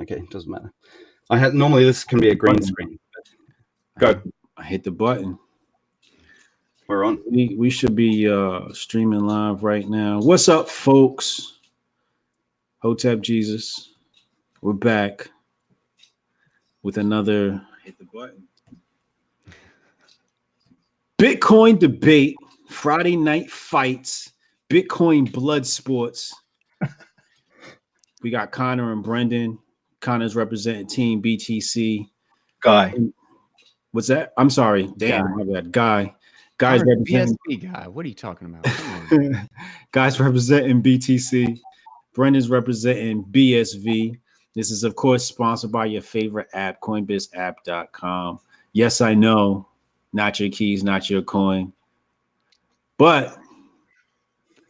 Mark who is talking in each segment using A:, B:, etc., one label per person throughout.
A: Okay, it doesn't matter. Normally this can be a green screen. Go.
B: I hit the button.
A: We're on.
B: We should be streaming live right now. What's up, folks? Hotep Jesus. We're back with another hit the button. Bitcoin debate, Friday night fights, Bitcoin blood sports. We got Connor and Brendan. Connor's representing Team BTC.
A: Guy.
B: What's that? I'm sorry. Damn, my bad. Guy's representing
C: BSV guy. What are you talking about?
B: Guy's representing BTC. Brendan's representing BSV. This is, of course, sponsored by your favorite app, CoinBizApp.com. Yes, I know. Not your keys, not your coin. But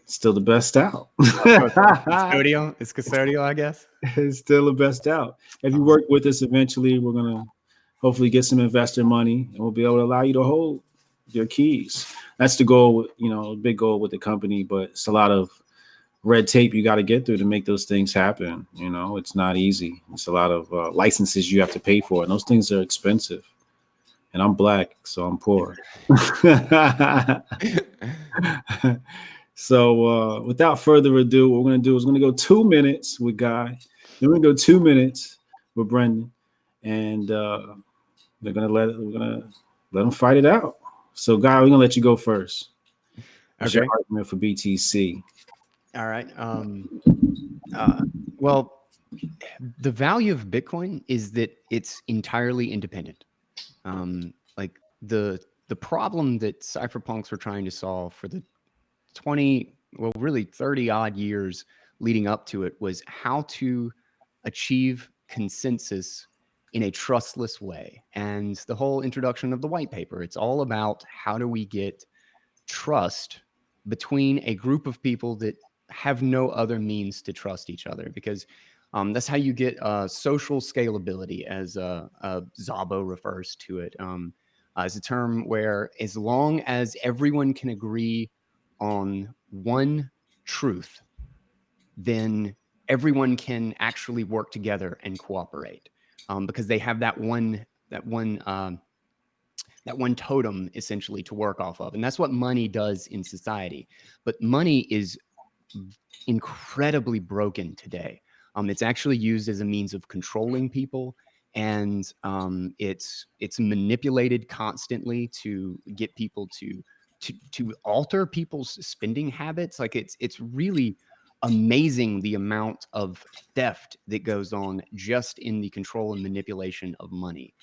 B: still the best out.
C: Custodial? It's custodial, I guess.
B: It's still the best out. If you work with us eventually, we're going to hopefully get some investor money and we'll be able to allow you to hold your keys. That's the goal, big goal with the company, but it's a lot of red tape you got to get through to make those things happen. It's not easy. It's a lot of licenses you have to pay for, and those things are expensive. And I'm black, so I'm poor. So without further ado, what we're going to do is we're going to go 2 minutes with Guy. Then we're going to go 2 minutes with Brendan. And we're going to let them fight it out. So, Guy, we're going to let you go first. What's your argument for BTC?
C: All right. Well, the value of Bitcoin is that it's entirely independent. Like the problem that cypherpunks were trying to solve for the 30 odd years leading up to it was how to achieve consensus in a trustless way. And the whole introduction of the white paper, it's all about how do we get trust between a group of people that have no other means to trust each other, because that's how you get social scalability, as Szabo refers to it, as a term where as long as everyone can agree on one truth, then everyone can actually work together and cooperate, because they have that one totem essentially to work off of. And that's what money does in society. But money is incredibly broken today. It's actually used as a means of controlling people, and it's manipulated constantly to get people to alter people's spending habits. Like it's really amazing the amount of theft that goes on just in the control and manipulation of money.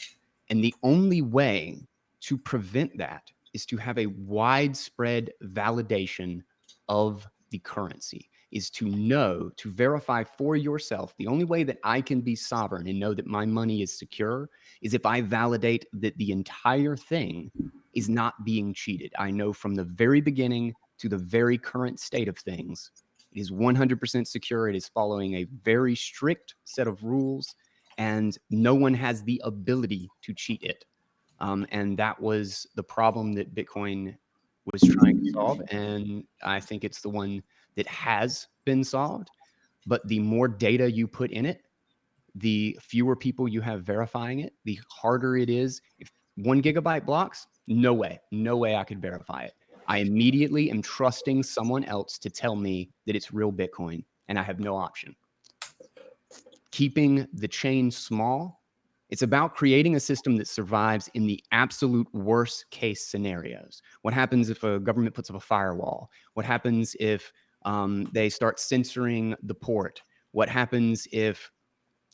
C: And the only way to prevent that is to have a widespread validation of the currency, is to verify for yourself. The only way that I can be sovereign and know that my money is secure is if I validate that the entire thing is not being cheated. I know from the very beginning to the very current state of things, it is 100% secure. It is following a very strict set of rules, and no one has the ability to cheat it. And that was the problem that Bitcoin was trying to solve. And I think it's the one that has been solved. But the more data you put in it, the fewer people you have verifying it, the harder it is. If 1 gigabyte blocks, no way I could verify it. I immediately am trusting someone else to tell me that it's real Bitcoin, and I have no option. Keeping the chain small, it's about creating a system that survives in the absolute worst case scenarios. What happens if a government puts up a firewall? What happens if they start censoring the port? What happens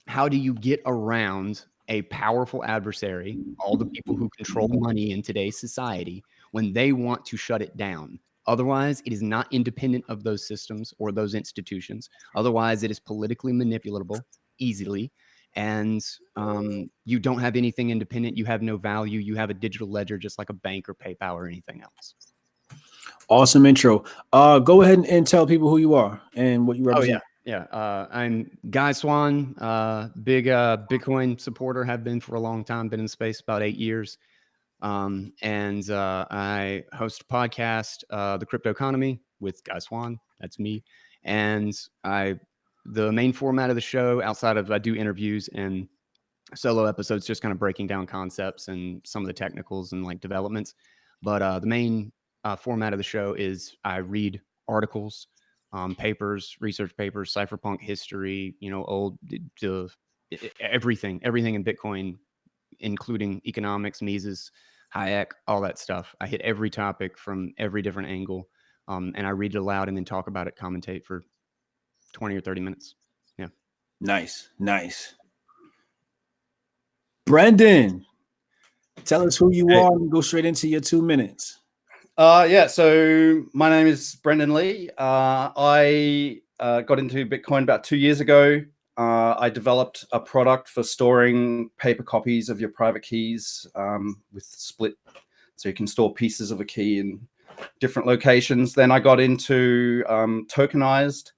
C: how do you get around a powerful adversary, all the people who control money in today's society, when they want to shut it down? Otherwise, it is not independent of those systems or those institutions. Otherwise, it is politically manipulatable easily. And you don't have anything independent. You have no value. You have a digital ledger, just like a bank or PayPal or anything else.
B: Awesome intro. Go ahead and tell people who you are and what you represent.
C: Yeah. I'm Chi Zhao, big Bitcoin supporter, have been for a long time, been in space about 8 years. And I host a podcast, The Crypto Economy, with Chi Zhao. That's me. And I the main format of the show, outside of I do interviews and solo episodes, just kind of breaking down concepts and some of the technicals and like developments. But the main format of the show is I read articles, papers, research papers, cypherpunk history, old, everything in Bitcoin, including economics, Mises, Hayek, all that stuff. I hit every topic from every different angle, and I read it aloud and then talk about it, commentate for 20 or 30 minutes. Yeah.
B: Nice. Brendan, tell us who you are and go straight into your 2 minutes.
A: Yeah, so my name is Brendan Lee. I got into Bitcoin about 2 years ago. I developed a product for storing paper copies of your private keys with split, so you can store pieces of a key in different locations. Then I got into Tokenized,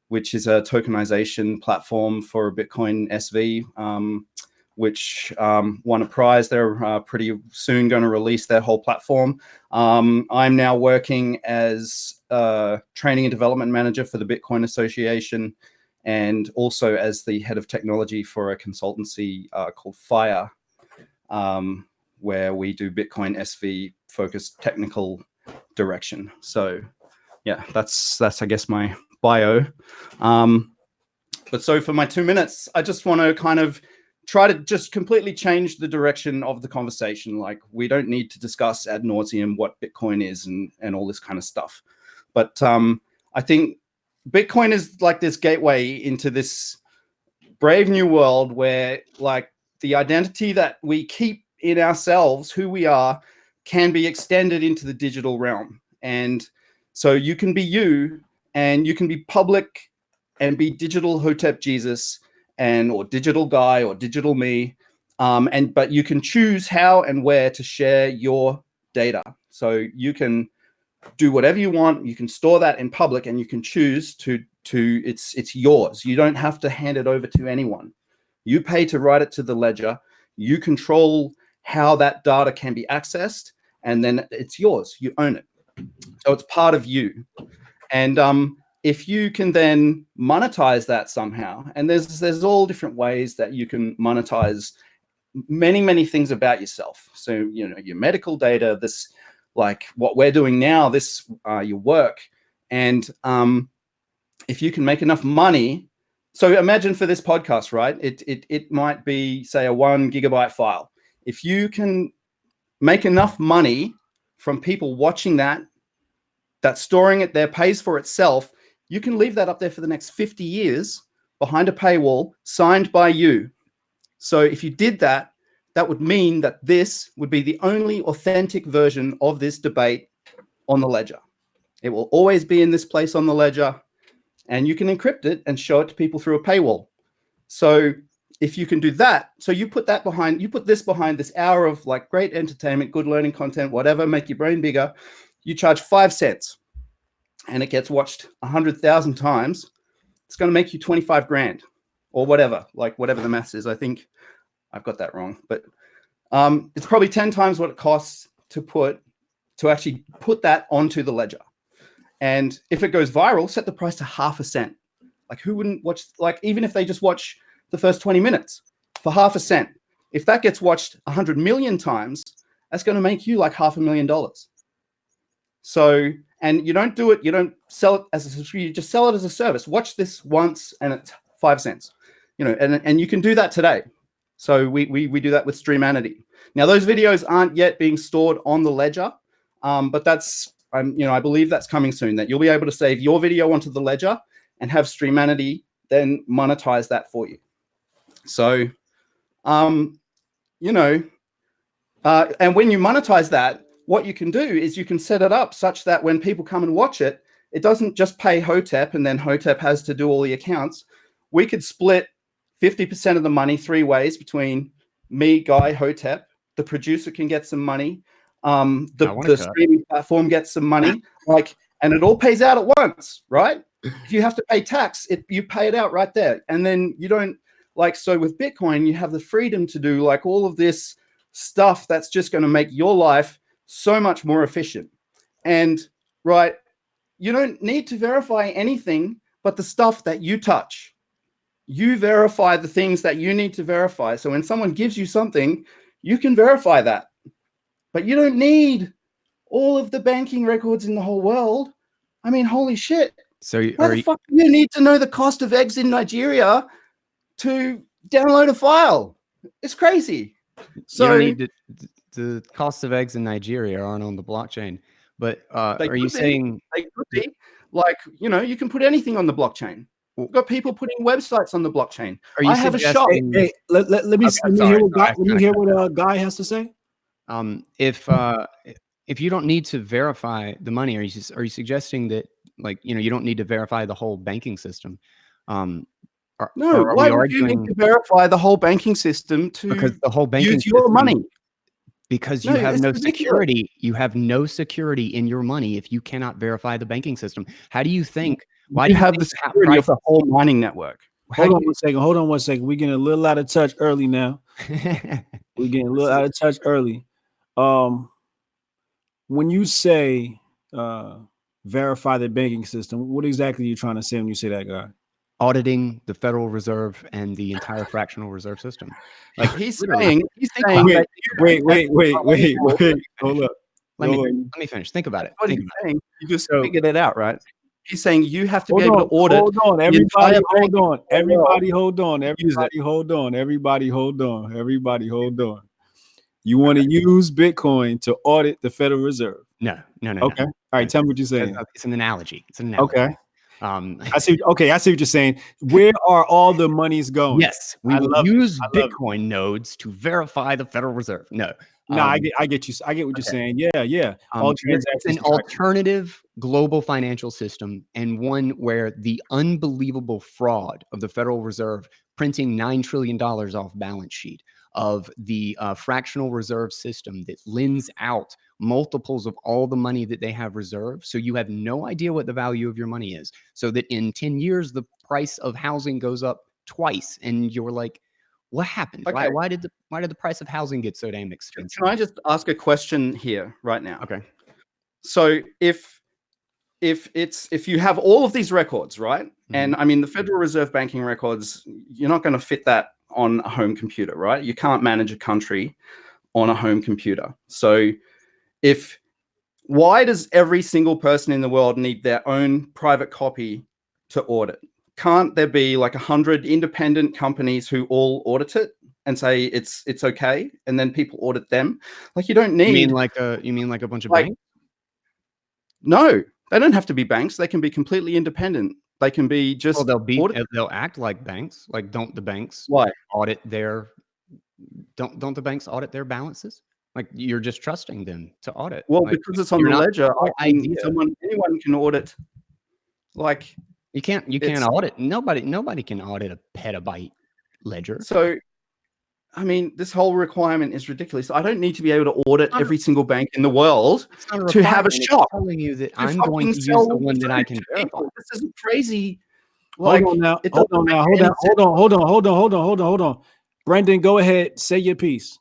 A: which is a tokenization platform for Bitcoin SV, which won a prize. They're pretty soon going to release their whole platform. I'm now working as a training and development manager for the Bitcoin Association, and also as the head of technology for a consultancy called Fire, where we do Bitcoin SV focused technical direction. So yeah, that's I guess my bio. But so for my 2 minutes, I just want to kind of try to just completely change the direction of the conversation. Like, we don't need to discuss ad nauseum what Bitcoin is and all this kind of stuff. But I think Bitcoin is like this gateway into this brave new world where like the identity that we keep in ourselves, who we are, can be extended into the digital realm. And so you can be you, and you can be public and be digital Hotep Jesus, or digital guy, or digital me. But you can choose how and where to share your data. So you can do whatever you want. You can store that in public, and you can choose to it's yours. You don't have to hand it over to anyone. You pay to write it to the ledger. You control how that data can be accessed, and then it's yours. You own it. So it's part of you. And if you can then monetize that somehow, and there's all different ways that you can monetize many things about yourself. So, your medical data, this, like what we're doing now, this, your work. And if you can make enough money, so imagine for this podcast, right? It might be, say, a 1 gigabyte file. If you can make enough money from people watching that storing it there pays for itself, you can leave that up there for the next 50 years behind a paywall, signed by you. So if you did that, that would mean that this would be the only authentic version of this debate on the ledger. It will always be in this place on the ledger, and you can encrypt it and show it to people through a paywall. So if you can do that, so you put this behind this hour of like great entertainment, good learning content, whatever, make your brain bigger. You charge 5 cents, and it gets watched 100,000 times. It's going to make you 25 grand or whatever, like whatever the maths is. I think I've got that wrong, but it's probably 10 times what it costs to actually put that onto the ledger. And if it goes viral, set the price to 0.5 cent. Like, who wouldn't watch, like, even if they just watch the first 20 minutes for 0.5 cent, if that gets watched 100 million times, that's going to make you like $500,000. So, and you don't do it, you don't sell it as a subscription, you just sell it as a service. Watch this once and it's 5 cents, and you can do that today. So we do that with Streamanity. Now, those videos aren't yet being stored on the ledger, but that's, I believe that's coming soon, that you'll be able to save your video onto the ledger and have Streamanity then monetize that for you. So, and when you monetize that, what you can do is you can set it up such that when people come and watch it, it doesn't just pay Hotep and then Hotep has to do all the accounts. We could split 50% of the money 3 ways between me, Guy, Hotep. The producer can get some money. The streaming platform gets some money, and it all pays out at once, right? If you have to pay tax, you pay it out right there. And then you don't, so with Bitcoin, you have the freedom to do all of this stuff that's just going to make your life so much more efficient. And right, you don't need to verify anything but the stuff that you touch. you verify the things that you need to verify. So when someone gives you something, you can verify that. But you don't need all of the banking records in the whole world. I mean, holy shit.
C: So
A: Why the fuck do you need to know the cost of eggs in Nigeria to download a file? It's crazy. So
C: you don't need the cost of eggs in Nigeria aren't on the blockchain. But are you saying
A: they could be? Like, you know, you can put anything on the blockchain. We've got people putting websites on the blockchain.
C: Are you
A: I have a shop.
B: Hey, let me hear what Guy has to say.
C: If you don't need to verify the money, are you suggesting that, like, you know, you don't need to verify the whole banking system?
A: No, why would you need to verify the whole banking system
C: because the whole banking
A: use your money?
C: Because you have no security. You have no security in your money if you cannot verify the banking system. How do you think? Why do you
A: have the security of the whole mining network?
B: Hold on one second. We're getting a little out of touch early now. We're getting a little out of touch early. When you say verify the banking system, what exactly are you trying to say when you say that, Guy?
C: Auditing the Federal Reserve and the entire fractional reserve system.
A: Like he's saying
B: wait. Hold up.
C: Let me finish. Think about it.
A: You just figured it out, right? He's saying you have to be able to audit.
B: Hold on, everybody hold on. Everybody hold on. Everybody hold on. You want to use Bitcoin to audit the Federal Reserve?
C: No.
B: Okay. All right. Tell me what you're saying.
C: It's an analogy.
B: Okay. I see what you're saying. Where are all the monies going?
C: Yes, we will use Bitcoin nodes to verify the Federal Reserve. No,
B: I get you. I get what you're saying. Yeah.
C: It's an alternative global financial system, and one where the unbelievable fraud of the Federal Reserve printing $9 trillion off balance sheet, of the fractional reserve system that lends out multiples of all the money that they have reserved. So you have no idea what the value of your money is. So that in 10 years, the price of housing goes up twice. And you're like, what happened?
A: Okay.
C: Why did the price of housing get so damn expensive?
A: Can I just ask a question here right now?
C: Okay.
A: So if you have all of these records, right? Mm-hmm. And I mean, the Federal Reserve banking records, you're not going to fit that on a home computer, right? You can't manage a country on a home computer. So why does every single person in the world need their own private copy to audit? Can't there be like 100 independent companies who all audit it and say it's okay, and then people audit them? Like, you don't need.
C: You mean like a bunch of banks?
A: No, they don't have to be banks. They can be completely independent. They can be just.
C: Well, they'll act like banks. Like, don't the banks audit their? Don't the banks audit their balances? Like, you're just trusting them to audit.
A: Well,
C: like,
A: because it's on the ledger, anyone can audit. Like,
C: you can't audit. Nobody can audit a petabyte ledger.
A: So, I mean, this whole requirement is ridiculous. I don't need to be able to audit every single bank in the world to have a shop.
C: It's telling you that I'm going to use the one that I can verify.
A: This isn't crazy.
B: Like, hold on. Brendan, go ahead. Say your piece.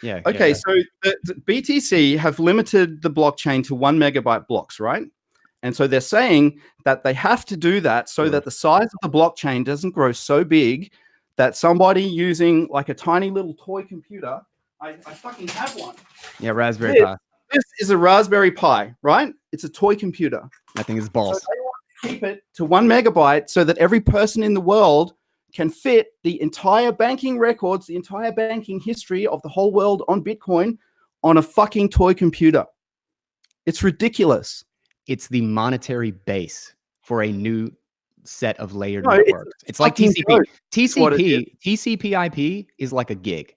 C: Yeah.
A: Okay. So the BTC have limited the blockchain to 1 megabyte blocks, right? And so they're saying that they have to do that so that the size of the blockchain doesn't grow so big that somebody using like a tiny little toy computer, I fucking have one.
C: Yeah, Raspberry Pi.
A: This is a Raspberry Pi, right? It's a toy computer.
C: I think it's balls.
A: So they want to keep it to 1 megabyte so that every person in the world can fit the entire banking records, the entire banking history of the whole world on Bitcoin on a fucking toy computer. It's ridiculous.
C: It's the monetary base for a new set of layered networks. It's like TCP. TCP/IP is like a gig,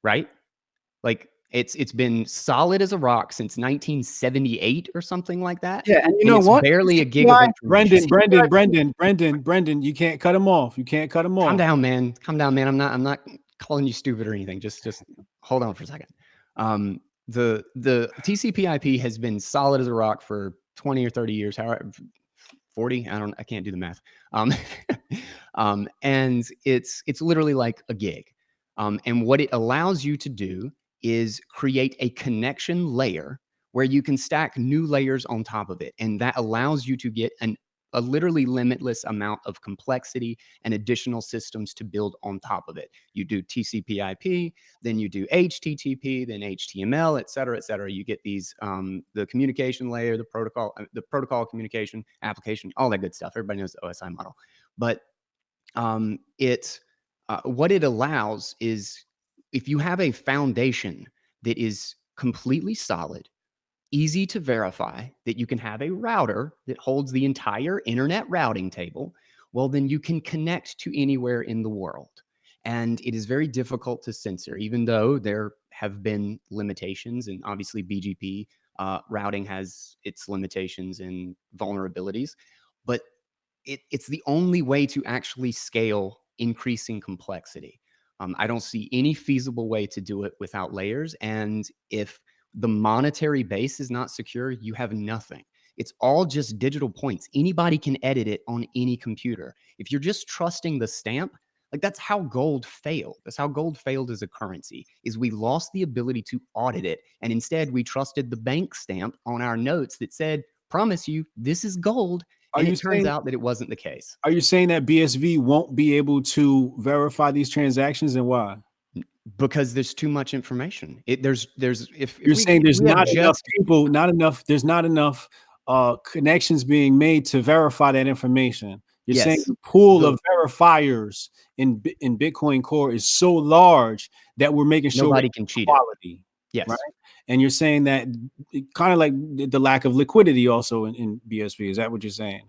C: right? Like, it's been solid as a rock since 1978 or something like that.
A: Yeah, and you know what?
C: Barely a gig of information.
B: Brendan, you can't cut him off.
C: Calm down, man. I'm not calling you stupid or anything. Just hold on for a second. The TCP/IP has been solid as a rock for 20 or 30 years. However, 40. I can't do the math. And it's literally like a gig. And what it allows you to do is create a connection layer where you can stack new layers on top of it. And that allows you to get a literally limitless amount of complexity and additional systems to build on top of it. You do TCP/IP, then you do HTTP, then HTML, et cetera, et cetera. You get these the communication layer, the protocol communication application, all that good stuff. Everybody knows the OSI model, but what it allows is, if you have a foundation that is completely solid, easy to verify, that you can have a router that holds the entire internet routing table, well, then you can connect to anywhere in the world. And it is very difficult to censor, even though there have been limitations. And obviously BGP routing has its limitations and vulnerabilities, but it's the only way to actually scale increasing complexity. I don't see any feasible way to do it without layers. And if the monetary base is not secure, you have nothing. It's all just digital points. Anybody can edit it on any computer. If you're just trusting the stamp, like, that's how gold failed. That's how gold failed as a currency, is we lost the ability to audit it. And instead we trusted the bank stamp on our notes that said, promise you, this is gold. And it turns out that it wasn't the case.
B: Are you saying that BSV won't be able to verify these transactions, and why?
C: Because there's too much information. There's if
B: You're saying there's not enough people, there's not enough connections being made to verify that information. You're saying the pool of verifiers in Bitcoin Core is so large that we're making sure
C: nobody can cheat
B: quality.
C: Yes.
B: Right? And you're saying that kind of like the lack of liquidity also in BSV. Is that what you're saying?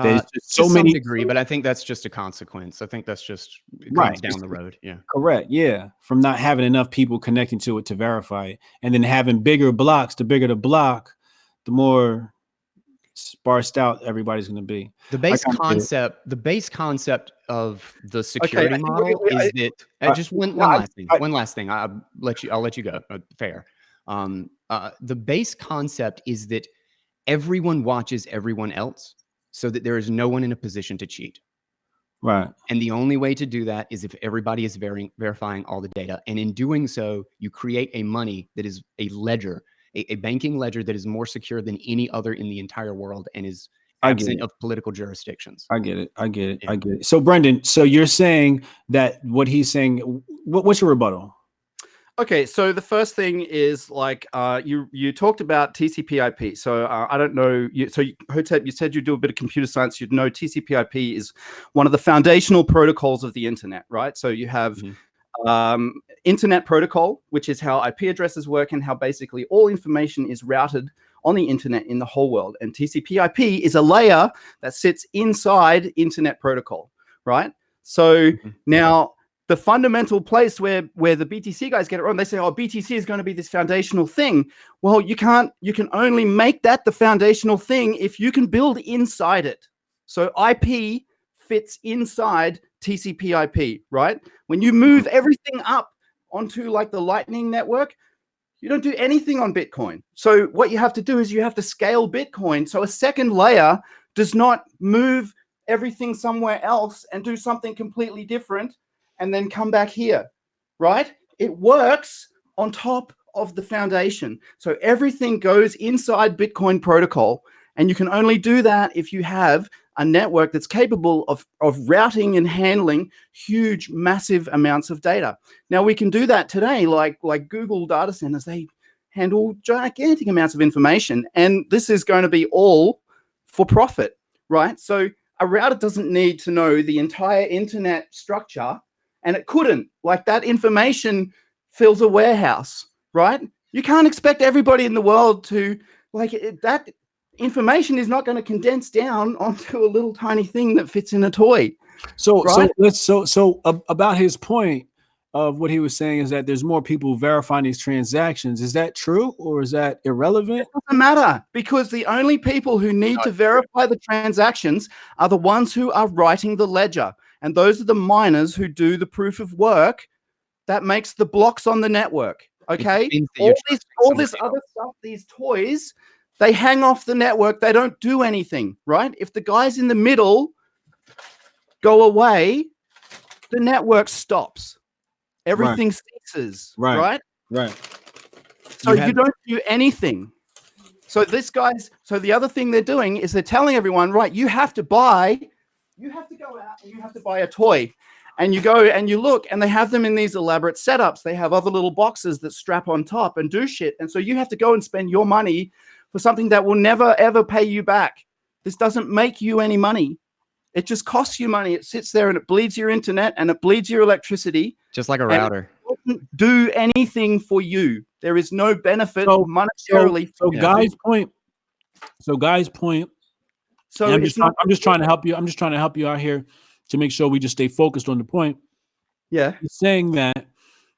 B: There's just so many
C: degree, but I think that's just a consequence. I think that's just comes down the road. Yeah.
B: Correct. Yeah. From not having enough people connecting to it to verify it. And then having bigger blocks, the bigger the block, the more sparsed out everybody's going to be.
C: The base concept of the security model is that just one last thing. I'll let you go. Fair. The base concept is that everyone watches everyone else, so that there is no one in a position to cheat.
B: Right.
C: And the only way to do that is if everybody is verifying all the data. And in doing so, you create a money that is a ledger, a banking ledger that is more secure than any other in the entire world and is absent of political jurisdictions.
B: I get it. Yeah. I get it. So Brendan, so you're saying that what he's saying, what's your rebuttal?
A: Okay, so the first thing is, like, you talked about TCP/IP. So I don't know. Hotep, you said you do a bit of computer science. You'd know TCP/IP is one of the foundational protocols of the internet, right? So you have internet protocol, which is how IP addresses work and how basically all information is routed on the internet in the whole world. And TCP/IP is a layer that sits inside internet protocol, right? So now, the fundamental place where the BTC guys get it wrong, they say, oh, BTC is going to be this foundational thing. Well, you can only make that the foundational thing if you can build inside it. So IP fits inside TCP/IP, right? When you move everything up onto like the Lightning Network, you don't do anything on Bitcoin. So what you have to do is you have to scale Bitcoin. So a second layer does not move everything somewhere else and do something completely different and then come back here, right? It works on top of the foundation. So everything goes inside Bitcoin protocol, and you can only do that if you have a network that's capable of routing and handling huge, massive amounts of data. Now, we can do that today, like Google data centers, they handle gigantic amounts of information, and this is going to be all for profit, right? So a router doesn't need to know the entire internet structure, and it couldn't. Like, that information fills a warehouse, right? You can't expect everybody in the world to, like, that information is not going to condense down onto a little tiny thing that fits in a toy.
B: So
A: right?
B: so about his point of what he was saying is that there's more people verifying these transactions. Is that true, or is that irrelevant?
A: It doesn't matter, because the only people who need to verify the transactions are the ones who are writing the ledger. And those are the miners who do the proof of work that makes the blocks on the network. Okay? All this other stuff, these toys, they hang off the network. They don't do anything, right? If the guys in the middle go away, the network stops. Everything ceases, right?
B: Right.
A: So you don't do anything. So the other thing they're doing is they're telling everyone, right, you have to go out and you have to buy a toy. And you go and you look and they have them in these elaborate setups. They have other little boxes that strap on top and do shit. And so you have to go and spend your money for something that will never, ever pay you back. This doesn't make you any money. It just costs you money. It sits there and it bleeds your internet and it bleeds your electricity.
C: Just like a router.
A: It doesn't do anything for you. There is no benefit monetarily.
B: So Guy's point. So I'm just trying to help you. I'm just trying to help you out here to make sure we just stay focused on the point.
A: Yeah.
B: He's saying that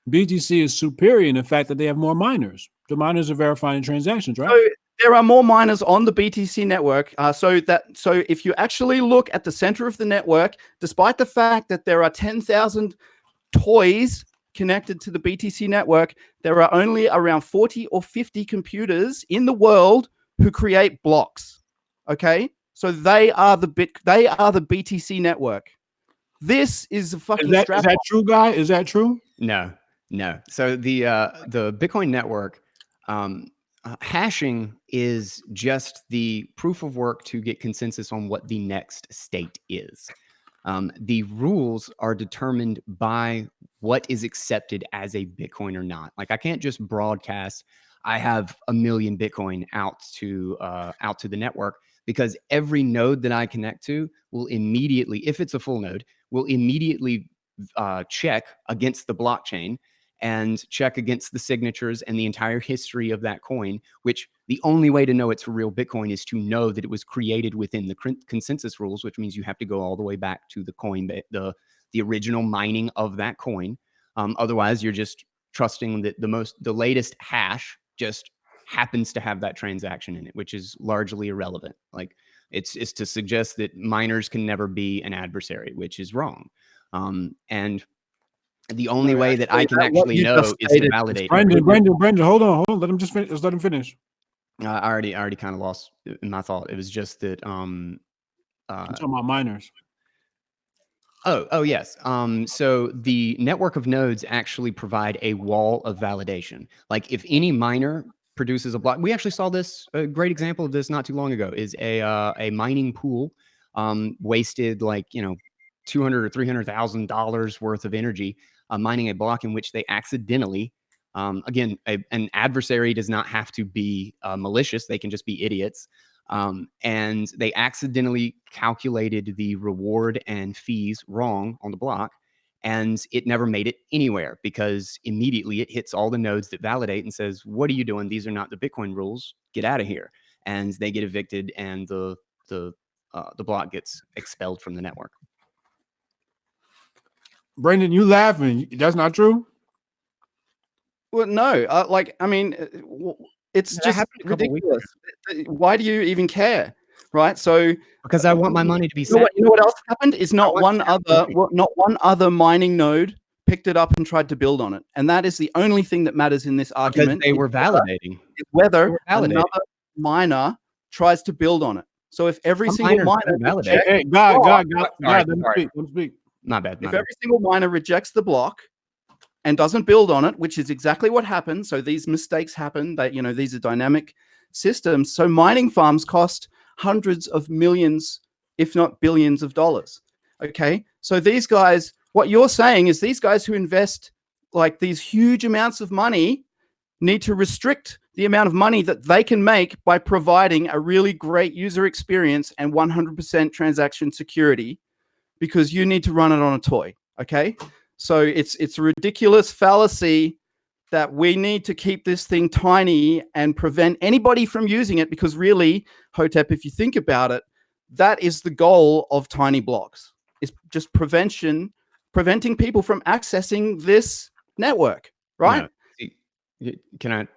B: BTC is superior in the fact that they have more miners. The miners are verifying transactions, right?
A: So there are more miners on the BTC network. So if you actually look at the center of the network, despite the fact that there are 10,000 toys connected to the BTC network, there are only around 40 or 50 computers in the world who create blocks. Okay, so they are the BTC network. This is a fucking strap.
B: Is that true, Guy? Is that true?
C: No. So the Bitcoin network, hashing is just the proof of work to get consensus on what the next state is. The rules are determined by what is accepted as a Bitcoin or not. Like I can't just broadcast, I have 1 million Bitcoin out to the network, because every node that I connect to will immediately, if it's a full node, will immediately check against the blockchain and check against the signatures and the entire history of that coin, which the only way to know it's a real Bitcoin is to know that it was created within the consensus rules, which means you have to go all the way back to the coin, the original mining of that coin. Otherwise, you're just trusting that the latest hash just happens to have that transaction in it, which is largely irrelevant. Like it's to suggest that miners can never be an adversary, which is wrong. And the only way that I can actually know is to validate.
B: Brendan, hold on. Let him just finish. Just let him finish.
C: I already kind of lost my thought. It was just that.
B: I'm talking about miners.
C: Oh yes. So the network of nodes actually provide a wall of validation. Like if any miner produces a block, we actually saw this. A great example of this not too long ago is a mining pool wasted like $200,000 or $300,000 worth of energy mining a block in which they accidentally, again, an adversary does not have to be malicious; they can just be idiots. And they accidentally calculated the reward and fees wrong on the block, and it never made it anywhere because immediately it hits all the nodes that validate and says, "What are you doing? These are not the Bitcoin rules. Get out of here!" And they get evicted, and the block gets expelled from the network.
B: Brendan, you laughing? That's not true.
A: Well, no. It's just ridiculous. Why do you even care, right? So
C: because I want my money to be set.
A: You know what else happened is not one other mining node picked it up and tried to build on it, and that is the only thing that matters in this argument.
C: Because they were validating.
A: Whether another miner tries to build on it. So if every single miner,
B: God, let him speak.
C: My bad.
A: If every single miner rejects the block and doesn't build on it, which is exactly what happened. So these mistakes happen. That these are dynamic systems. So mining farms cost hundreds of millions, if not billions of dollars. Okay. So these guys, what you're saying is these guys who invest like these huge amounts of money need to restrict the amount of money that they can make by providing a really great user experience and 100% transaction security, because you need to run it on a toy. Okay. So it's a ridiculous fallacy that we need to keep this thing tiny and prevent anybody from using it, because really, Hotep, if you think about it, that is the goal of tiny blocks. It's just preventing people from accessing this network, right?
C: No. Can I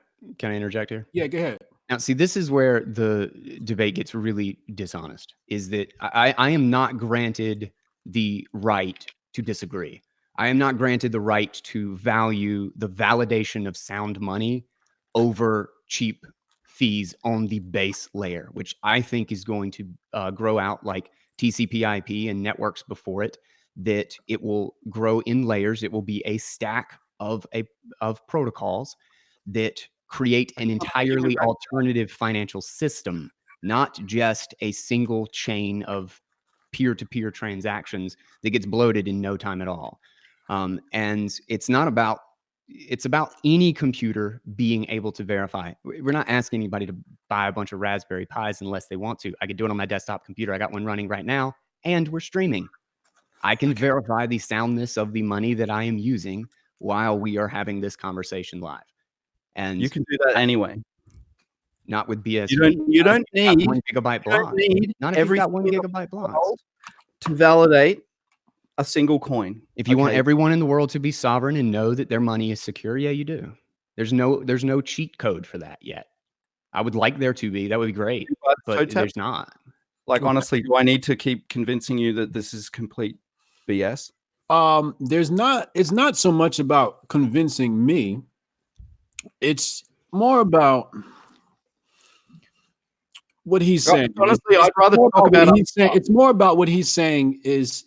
C: interject here?
B: Yeah, go ahead.
C: Now, see, this is where the debate gets really dishonest, is that I am not granted the right to disagree. I am not granted the right to value the validation of sound money over cheap fees on the base layer, which I think is going to grow out like TCP/IP and networks before it, that it will grow in layers. It will be a stack of protocols that create an entirely alternative financial system, not just a single chain of peer-to-peer transactions that gets bloated in no time at all. And it's about any computer being able to verify. We're not asking anybody to buy a bunch of Raspberry Pis unless they want to. I could do it on my desktop computer. I got one running right now, and we're streaming. I can verify the soundness of the money that I am using while we are having this conversation live. And
A: You can do that anyway.
C: not with BSV.
A: You don't need
C: 1 gigabyte
A: you don't
C: block.
A: need
C: Not if you've got 1
A: everything in the
C: gigabyte blocks.
A: world to validate a single coin.
C: If you want
A: Okay.
C: everyone in the world to be sovereign and know that their money is secure, yeah, you do. There's no cheat code for that yet. I would like there to be. That would be great, but
A: Hotep,
C: there's not.
A: like, honestly, do I need to keep convincing you that this is complete BS?
B: It's not so much about convincing me. It's more about what he's saying.
A: Honestly, I'd rather
B: more
A: talk about
B: what he's saying. It's more about what he's saying is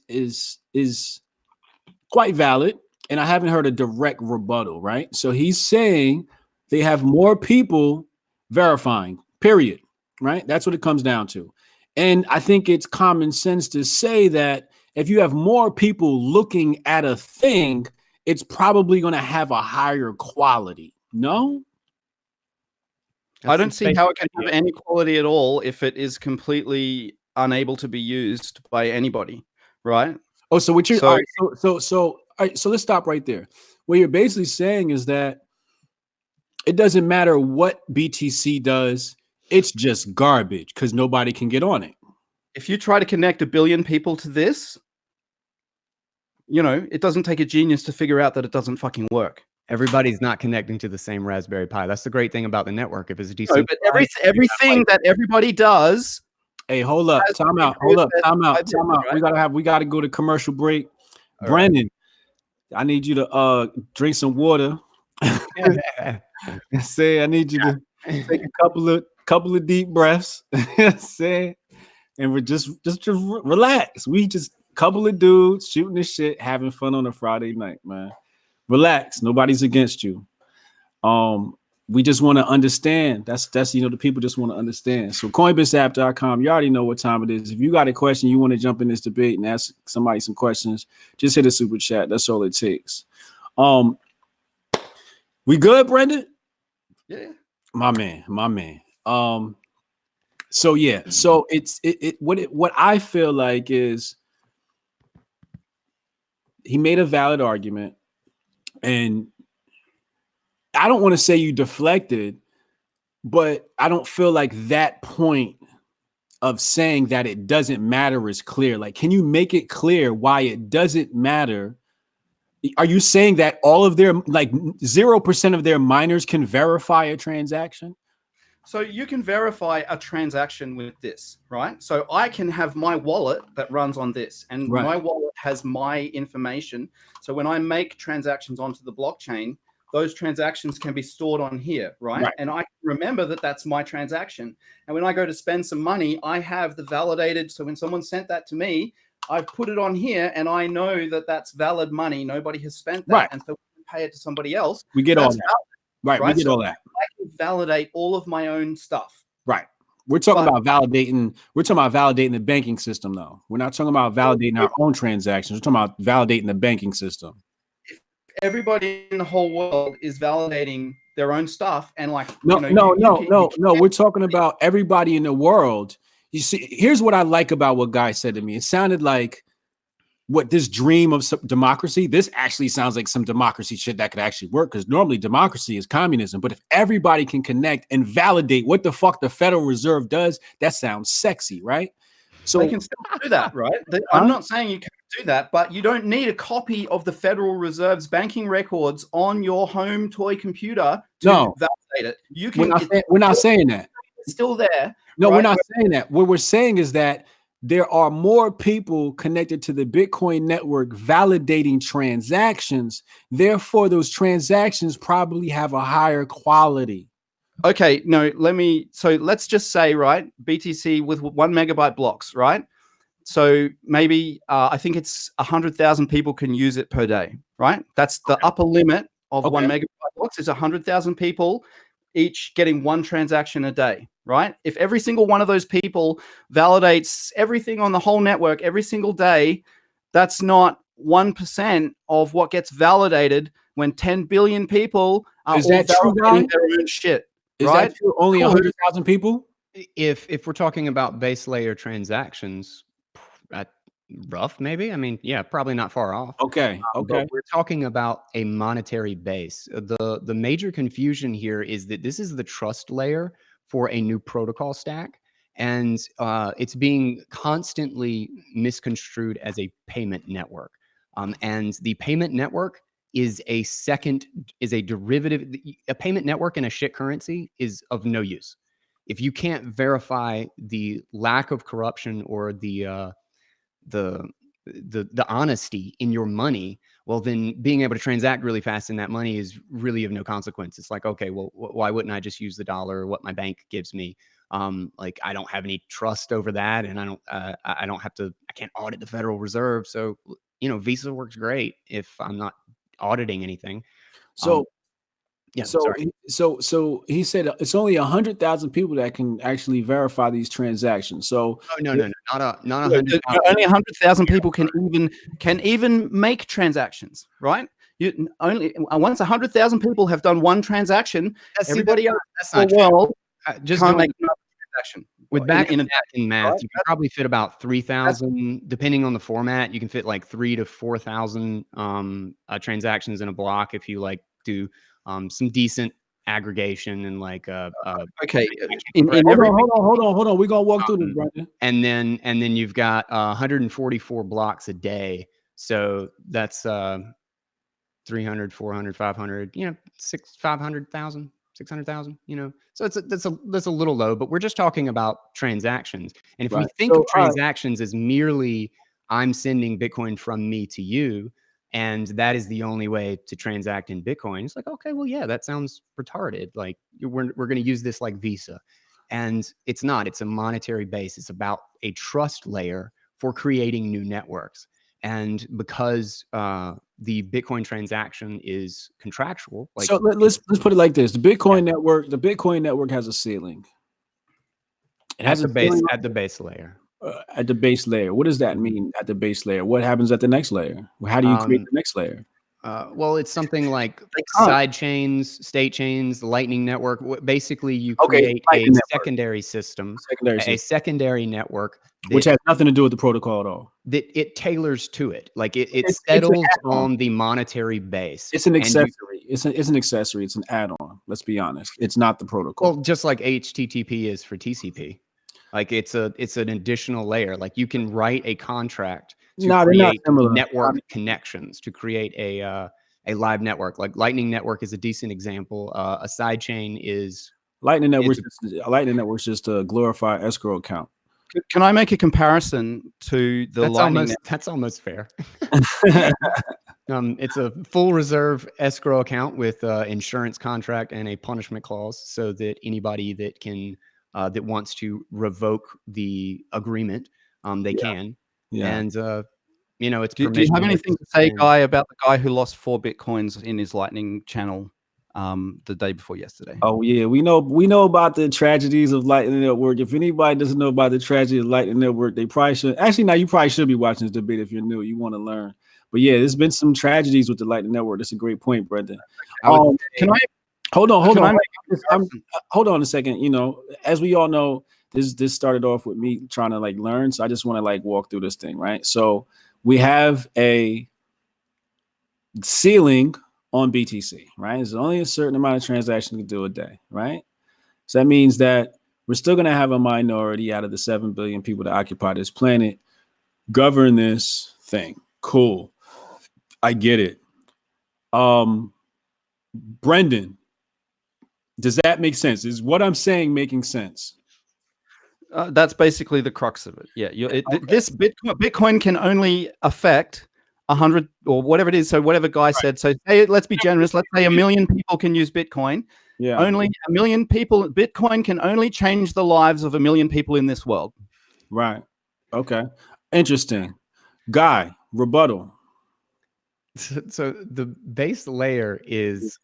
B: quite valid, and I haven't heard a direct rebuttal, right? So he's saying they have more people verifying, period, right? That's what it comes down to. And I think it's common sense to say that if you have more people looking at a thing, it's probably going to have a higher quality. No?
A: I don't see how it can have any quality at all if it is completely unable to be used by anybody, right?
B: Oh, so what you're
A: So-
B: all right, so let's stop right there. What you're basically saying is that it doesn't matter what BTC does, it's just garbage because nobody can get on it.
A: If you try to connect 1 billion people to this, it doesn't take a genius to figure out that it doesn't fucking work.
C: Everybody's not connecting to the same Raspberry Pi. That's the great thing about the network. If it's a
A: No,
C: decent,
A: but everything that everybody does.
B: Hey, hold up,
A: Has
B: time
A: to
B: out,
A: be
B: hold up,
A: good
B: time out,
A: at
B: time out.
A: right?
B: We gotta go to commercial break.
A: All
B: Brandon, I need you to drink some water. Say I need you to take a couple of deep breaths. Say, and we're just relax. We just couple of dudes shooting this shit, having fun on a Friday night, man. Relax. Nobody's against you. We just want to understand. That's the people just want to understand. So coinbaseapp.com, you already know what time it is. If you got a question, you want to jump in this debate and ask somebody some questions, just hit a super chat. That's all it takes. We good, Brendan?
A: Yeah.
B: My man. So yeah, so what I feel like is he made a valid argument, and I don't want to say you deflected, but I don't feel like that point of saying that it doesn't matter is clear. Like, can you make it clear why it doesn't matter? Are you saying that all of their 0% of their miners can verify a transaction?
A: So you can verify a transaction with this, right? So I can have my wallet that runs on this, and
B: Right.
A: my wallet has my information. So when I make transactions onto the blockchain, those transactions can be stored on here, right?
B: Right.
A: And I can remember that that's my transaction. And when I go to spend some money, I have the validated. So when someone sent that to me, I've put it on here, and I know that that's valid money. Nobody has spent that.
B: Right.
A: And so when I pay it to somebody else,
B: We get all
A: that's
B: that.
A: valid,
B: Right, we
A: right?
B: get
A: So
B: all that.
A: I can validate all of my own stuff.
B: Right. We're talking
A: But-
B: about validating. We're talking about validating the banking system, though. We're not talking about validating our own transactions. We're talking about validating the banking system.
A: Everybody in the whole world is validating their own stuff, and
B: No. We're talking about everybody in the world. You see, here's what I like about what Guy said to me. It sounded like what this dream of some democracy. This actually sounds like some democracy shit that could actually work, because normally democracy is communism. But if everybody can connect and validate what the fuck the Federal Reserve does, that sounds sexy, right? So
A: they can still do that, right? I'm not saying you can't do that, but you don't need a copy of the Federal Reserve's banking records on your home toy computer to
B: No.
A: validate it. You can.
B: we're not saying that.
A: It's still there.
B: No,
A: right?
B: we're not saying that. What we're saying is that there are more people connected to the Bitcoin network validating transactions. Therefore, those transactions probably have a higher quality.
A: Okay, no, let's just say, right, BTC with 1 megabyte blocks, right? So maybe I think it's 100,000 people can use it per day, right? That's the upper limit of 1 megabyte blocks is 100,000 people each getting one transaction a day, right? If every single one of those people validates everything on the whole network every single day, that's not 1% of what gets validated when 10 billion people are
B: Is
A: all
B: that true,
A: validating
B: guy?
A: their own shit,
B: Is
A: right?
B: that true? Only
A: Cool.
B: 100,000 people?
C: If we're talking about base layer transactions, at rough maybe. I mean, yeah, probably not far off.
B: Okay. Okay.
C: But we're talking about a monetary base. The major confusion here is that this is the trust layer for a new protocol stack, and it's being constantly misconstrued as a payment network. And the payment network is a derivative. A payment network in a shit currency is of no use if you can't verify the lack of corruption or the honesty in your money. Well, then being able to transact really fast in that money is really of no consequence. It's like, okay, well, why wouldn't I just use the dollar or what my bank gives me? Like I don't have any trust over that, and I don't have to. I can't audit the Federal Reserve, so Visa works great if I'm not auditing anything.
B: So,
C: Yeah,
B: so,
C: sorry.
B: so he said it's only 100,000 people that can actually verify these transactions. So,
C: Oh no, not
A: Yeah,
C: 100,000.
A: only 100,000 people can even make transactions, right? You only once 100,000 people have done one transaction, everybody else
C: that's
A: in
C: not
A: the
C: true.
A: world
C: Just
A: can't
C: doing
A: make another transaction.
C: with back
A: in
C: and
A: a
C: in math,
A: right?
C: you can probably fit about 3,000, depending on the format. You can fit like 3 to 4,000 transactions in a block if you like do some decent aggregation and like
A: Okay,
C: Right.
A: in every
B: hold on. We're gonna walk through this, brother.
C: and then you've got 144 blocks a day. So that's 300, 400, 500, 500,000, 600,000, so that's a little low, but we're just talking about transactions. And if we
B: Right.
C: think
B: So,
C: of transactions as merely I'm sending Bitcoin from me to you, and that is the only way to transact in Bitcoin, it's like, okay, well, yeah, that sounds retarded. Like we're going to use this like Visa. And it's not, it's a monetary base. It's about a trust layer for creating new networks. And because the Bitcoin transaction is contractual, like
B: so let's put it like this: the Bitcoin network has a ceiling. It has a ceiling
C: at the base layer.
B: at the base layer. What does that mean at the base layer? What happens at the next layer? How do you create the next layer?
C: Well, it's something like
A: can't.
C: side chains, state chains, the Lightning Network. Basically, you
B: Okay,
C: create a
B: Lightning Network.
C: secondary system,
B: Secondary
C: a
B: system,
C: secondary network
B: which has nothing to do with the protocol at all.
C: that it tailors to it. Like it
B: It's
C: settles
B: an add-on.
C: on the monetary base.
B: It's an
C: And you-
B: accessory. It's an accessory. It's an add-on. Let's be honest. It's not the protocol.
C: Well, just like HTTP is for TCP. Like it's an additional layer. Like you can write a contract to
B: No, they're not
C: create
B: similar.
C: network connections, to create a live network. Like Lightning Network is a decent example. A sidechain is
B: Lightning Network's just a glorified escrow account.
A: Can I make a comparison to the Lightning?
C: That's almost fair. It's a full reserve escrow account with insurance contract and a punishment clause, so that anybody that can that wants to revoke the agreement, they can.
B: Yeah.
C: And it's
A: Do you have anything to say, Guy, about the guy who lost 4 Bitcoins in his Lightning channel the day before yesterday?
B: Oh yeah, we know about the tragedies of Lightning Network. If anybody doesn't know about the tragedy of Lightning Network, they probably should. Actually, now you probably should be watching this debate if you're new. You want to learn. But yeah, there's been some tragedies with the Lightning Network. That's a great point, Brendan.
A: Can I
B: hold on?
A: make
B: Hold on a second. As we all know, this started off with me trying to learn. So I just want to walk through this thing, right? So we have a ceiling on BTC, right? There's only a certain amount of transactions you can do a day, right? So that means that we're still going to have a minority out of the 7 billion people that occupy this planet govern this thing. Cool. I get it. Brendan, does that make sense? Is what I'm saying making sense?
A: That's basically the crux of it. Yeah, this Bitcoin can only affect 100 or whatever it is. So whatever Guy said. So let's be generous. Let's say 1 million people can use Bitcoin.
B: Yeah.
A: Only 1 million people. Bitcoin can only change the lives of 1 million people in this world.
B: Right. Okay. Interesting. Guy, rebuttal.
C: So the base layer is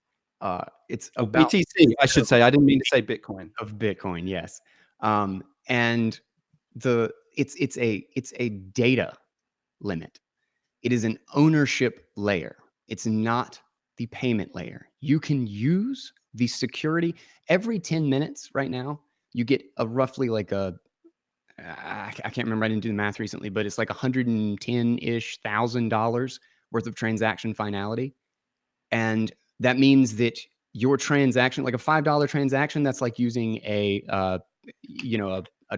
C: It's
A: Oh,
C: about
A: BTC, I should say. I didn't mean to say Bitcoin.
C: of Bitcoin, yes. And it's a data limit. It is an ownership layer. It's not the payment layer. You can use the security every 10 minutes right now. You get a roughly like I can't remember. I didn't do the math recently, but it's like $110-ish thousand worth of transaction finality. And that means that your transaction, like a $5 transaction, that's like using a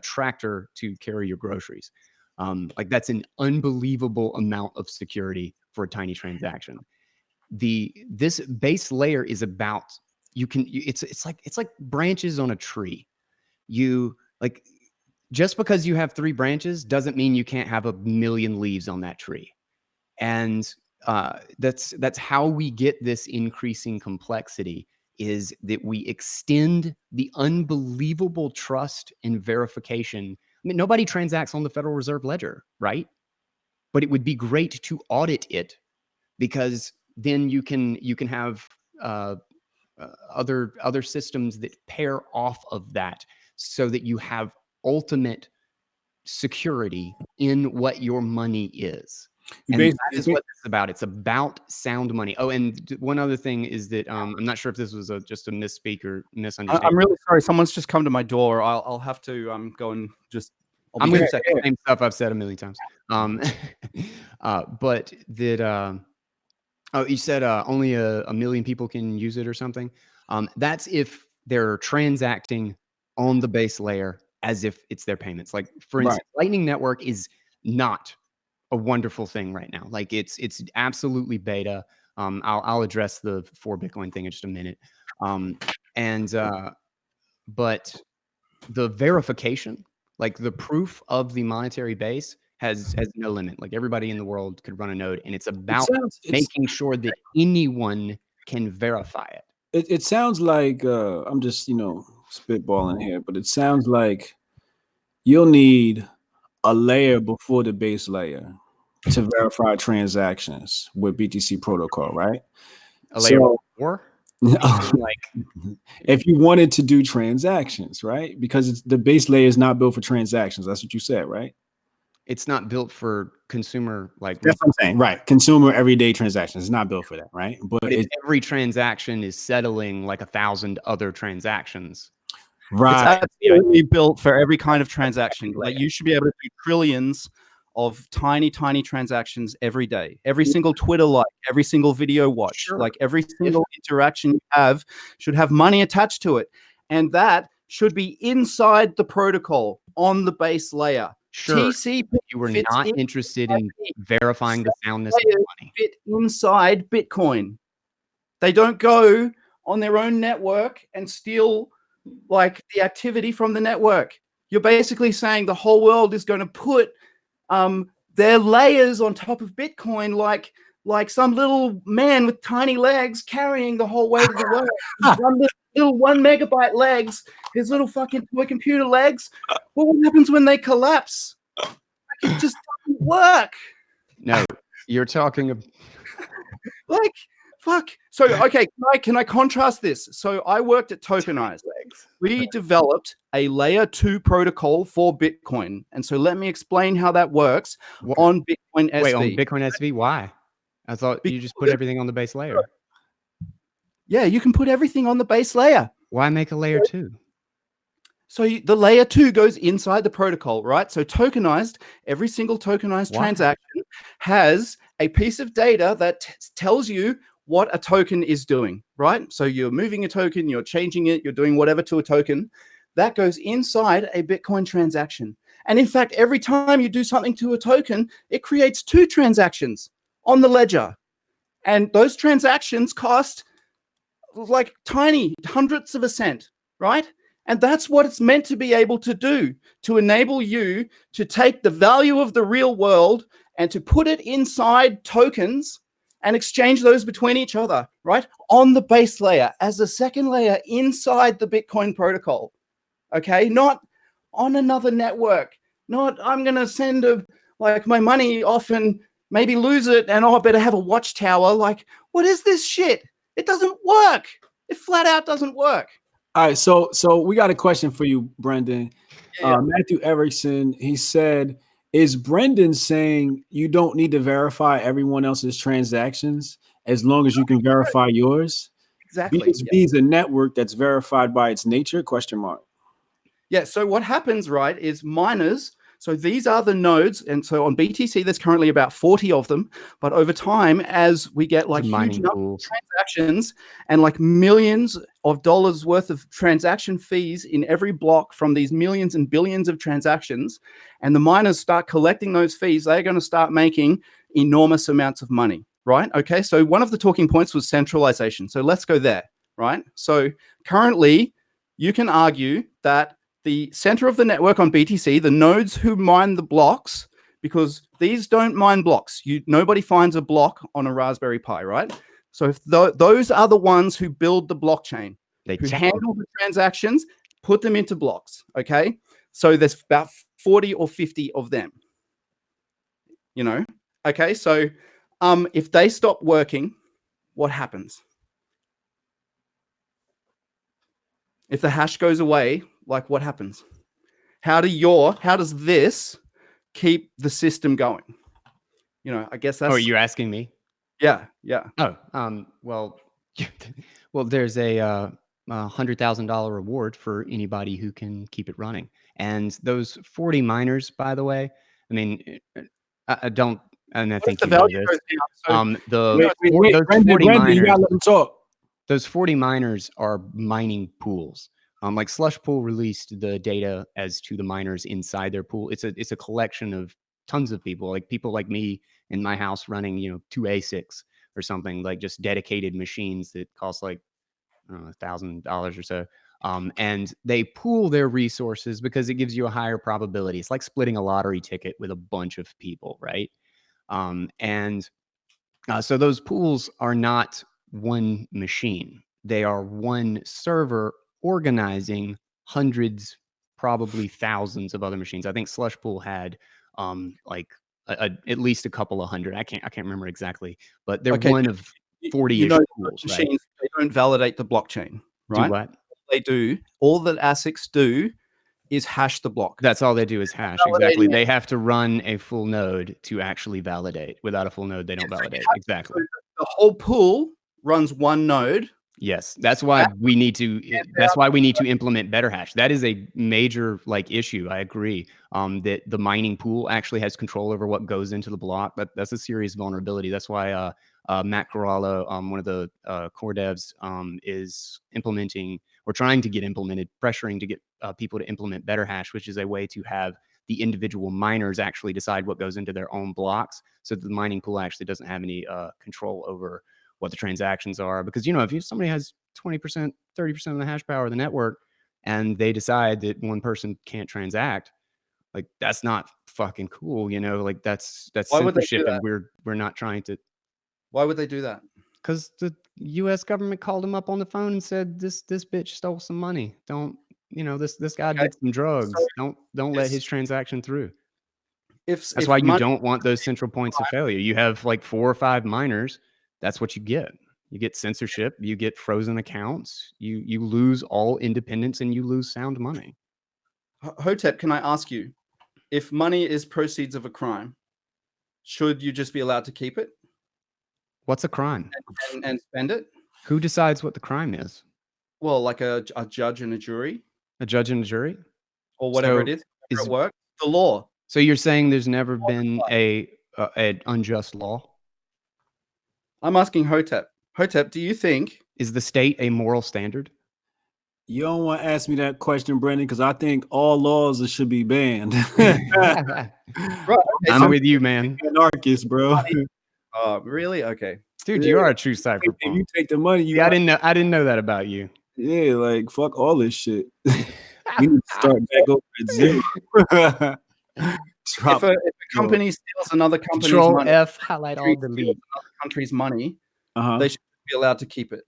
C: tractor to carry your groceries. Like that's an unbelievable amount of security for a tiny transaction. This base layer is about it's like branches on a tree. Just because you have 3 branches doesn't mean you can't have a million leaves on that tree. And that's how we get this increasing complexity, is that we extend the unbelievable trust and verification. I mean, nobody transacts on the Federal Reserve ledger, right? But it would be great to audit it, because then you can have other systems that pair off of that, so that you have ultimate security in what your money is. And that is what it's about. It's about sound money. Oh, and one other thing is that I'm not sure if this was just a misspeak or misunderstanding.
A: I'm really sorry. Someone's just come to my door. I'll have to go and just.
C: I'm going to say the same stuff I've said a million times. But that. Oh, you said only a million people can use it or something. That's if they're transacting on the base layer as if it's their payments. Like, for instance, Lightning Network is not a wonderful thing right now. Like it's absolutely beta. I'll address the 4 Bitcoin thing in just a minute. But the verification, like the proof of the monetary base, has no limit. Like everybody in the world could run a node, and it's about making sure that anyone can verify it.
B: It sounds like I'm just spitballing here, but it sounds like you'll need a layer before the base layer to verify transactions with BTC protocol, right?
C: A layer before?
B: Like if you wanted to do transactions, right? Because the base layer is not built for transactions. That's what you said, right?
C: It's not built for consumer, like
B: that's what I'm saying, right? Consumer everyday transactions. It's not built for that, right? But
C: every transaction is settling like 1,000 other transactions.
A: Right. It's absolutely built for every kind of transaction. Like you should be able to do trillions of tiny transactions every day. Every single Twitter like, every single video watch, like every single interaction you have should have money attached to it. And that should be inside the protocol on the base layer.
C: Sure. TCP, you were not interested in verifying the soundness of the money.
A: Fit inside Bitcoin. They don't go on their own network and steal like the activity from the network. You're basically saying the whole world is going to put their layers on top of Bitcoin, like some little man with tiny legs carrying the whole weight of the world. little 1 megabyte legs, his little fucking toy computer legs. Well, what happens when they collapse? It just doesn't work.
C: No, you're talking about
A: like fuck. So okay, can I contrast this? So I worked at Tokenize. We developed a layer 2 protocol for Bitcoin, and so let me explain how that works on Bitcoin SV.
C: Wait, on Bitcoin SV? Why? I thought you just put everything on the base layer.
A: Yeah, you can put everything on the base layer.
C: Why make a layer 2?
A: So the layer 2 goes inside the protocol, right? So tokenized, every single tokenized transaction has a piece of data that tells you what a token is doing, right? So you're moving a token, you're changing it, you're doing whatever to a token. That goes inside a Bitcoin transaction. And in fact, every time you do something to a token, it creates 2 transactions on the ledger. And those transactions cost like tiny hundredths of a cent, right? And that's what it's meant to be able to do, to enable you to take the value of the real world and to put it inside tokens and exchange those between each other, right? On the base layer as a second layer inside the Bitcoin protocol, okay? Not on another network, not I'm going to send my money off and maybe lose it and I better have a watchtower. Like, what is this shit? It doesn't work. It flat out doesn't work.
B: All right, so we got a question for you, Brendan.
A: Yeah.
B: Matthew Erickson, he said, is Brendan saying you don't need to verify everyone else's transactions as long as you can verify yours?
A: Exactly.
B: BSV is a network that's verified by its nature, question mark.
A: Yeah, so what happens, right, is miners, so these are the nodes, and so on BTC, there's currently about 40 of them, but over time, as we get like huge numbers of transactions and like millions of dollars worth of transaction fees in every block from these millions and billions of transactions, and the miners start collecting those fees, they're going to start making enormous amounts of money, right? Okay, so one of the talking points was centralization. So let's go there, right? So currently, you can argue that the center of the network on BTC, the nodes who mine the blocks, because these don't mine blocks. Nobody finds a block on a Raspberry Pi, right? So if those are the ones who build the blockchain, who handle the transactions, put them into blocks, okay? So there's about 40 or 50 of them, you know? Okay, so if they stop working, what happens? If the hash goes away, like what happens? How does this keep the system going? You know, I guess that's.
C: Oh, are you asking me?
A: Yeah.
C: Oh, well, well, there's a $100,000 reward for anybody who can keep it running. And those 40 miners, by the way, I mean, I don't, and I think you know this.
B: Wait, Brendan, you gotta let him talk.
C: Those 40 miners are mining pools. Like Slush Pool released the data as to the miners inside their pool. It's a collection of tons of people like me in my house running, 2 ASICs or something, like just dedicated machines that cost like $1,000 or so. And they pool their resources because it gives you a higher probability. It's like splitting a lottery ticket with a bunch of people, right? So those pools are not one machine. They are one server organizing hundreds, probably thousands of other machines. I think Slush Pool had at least a couple of hundred. I can't remember exactly, but they're one of 40-ish pools,
A: machines,
C: right?
A: They don't validate the blockchain, right?
C: Do what?
A: They do. All that ASICs do is hash the block.
C: That's all they do is hash. Exactly. They have to run a full node to actually validate. Without a full node, they don't validate. Exactly.
A: The whole pool runs one node.
C: Yes, that's why we need to. That's why we need to implement better hash. That is a major issue. I agree. That the mining pool actually has control over what goes into the block. That's a serious vulnerability. That's why Matt Corallo, one of the core devs, is implementing or trying to get implemented, pressuring to get people to implement better hash, which is a way to have the individual miners actually decide what goes into their own blocks, so that the mining pool actually doesn't have any control over what the transactions are. Because, if somebody has 20%, 30% of the hash power of the network and they decide that one person can't transact, that's not fucking cool, that's censorship, and we're not trying to.
A: Why would they do that?
C: Because the US government called him up on the phone and said, this bitch stole some money. This guy did some drugs. So don't let his transaction through. That's why you don't want those central points of failure. You have 4 or 5 miners. That's what you get. You get censorship. You get frozen accounts. You lose all independence, and you lose sound money.
A: Hotep, can I ask you, if money is proceeds of a crime, should you just be allowed to keep it?
C: What's a crime?
A: And spend it?
C: Who decides what the crime is?
A: Well, like a judge and a jury.
C: A judge and a jury?
A: Or whatever it is. It works. The law.
C: So you're saying there's never been an unjust law?
A: I'm asking Hotep. Hotep, do you think...
C: Is the state a moral standard?
B: You don't want to ask me that question, Brendan, because I think all laws should be banned.
A: Right, okay,
C: I'm with you, man.
B: Anarchist, bro.
A: Really? Okay.
C: Dude, you are a true cypherpunk.
B: If you take the money,
C: I didn't know that about you.
B: Yeah, fuck all this shit. We need to start back over at zero.
A: If a company steals another company's
C: Control
A: money,
C: F, highlight all, delete.
A: Another country's money, they should be allowed to keep it.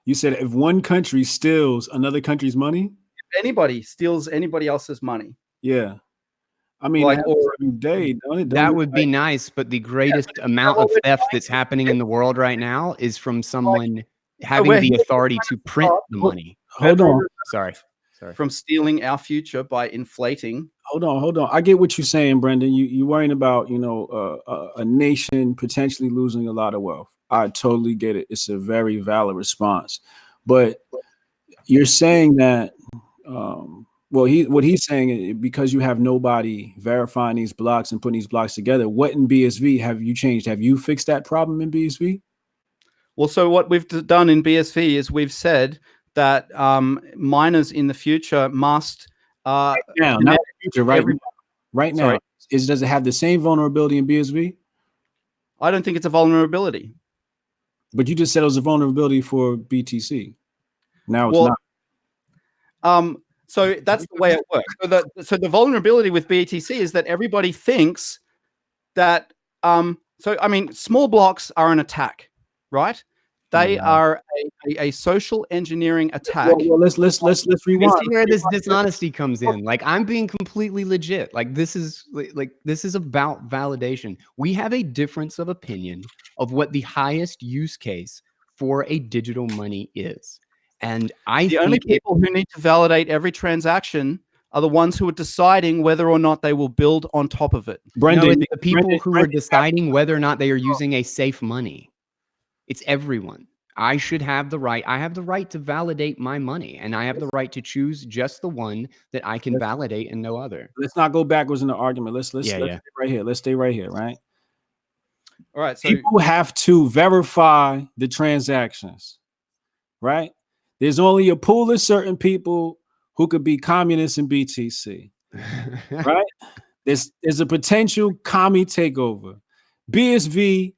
B: You said if one country steals another country's money?
A: If anybody steals anybody else's money.
B: Yeah. I mean, every day,
C: that would be nice, but the greatest amount of theft that's happening in the world right now is from someone having
A: we're
C: the
A: here
C: authority to print the money.
B: Hold on.
C: Sorry.
A: from stealing our future by inflating.
B: Hold on. I get what you're saying, Brendan. You worrying about, a nation potentially losing a lot of wealth. I totally get it. It's a very valid response. But you're saying that, what he's saying is because you have nobody verifying these blocks and putting these blocks together, what in BSV have you changed? Have you fixed that problem in BSV?
A: Well, so what we've done in BSV is we've said that miners in the future must
B: Now, not in the future, right now.
A: Sorry?
B: Does it have the same vulnerability in BSV?
A: I don't think it's a vulnerability.
B: But you just said it was a vulnerability for BTC. Now it's not.
A: So that's the way it works. So the vulnerability with BTC is that everybody thinks that. Small blocks are an attack, right? They are a social engineering attack.
B: Well, let's rewind.
C: See where this dishonesty comes in. Like, I'm being completely legit. Like, this is about validation. We have a difference of opinion of what the highest use case for a digital money is. And I think
A: only people who need to validate every transaction are the ones who are deciding whether or not they will build on top of it.
C: Brendan, it's the people who are deciding whether or not they are using a safe money. It's everyone. I should have the right. I have the right to validate my money, and I have the right to choose just the one that I can validate and no other.
B: Let's not go backwards in the argument. Let's stay right here. Let's stay right here, right?
A: All right. So
B: people have to verify the transactions, right? There's only a pool of certain people who could be communists in BTC, right? There's a potential commie takeover. BSV,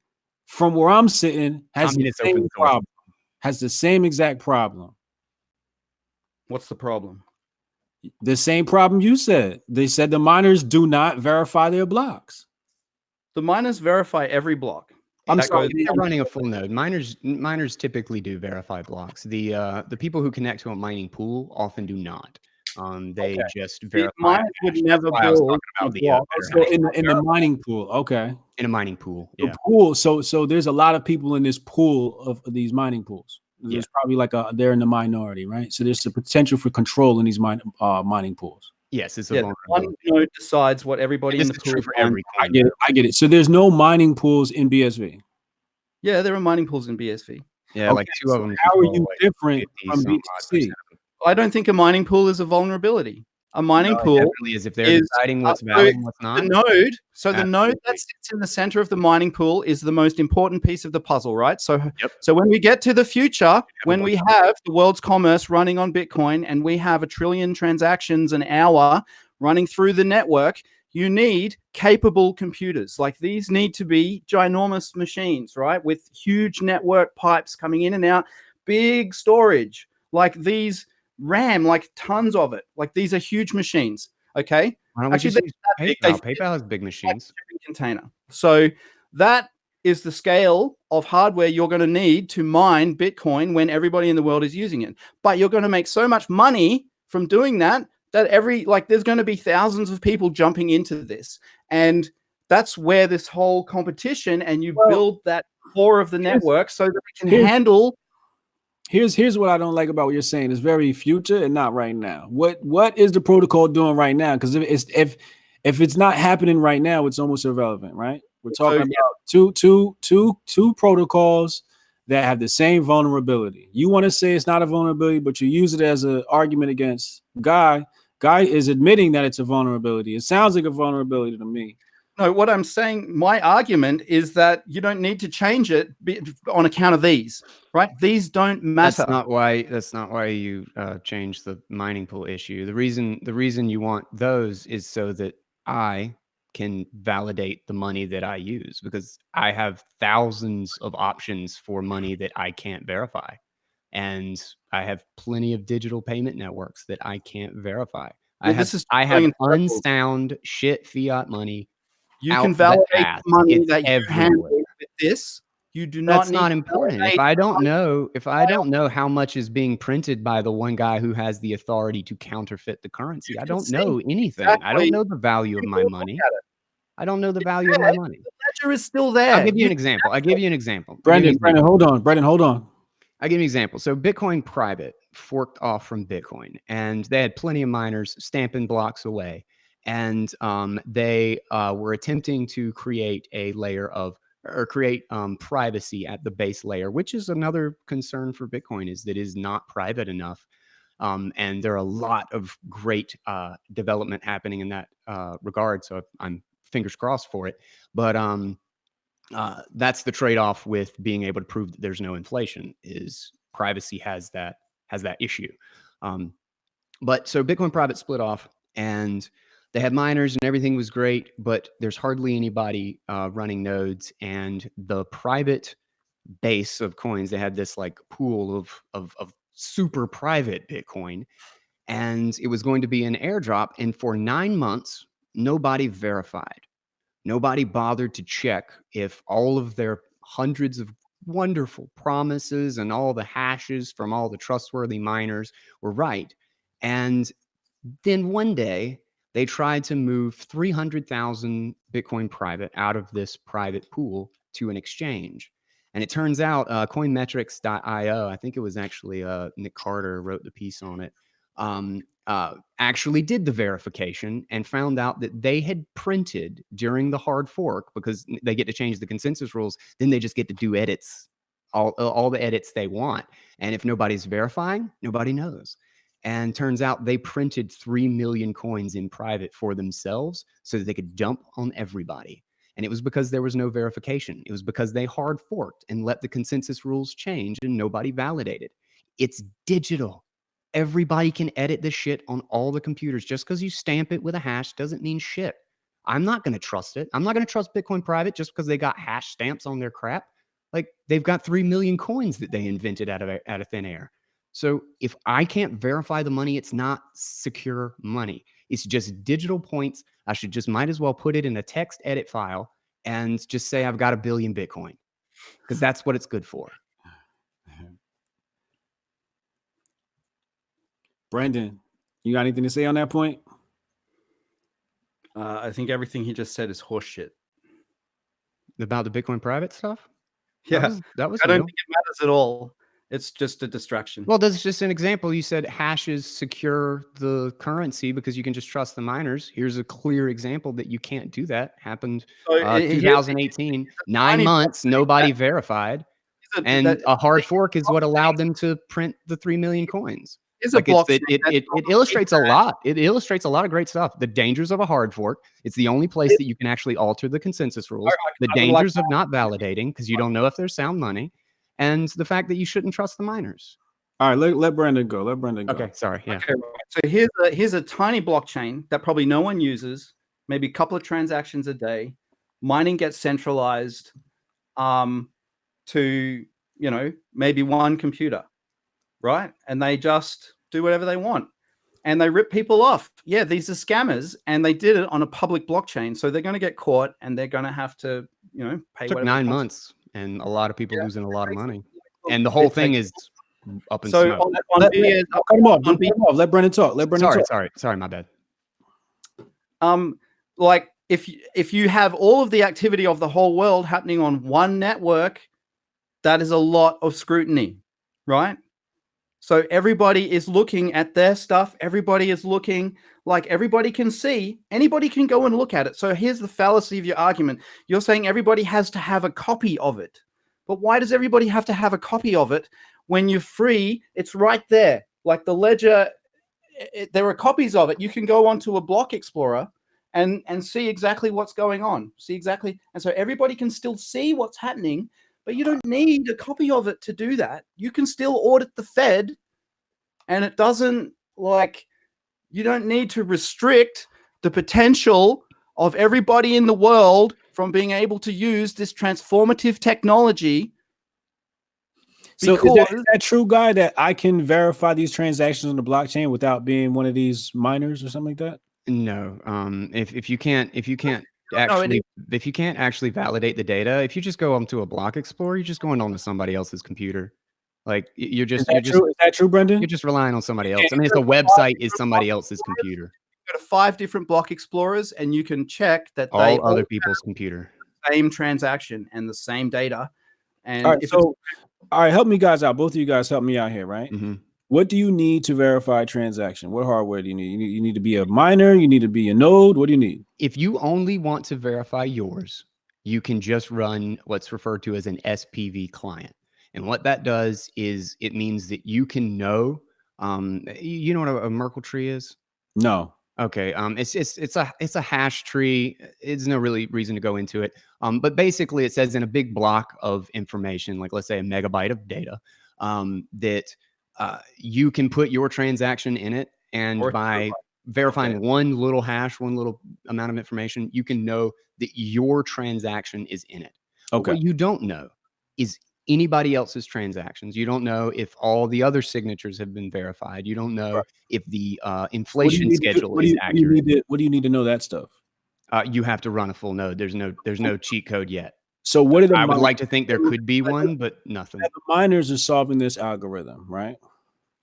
B: from where I'm sitting, has the same problem. Has the same exact problem.
A: What's the problem?
B: The same problem you said. They said the miners do not verify their blocks.
A: The miners verify every block.
C: I'm sorry, they're running a full node. Miners typically do verify blocks. The people who connect to a mining pool often do not. They just verify.
A: Miners would never build
B: so in the mining pool. Okay.
C: In a mining pool. Yeah.
B: The pool. So there's a lot of people in this pool of these mining pools. There's probably they're in the minority, right? So there's the potential for control in these mining pools.
C: Yes, it's
A: one node decides what everybody in the pool
C: for every coin.
B: I get it. So there's no mining pools in BSV.
A: Yeah, there are mining pools in BSV.
C: Yeah, like two of them.
B: How are you different from BTC?
A: I don't think a mining pool is a vulnerability. A mining pool
C: is if they're deciding what's valid and what's not.
A: The node that sits in the center of the mining pool is the most important piece of the puzzle, right? So when we get to the future, when we have the world's commerce running on Bitcoin and we have 1 trillion transactions an hour running through the network, you need capable computers. Like, these need to be ginormous machines, right? With huge network pipes coming in and out, big storage, like these RAM, like tons of it. Like, these are huge machines. Okay.
C: Actually, PayPal has big machines.
A: Container. So that is the scale of hardware you're going to need to mine Bitcoin when everybody in the world is using it. But you're going to make so much money from doing that there's going to be thousands of people jumping into this. And that's where this whole competition, and you build that core of the network so that it can handle.
B: Here's what I don't like about what you're saying. It's very future and not right now. What is the protocol doing right now? Because if it's not happening right now, it's almost irrelevant, right? We're talking about two protocols that have the same vulnerability. You want to say it's not a vulnerability, but you use it as an argument against Guy. Guy is admitting that it's a vulnerability. It sounds like a vulnerability to me.
A: No, what I'm saying, my argument is that you don't need to change it on account of these, right? These don't matter.
C: That's not why you change the mining pool issue. The reason you want those is so that I can validate the money that I use, because I have thousands of options for money that I can't verify. And I have plenty of digital payment networks that I can't verify. I have unsound shit fiat money.
A: You can validate money that you handle with this. You do not.
C: That's not important. If I don't know how much is being printed by the one guy who has the authority to counterfeit the currency, I don't know anything. I don't know the value of my money. I don't know the value of my money.
A: The ledger is still there.
C: I'll give you an example.
B: Brendan, hold on.
C: I give you an example. So Bitcoin Private forked off from Bitcoin, and they had plenty of miners stamping blocks away, and they were attempting to create a layer of or create privacy at the base layer, which is another concern for Bitcoin, is that it is not private enough. And there are a lot of great development happening in that regard. So I'm fingers crossed for it. But that's the trade-off with being able to prove that there's no inflation, is privacy has that issue. But so Bitcoin Private split off, and they had miners and everything was great, but there's hardly anybody running nodes. And the private base of coins, they had this like pool of super private Bitcoin, and it was going to be an airdrop. And for 9 months, nobody verified. Nobody bothered to check if all of their hundreds of wonderful promises and all the hashes from all the trustworthy miners were right. And then one day, they tried to move 300,000 Bitcoin private out of this private pool to an exchange. And it turns out coinmetrics.io, I think it was actually Nick Carter wrote the piece on it, actually did the verification and found out that they had printed during the hard fork, because they get to change the consensus rules, then they just get to do edits, all the edits they want. And if nobody's verifying, nobody knows. And turns out they printed 3 million coins in private for themselves so that they could dump on everybody. And it was because there was no verification. It was because they hard forked and let the consensus rules change and nobody validated. It's digital. Everybody can edit this shit on all the computers. Just because you stamp it with a hash doesn't mean shit. I'm not going to trust it. I'm not going to trust Bitcoin Private just because they got hash stamps on their crap. Like, they've got 3 million coins that they invented out of thin air. So if I can't verify the money, it's not secure money. It's just digital points. I should just might as well put it in a text edit file and just say I've got 1 billion Bitcoin, because that's what it's good for.
B: Brandon, you got anything to say on that point?
A: I think everything he just said is horseshit.
C: About the Bitcoin Private stuff?
A: Yeah,
C: That was
A: I don't
C: real.
A: think it matters at all. It's just a distraction.
C: Well, that's just an example. You said hashes secure the currency because you can just trust the miners. Here's a clear example that you can't do that. Happened
A: So
C: 2018, 9 months, nobody verified. And a hard fork is what allowed them to print the 3 million coins.
A: Is a
C: Like,
A: blockchain.
C: it illustrates a lot. It illustrates a lot of great stuff. The dangers of a hard fork. It's the only place that you can actually alter the consensus rules. The dangers of not validating because you don't know if there's sound money, and the fact that you shouldn't trust the miners.
B: All right, let Brandon go. Let Brandon go.
C: Okay, sorry. Yeah.
A: Okay, right. So here's a tiny blockchain that probably no one uses. Maybe a couple of transactions a day. Mining gets centralized to maybe one computer, right? And they just do whatever they want. And they rip people off. Yeah, these are scammers, and they did it on a public blockchain. So they're going to get caught, and they're going to have to, pay.
C: It took
A: whatever
C: 9 months, and a lot of people losing a lot of money. And the whole
A: It
C: thing
A: takes-
C: is up in
A: So
C: smoke.
A: on BS,
B: Cut him off. Cut him off. Let Brandon talk. Let Brandon talk.
C: Sorry, my bad.
A: like if you have all of the activity of the whole world happening on one network, that is a lot of scrutiny, right? So everybody is looking at their stuff. Everybody is looking, like, everybody can see. Anybody can go and look at it. So here's the fallacy of your argument. You're saying everybody has to have a copy of it. But why does everybody have to have a copy of it when you're free? It's right there. Like the ledger, there are copies of it. You can go onto a block explorer and see exactly what's going on. See exactly. And so everybody can still see what's happening. But you don't need a copy of it to do that. You can still audit the Fed, and it doesn't, you don't need to restrict the potential of everybody in the world from being able to use this transformative technology.
B: So is that true, Guy, that I can verify these transactions on the blockchain without being one of these miners or something like that?
C: No. If you can't actually validate the data, if you just go onto a block explorer, you're just going onto somebody else's computer. Like you're just
B: Is that true, Brendan?
C: You're just relying on somebody else. I mean, if the website is somebody else's computer.
A: Go to 5 different block explorers, and you can check that
C: all other people's computer.
A: Same transaction and the same data And
B: All right,
A: if
B: so all right, help me guys out. Both of you guys help me out here, right? What do you need to verify a transaction? What hardware do you need? You need to be a miner. You need to be a node. What do you need?
C: If you only want to verify yours, you can just run what's referred to as an SPV client. And what that does is it means that you can know, you know what a Merkle tree is?
B: No.
C: Okay. It's a hash tree. There's no really reason to go into it. But basically it says in a big block of information, like let's say a megabyte of data, that you can put your transaction in it. And
A: Or
C: by verifying one little hash, one little amount of information, you can know that your transaction is in it. But
B: Okay.
C: what you don't know is anybody else's transactions. You don't know if all the other signatures have been verified. You don't know if the inflation schedule is accurate.
B: What do you need to know that stuff?
C: You have to run a full node. There's no cheat code yet.
B: So what are the
C: I would like to think there could be one, but nothing.
B: The miners are solving this algorithm, right?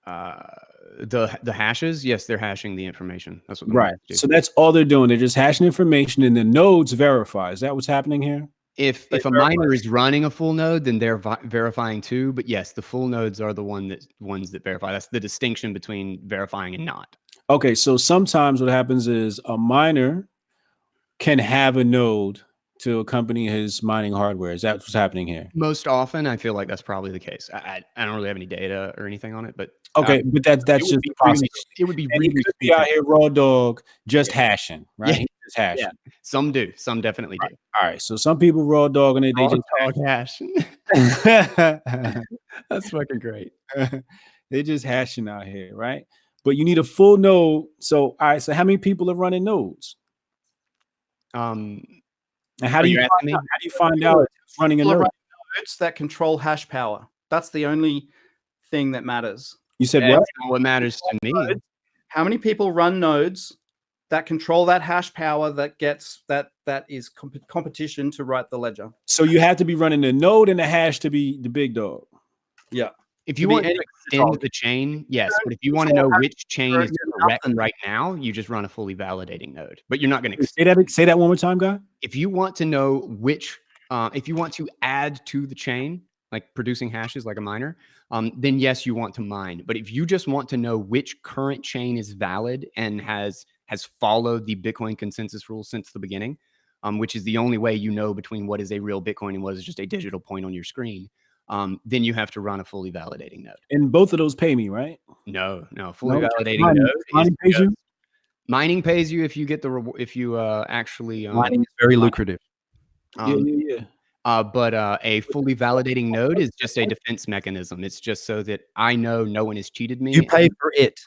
C: The hashes, yes, they're hashing the information. That's what the
B: Right.
C: miners do.
B: So that's all they're doing. They're just hashing information, and the nodes verify. Is that what's happening here?
C: If a miner is running a full node, then they're verifying too. But yes, the full nodes are the ones that verify. That's the distinction between verifying and not.
B: Okay, so sometimes what happens is a miner can have a node to accompany his mining hardware. Is that what's happening here?
C: Most often, I feel like that's probably the case. I don't really have any data or anything on it, but
B: okay, but that's just the process.
C: It would be
B: And he
C: really
B: could be out here raw dog, just hashing, right?
C: Yeah.
B: He's just hashing.
C: Yeah. Some do. Some definitely do.
B: All right, so some people raw dog and they just
C: dog hash. That's fucking great.
B: They're just hashing out here, right? But you need a full node. So, all right. So, how many people are running nodes? And how do you find out it's running a node?
A: Nodes that control hash power. That's the only thing that matters.
B: You said
C: That's
B: what?
C: not what matters to me.
A: How many people run nodes that control that hash power that gets that is competition to write the ledger?
B: So you have to be running the node and the hash to be the big dog.
A: Yeah.
C: If you want to extend the chain, yes. But if you want to know which chain is correct right now, you just run a fully validating node. But you're not going to
B: say that one more time, guy.
C: If you want to know which, if you want to add to the chain, like producing hashes like a miner, then yes, you want to mine. But if you just want to know which current chain is valid and has followed the Bitcoin consensus rules since the beginning, which is the only way you know between what is a real Bitcoin and what is just a digital point on your screen, then you have to run a fully validating node.
B: And both of those pay me, right?
C: No, fully validating node. Mining pays you if you get actually.
A: Mining is very lucrative.
B: Yeah.
C: But a fully validating node is just a defense mechanism. It's just so that I know no one has cheated me.
A: You pay for it.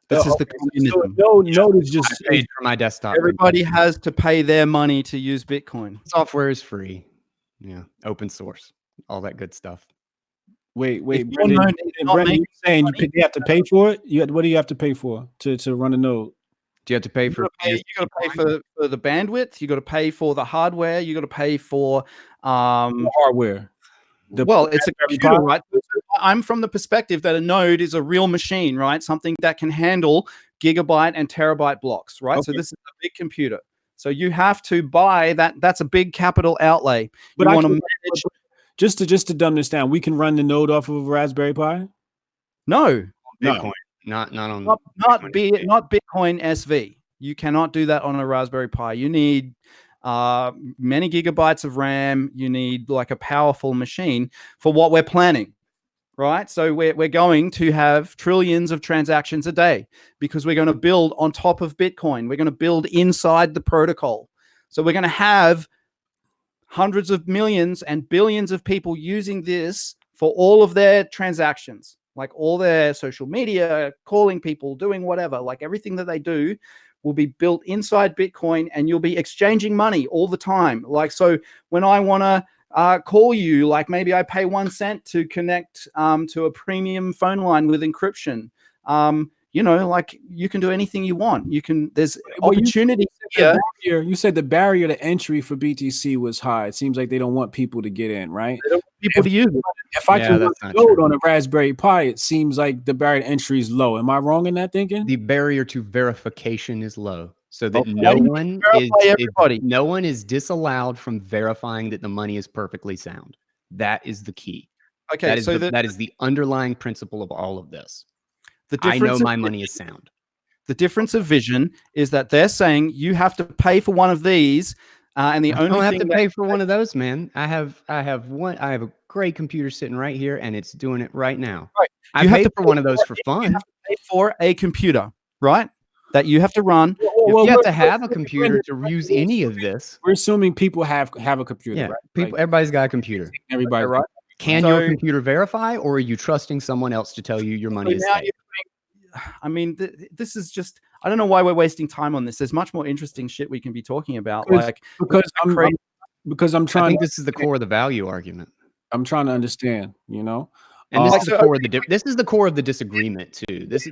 A: This is the communism.
B: So node is just
C: I paid for my desktop.
A: Everybody has to pay their money to use Bitcoin.
C: Software is free. Yeah, open source, all that good stuff.
B: Wait, Brendan, you're saying they have to pay for it? What do you have to pay for to run a node?
C: Do you have to pay for?
A: You got to pay for the bandwidth. You got to pay for the hardware. You got to pay for
B: the hardware.
A: Well, it's a computer, right? I'm from the perspective that a node is a real machine, right? Something that can handle gigabyte and terabyte blocks, right? Okay. So this is a big computer. So you have to buy that. That's a big capital outlay. But you want to manage.
B: Just to dumb this down, we can run the node off of a Raspberry Pi.
A: No,
C: Bitcoin, not
A: Bitcoin SV. You cannot do that on a Raspberry Pi. You need many gigabytes of RAM. You need like a powerful machine for what we're planning, right? So we're going to have trillions of transactions a day because we're going to build on top of Bitcoin. We're going to build inside the protocol. So we're going to have hundreds of millions and billions of people using this for all of their transactions, like all their social media, calling people, doing whatever, like everything that they do will be built inside Bitcoin, and you'll be exchanging money all the time. Like, so when I want to call you, like maybe I pay 1 cent to connect to a premium phone line with encryption. Like you can do anything you want. There's opportunity here.
B: You said the barrier to entry for BTC was high. It seems like they don't want people to get in, right?
A: They don't want people to use it.
B: If I can load on a Raspberry Pi, it seems like the barrier to entry is low. Am I wrong in that thinking?
C: The barrier to verification is low, so that no one is disallowed from verifying that the money is perfectly sound. That is the key.
A: Okay,
C: That is
A: so
C: that is the underlying principle of all of this.
A: the
C: I know
A: difference
C: my money is sound.
A: the difference of vision is that they're saying you have to pay for one of these, and the
C: I
A: only
C: don't have
A: thing
C: to
A: that
C: pay for one of those, man. I have a great computer sitting right here, and it's doing it right now.
A: Right.
C: I
A: You have
C: paid
A: to
C: for
A: pay
C: one of those
A: for
C: for
A: it. You
C: fun.
A: have to pay for a computer, right? That you have to run.
C: You have to have a computer to use any of this.
B: We're assuming people have a computer,
C: Yeah,
B: right?
C: people. Everybody's got a computer.
B: Everybody,
A: Right.
C: Can
A: So-
C: your computer verify, or are you trusting someone else to tell you your money
A: So
C: is
A: now
C: safe?
A: I mean, this is just, I don't know why we're wasting time on this. There's much more interesting shit we can be talking about. Like,
B: because I'm
C: I
B: trying.
C: think this is the core of the value argument.
B: I'm trying to understand. You know,
C: And this
A: Like,
C: is the
A: so-
C: core of this is the core of the disagreement too. This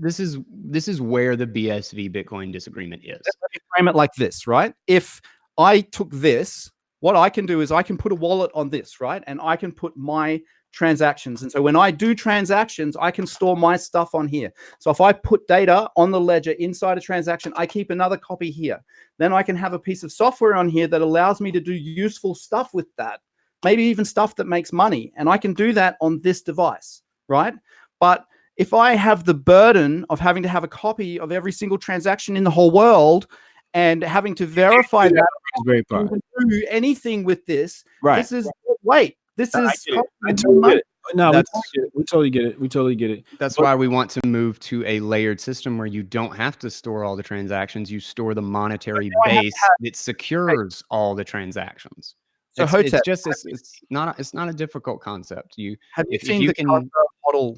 C: is where the BSV Bitcoin disagreement is.
A: let me frame it like this, right? If I took this, what I can do is I can put a wallet on this, right? And I can put my transactions. And so when I do transactions, I can store my stuff on here. So if I put data on the ledger inside a transaction, I keep another copy here. Then I can have a piece of software on here that allows me to do useful stuff with that. Maybe even stuff that makes money. And I can do that on this device, right? But if I have the burden of having to have a copy of every single transaction in the whole world and having to verify that
B: Raspberry Pi.
A: to do anything with this,
B: Right.
A: this is wait, this
B: I
A: is
B: get it. I totally get it. No,
C: That's-
B: we totally get it. We totally get it.
C: That's
B: But-
C: why we want to move to a layered system where you don't have to store all the transactions. You store the monetary
A: I have to
C: base that secures all the transactions.
A: So
C: it's
A: Hotep,
C: just it's not a difficult concept.
A: have you
C: if
A: seen
C: you
A: the
C: can-
A: Casa model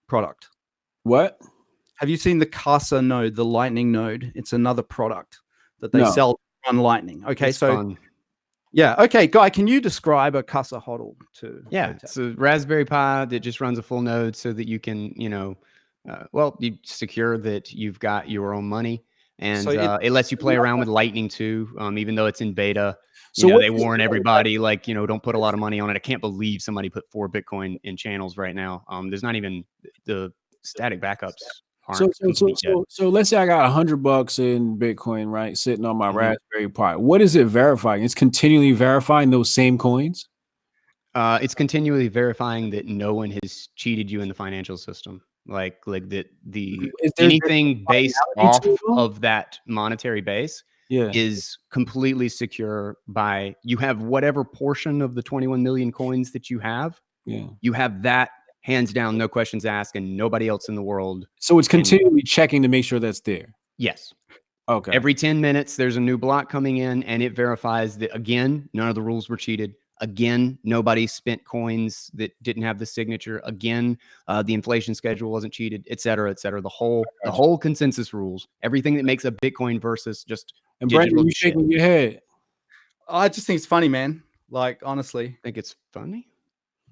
A: product?
B: What?
A: Have you seen the Casa node, the Lightning node? It's another product that they
B: No.
A: sell on Lightning. Okay,
C: It's
A: so
C: fun.
A: yeah, okay, Guy, can you describe a Casa hodl to
C: Yeah,
A: Hotep?
C: it's a Raspberry Pi that just runs a full node so that you can, you secure that you've got your own money, and
A: So
C: it lets you play around with Lightning too, even though it's in beta.
B: So what
C: They
B: is-
C: warn everybody, like, don't put a lot of money on it. I can't believe somebody put 4 Bitcoin in channels right now. There's not even the static backups aren't complete yet.
B: So let's say I got $100 in Bitcoin, right, sitting on my
C: Mhm.
B: Raspberry Pi. What is it verifying? It's continually verifying those same coins.
C: It's continually verifying that no one has cheated you in the financial system. Like that
B: Is there
C: anything based
B: finality
C: off
B: to it, though?
C: of that monetary base
B: Yeah.
C: is completely secure by you have whatever portion of the 21 million coins that you have,
B: Yeah.
C: you have that hands down, no questions asked, and nobody else in the world.
B: So it's continually checking to make sure that's there.
C: Yes.
B: Okay.
C: Every 10 minutes, there's a new block coming in, and it verifies that, again, none of the rules were cheated. Again, nobody spent coins that didn't have the signature. Again, the inflation schedule wasn't cheated, et cetera, et cetera. The whole consensus rules, everything that makes a Bitcoin versus just
B: And Brandon,
C: digital
B: you
C: shit.
B: shaking your head.
A: I just think it's funny, man. Like, honestly.
C: Think it's funny?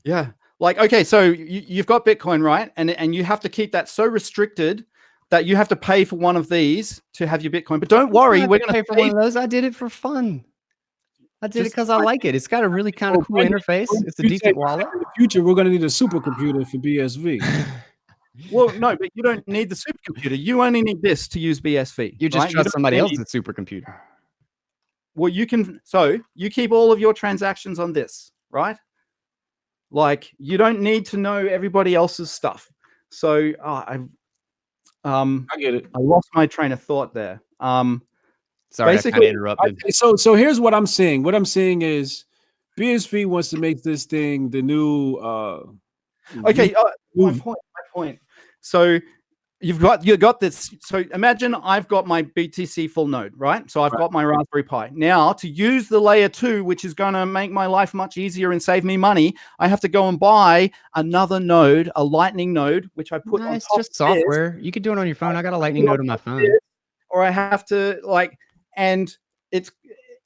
A: Yeah. Like, okay, so you've got Bitcoin, right? And you have to keep that so restricted that you have to pay for one of these to have your Bitcoin. But don't worry, we're going
C: pay
A: to
C: for one of those. I did it for fun. I did it because I like it. It's got a really kind of cool interface. It's a decent wallet.
B: In the future, we're going to need a supercomputer for BSV.
A: Well, no, but you don't need the supercomputer. You only need this to use BSV.
C: You just
A: right?
C: trust
A: don't
C: somebody
A: need-
C: else's supercomputer.
A: Well, you can. So you keep all of your transactions on this, right? Like, you don't need to know everybody else's stuff. So
B: I get it.
A: I lost my train of thought there.
C: Sorry, I kind
A: Basically,
C: of interrupted.
B: So here's what I'm saying. What I'm saying is BSV wants to make this thing the new
A: Okay,
B: new-
A: my point. So you got this. So imagine I've got my BTC full node, right? So I've got my Raspberry Pi. Now, to use the layer 2, which is going to make my life much easier and save me money, I have to go and buy another node, a Lightning node, which I put on
C: It's
A: top
C: just
A: of this,
C: software. You could do it on your phone. I got a Lightning node on my phone.
A: or I have to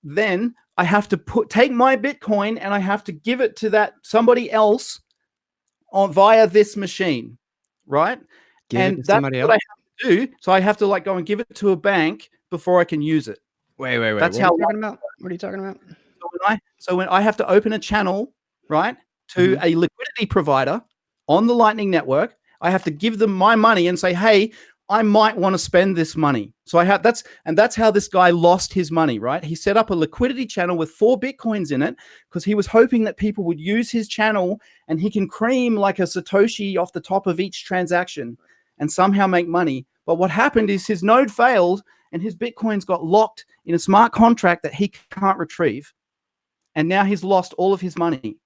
A: then I have to take my Bitcoin and I have to give it to that somebody else via this machine, right?
C: Give it
A: and
C: to
A: that's
C: somebody
A: what I
C: else.
A: have to do. So I have to go and give it to a bank before I can use it.
C: Wait.
A: That's
C: What
A: how
C: are you talking about? What are you talking about?
A: So when I have to open a channel, right, to a liquidity provider on the Lightning Network, I have to give them my money and say, hey, I might want to spend this money. So that's how this guy lost his money, right? He set up a liquidity channel with 4 Bitcoins in it because he was hoping that people would use his channel and he can cream like a Satoshi off the top of each transaction and somehow make money. But what happened is his node failed and his Bitcoins got locked in a smart contract that he can't retrieve. And now he's lost all of his money.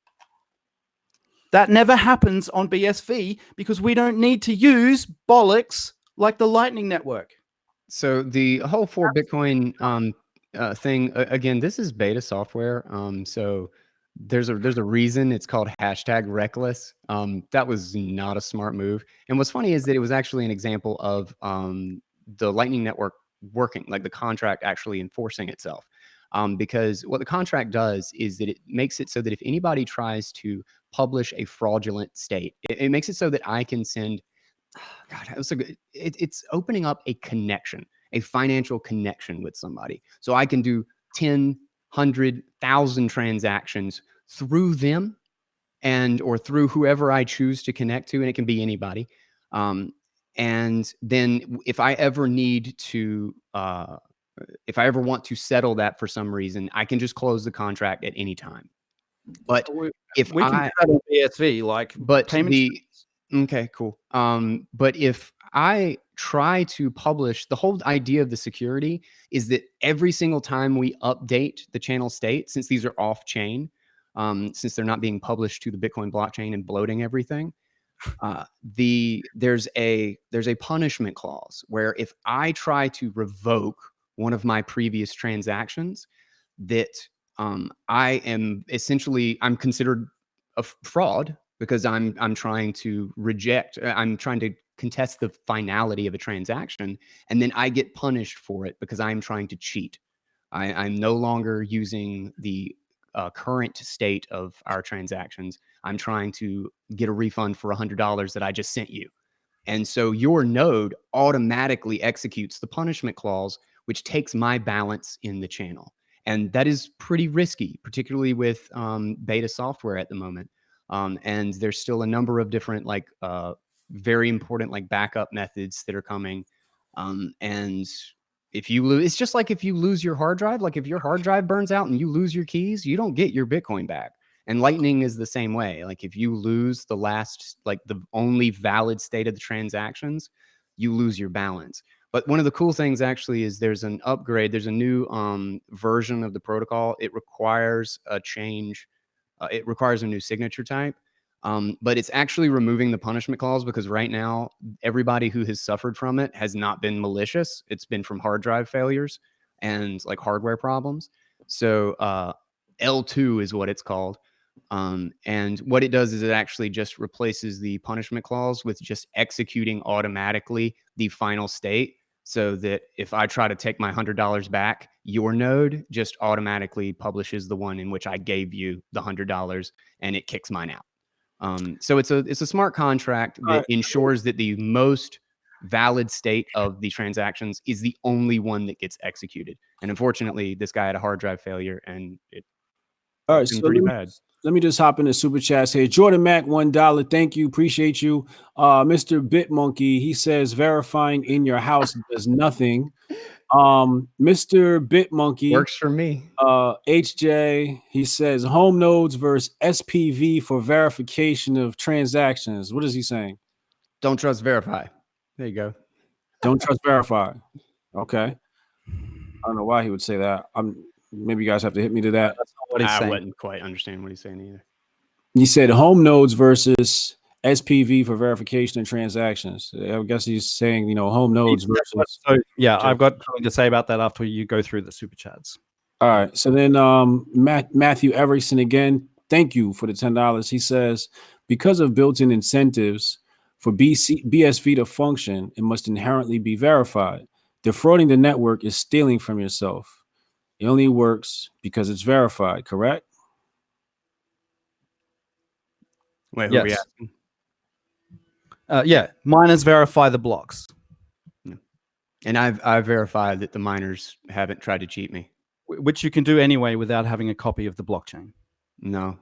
A: That never happens on BSV because we don't need to use bollocks like the Lightning Network.
C: So the whole 4 Bitcoin thing, again, this is beta software. So there's a reason it's called #reckless. That was not a smart move. And what's funny is that it was actually an example of the Lightning Network working, like the contract actually enforcing itself. Because what the contract does is that it makes it so that if anybody tries to publish a fraudulent state, it makes it so that I can send, God, that was so good. It's opening up a connection, a financial connection with somebody. So I can do 10, 100, 1,000 transactions through them or through whoever I choose to connect to, and it can be anybody. And then if I ever need to, if I ever want to settle that for some reason, I can just close the contract at any time. But if
A: we can do that on BSV, like,
C: but
A: payment.
C: okay, cool. But if I try to publish, the whole idea of the security is that every single time we update the channel state, since these are off chain, since they're not being published to the Bitcoin blockchain and bloating everything, there's a punishment clause where if I try to revoke one of my previous transactions, that I am essentially, I'm considered a fraud because I'm trying to I'm trying to contest the finality of a transaction, and then I get punished for it because I'm trying to cheat. I'm no longer using the current state of our transactions. I'm trying to get a refund for $100 that I just sent you. And so your node automatically executes the punishment clause, which takes my balance in the channel. And that is pretty risky, particularly with beta software at the moment. And there's still a number of different, like, very important, like, backup methods that are coming. And if you lose, it's just like if you lose your hard drive, like if your hard drive burns out and you lose your keys, you don't get your Bitcoin back. And Lightning is the same way. Like if you lose the last, like the only valid state of the transactions, you lose your balance. But one of the cool things actually is there's an upgrade. There's a new version of the protocol. It requires a change. It requires a new signature type. But it's actually removing the punishment clause because right now, everybody who has suffered from it has not been malicious. It's been from hard drive failures and like hardware problems. So L2 is what it's called. And what it does is it actually just replaces the punishment clause with just executing automatically the final state, so that if I try to take my $100 back, your node just automatically publishes the one in which I gave you the $100 and it kicks mine out. So it's a smart contract that ensures that the most valid state of the transactions is the only one that gets executed. And unfortunately, this guy had a hard drive failure and it
B: So
C: pretty bad.
B: Let me just hop into super chats here. Jordan Mac, $1. Thank you. Appreciate you. Mr. Bitmonkey, he says verifying in your house does nothing. Mr. Bitmonkey
C: Works for me.
B: HJ, he says home nodes versus SPV for verification of transactions. What is he saying?
C: Don't trust verify. There you go.
B: Don't trust verify. Okay. I don't know why he would say that. Maybe you guys have to hit me to that.
A: That's not what he's saying.
C: I wouldn't quite understand what he's saying either.
B: He said home nodes versus SPV for verification of transactions. I guess he's saying, home nodes versus.
A: So, yeah, I've got something to say about that after you go through the super chats.
B: All right. So then Matthew Everson again, thank you for the $10. He says, because of built-in incentives for BSV to function, it must inherently be verified. Defrauding the network is stealing from yourself. It only works because it's verified, correct?
C: Wait, who are we
A: Yes.
C: asking?
A: Yeah, miners verify the blocks.
C: And I've verified that the miners haven't tried to cheat me.
A: Which you can do anyway without having a copy of the blockchain.
C: No,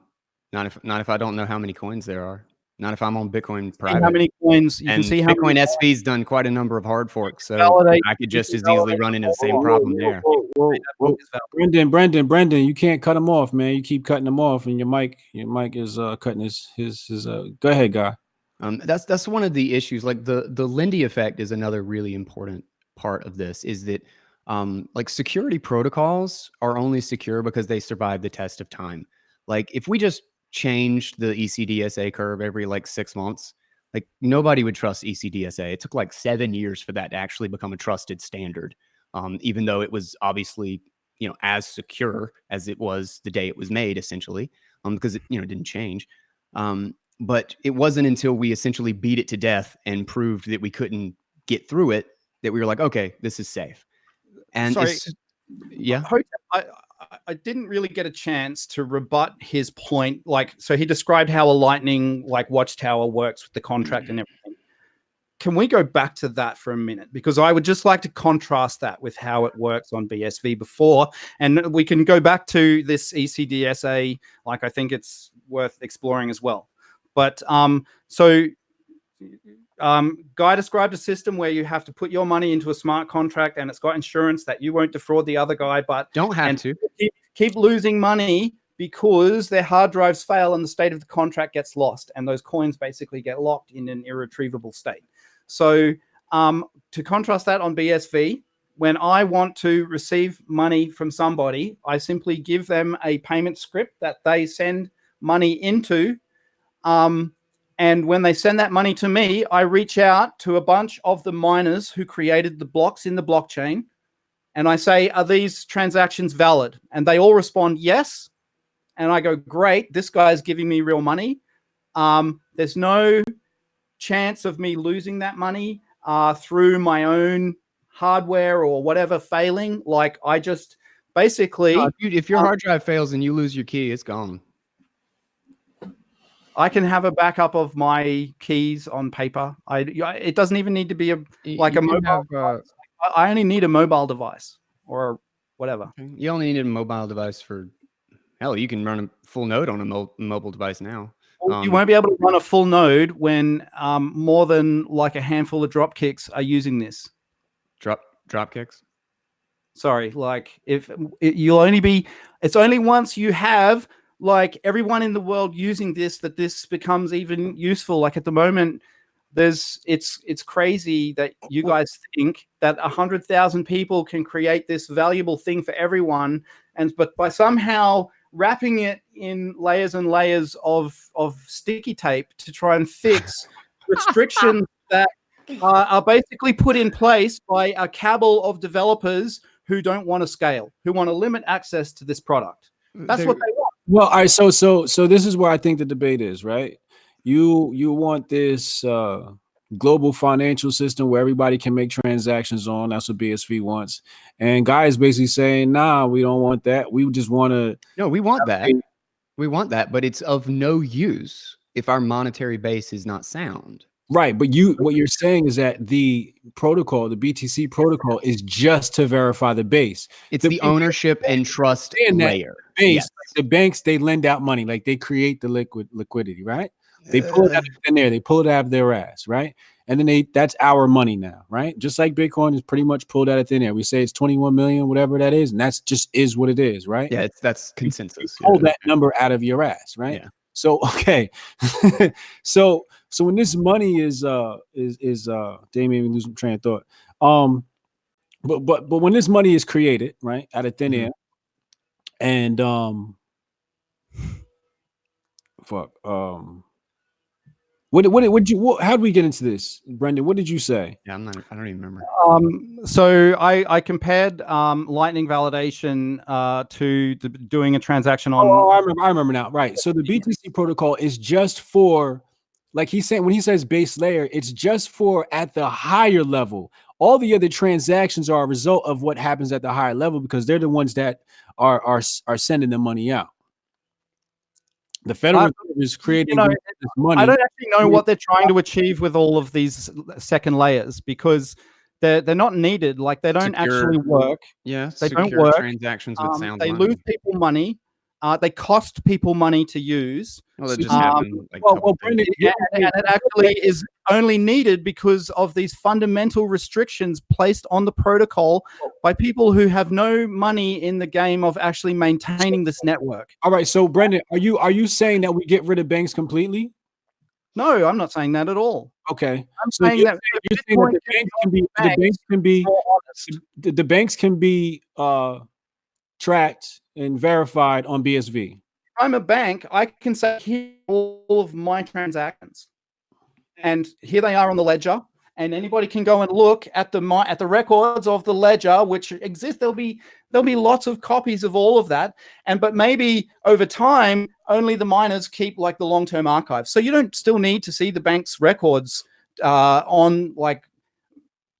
C: not if I don't know how many coins there are. Not if I'm on Bitcoin
A: How
C: private.
A: many coins you
C: And
A: can see? How
C: Bitcoin
A: many
C: SV's done quite a number of hard forks, so
A: validate-
C: I could just
A: you
C: as
A: can
C: easily
A: validate-
C: run into the same
A: Hold on.
C: problem there.
B: Whoa.
A: Book is valid.
B: Brendan, you can't cut him off, man. You keep cutting him off, and your mic is cutting his. Go ahead, guy.
C: That's one of the issues. Like the Lindy effect is another really important part of this. Is that like security protocols are only secure because they survive the test of time. Like if we just changed the ECDSA curve every like 6 months, like nobody would trust ECDSA. It took like 7 years for that to actually become a trusted standard, even though it was obviously as secure as it was the day it was made, essentially, because it didn't change. But it wasn't until we essentially beat it to death and proved that we couldn't get through it that we were like, okay, this is safe. And
A: Sorry,
C: yeah.
A: I didn't really get a chance to rebut his point. Like, so he described how a lightning watchtower works with the contract and everything. Can we go back to that for a minute? Because I would just like to contrast that with how it works on BSV before. And we can go back to this ECDSA. Like, I think it's worth exploring as well. But Guy described a system where you have to put your money into a smart contract and it's got insurance that you won't defraud the other guy, but
C: don't have to
A: keep losing money because their hard drives fail and the state of the contract gets lost and those coins basically get locked in an irretrievable state. So to contrast that on BSV, when I want to receive money from somebody, I simply give them a payment script that they send money into. And when they send that money to me, I reach out to a bunch of the miners who created the blocks in the blockchain. And I say, are these transactions valid? And they all respond, yes. And I go, great, this guy is giving me real money. There's no chance of me losing that money through my own hardware or whatever failing. Like I just basically...
C: if your hard drive fails and you lose your key, it's gone.
A: I can have a backup of my keys on paper. It doesn't even need to be a mobile device. I only need a mobile device or whatever.
C: You only need a mobile device for... Hell, you can run a full node on a mobile device now.
A: You won't be able to run a full node when more than like a handful of dropkicks are using this.
C: Dropkicks?
A: Sorry, like it's only once you have like everyone in the world using this that this becomes even useful. Like at the moment, it's crazy that you guys think that 100,000 people can create this valuable thing for everyone, but by somehow wrapping it in layers and layers of sticky tape to try and fix restrictions that are basically put in place by a cabal of developers who don't want to scale, who want to limit access to this product. That's what they want.
B: Well, all right. So this is where I think the debate is, right? You want this global financial system where everybody can make transactions on. That's what BSV wants. And Guy is basically saying, nah, we don't want that. We just want to...
C: No, we want that. We want that, but it's of no use if our monetary base is not sound.
B: Right. But what you're saying is that the protocol, the BTC protocol, is just to verify the base.
C: It's the ownership and trust layer.
B: Base,
C: yes.
B: The banks, they lend out money, like they create the liquidity, right? They pull it out of thin air. They pull it out of their ass, right? And then that's our money now, right? Just like Bitcoin is pretty much pulled out of thin air. We say it's 21 million, whatever that is, and that's just is what it is, right?
C: Yeah, that's consensus.
B: You pull that number out of your ass, right?
C: Yeah.
B: So okay, so when this money is they made me lose my train of thought. But when this money is created, right, out of thin air, and how did we get into this, Brendan? What did you say?
C: Yeah, I don't even remember.
A: So I compared Lightning validation to doing a transaction on.
B: Oh, I remember now. Right. So the BTC protocol is just for, like he's saying, when he says base layer, it's just for at the higher level. All the other transactions are a result of what happens at the higher level because they're the ones that are sending the money out. The Federal Reserve is creating this money.
A: I don't actually know what they're trying to achieve with all of these second layers because they're not needed. Like they don't actually work.
C: Yeah,
A: they don't work.
C: Transactions with sound
A: they
C: money.
A: lose people money. They cost people money to use.
C: Well, that
B: So-
C: just happened. Like,
B: Well,
C: couple days
B: Brendan,
A: And it actually is only needed because of these fundamental restrictions placed on the protocol by people who have no money in the game of actually maintaining this network.
B: all right. So, Brendan, are you saying that we get rid of banks completely?
A: No, I'm not saying that at all.
B: Okay.
A: I'm
B: So
A: saying that
B: you're saying that
A: Bitcoin
B: the banks can be
A: more honest.
B: the banks can be tracked and verified on BSV.
A: I'm a bank, I can say here all of my transactions, and here they are on the ledger. And anybody can go and look at the records of the ledger, which exist. There'll be lots of copies of all of that. But maybe over time, only the miners keep like the long-term archives. So you don't still need to see the bank's records on like,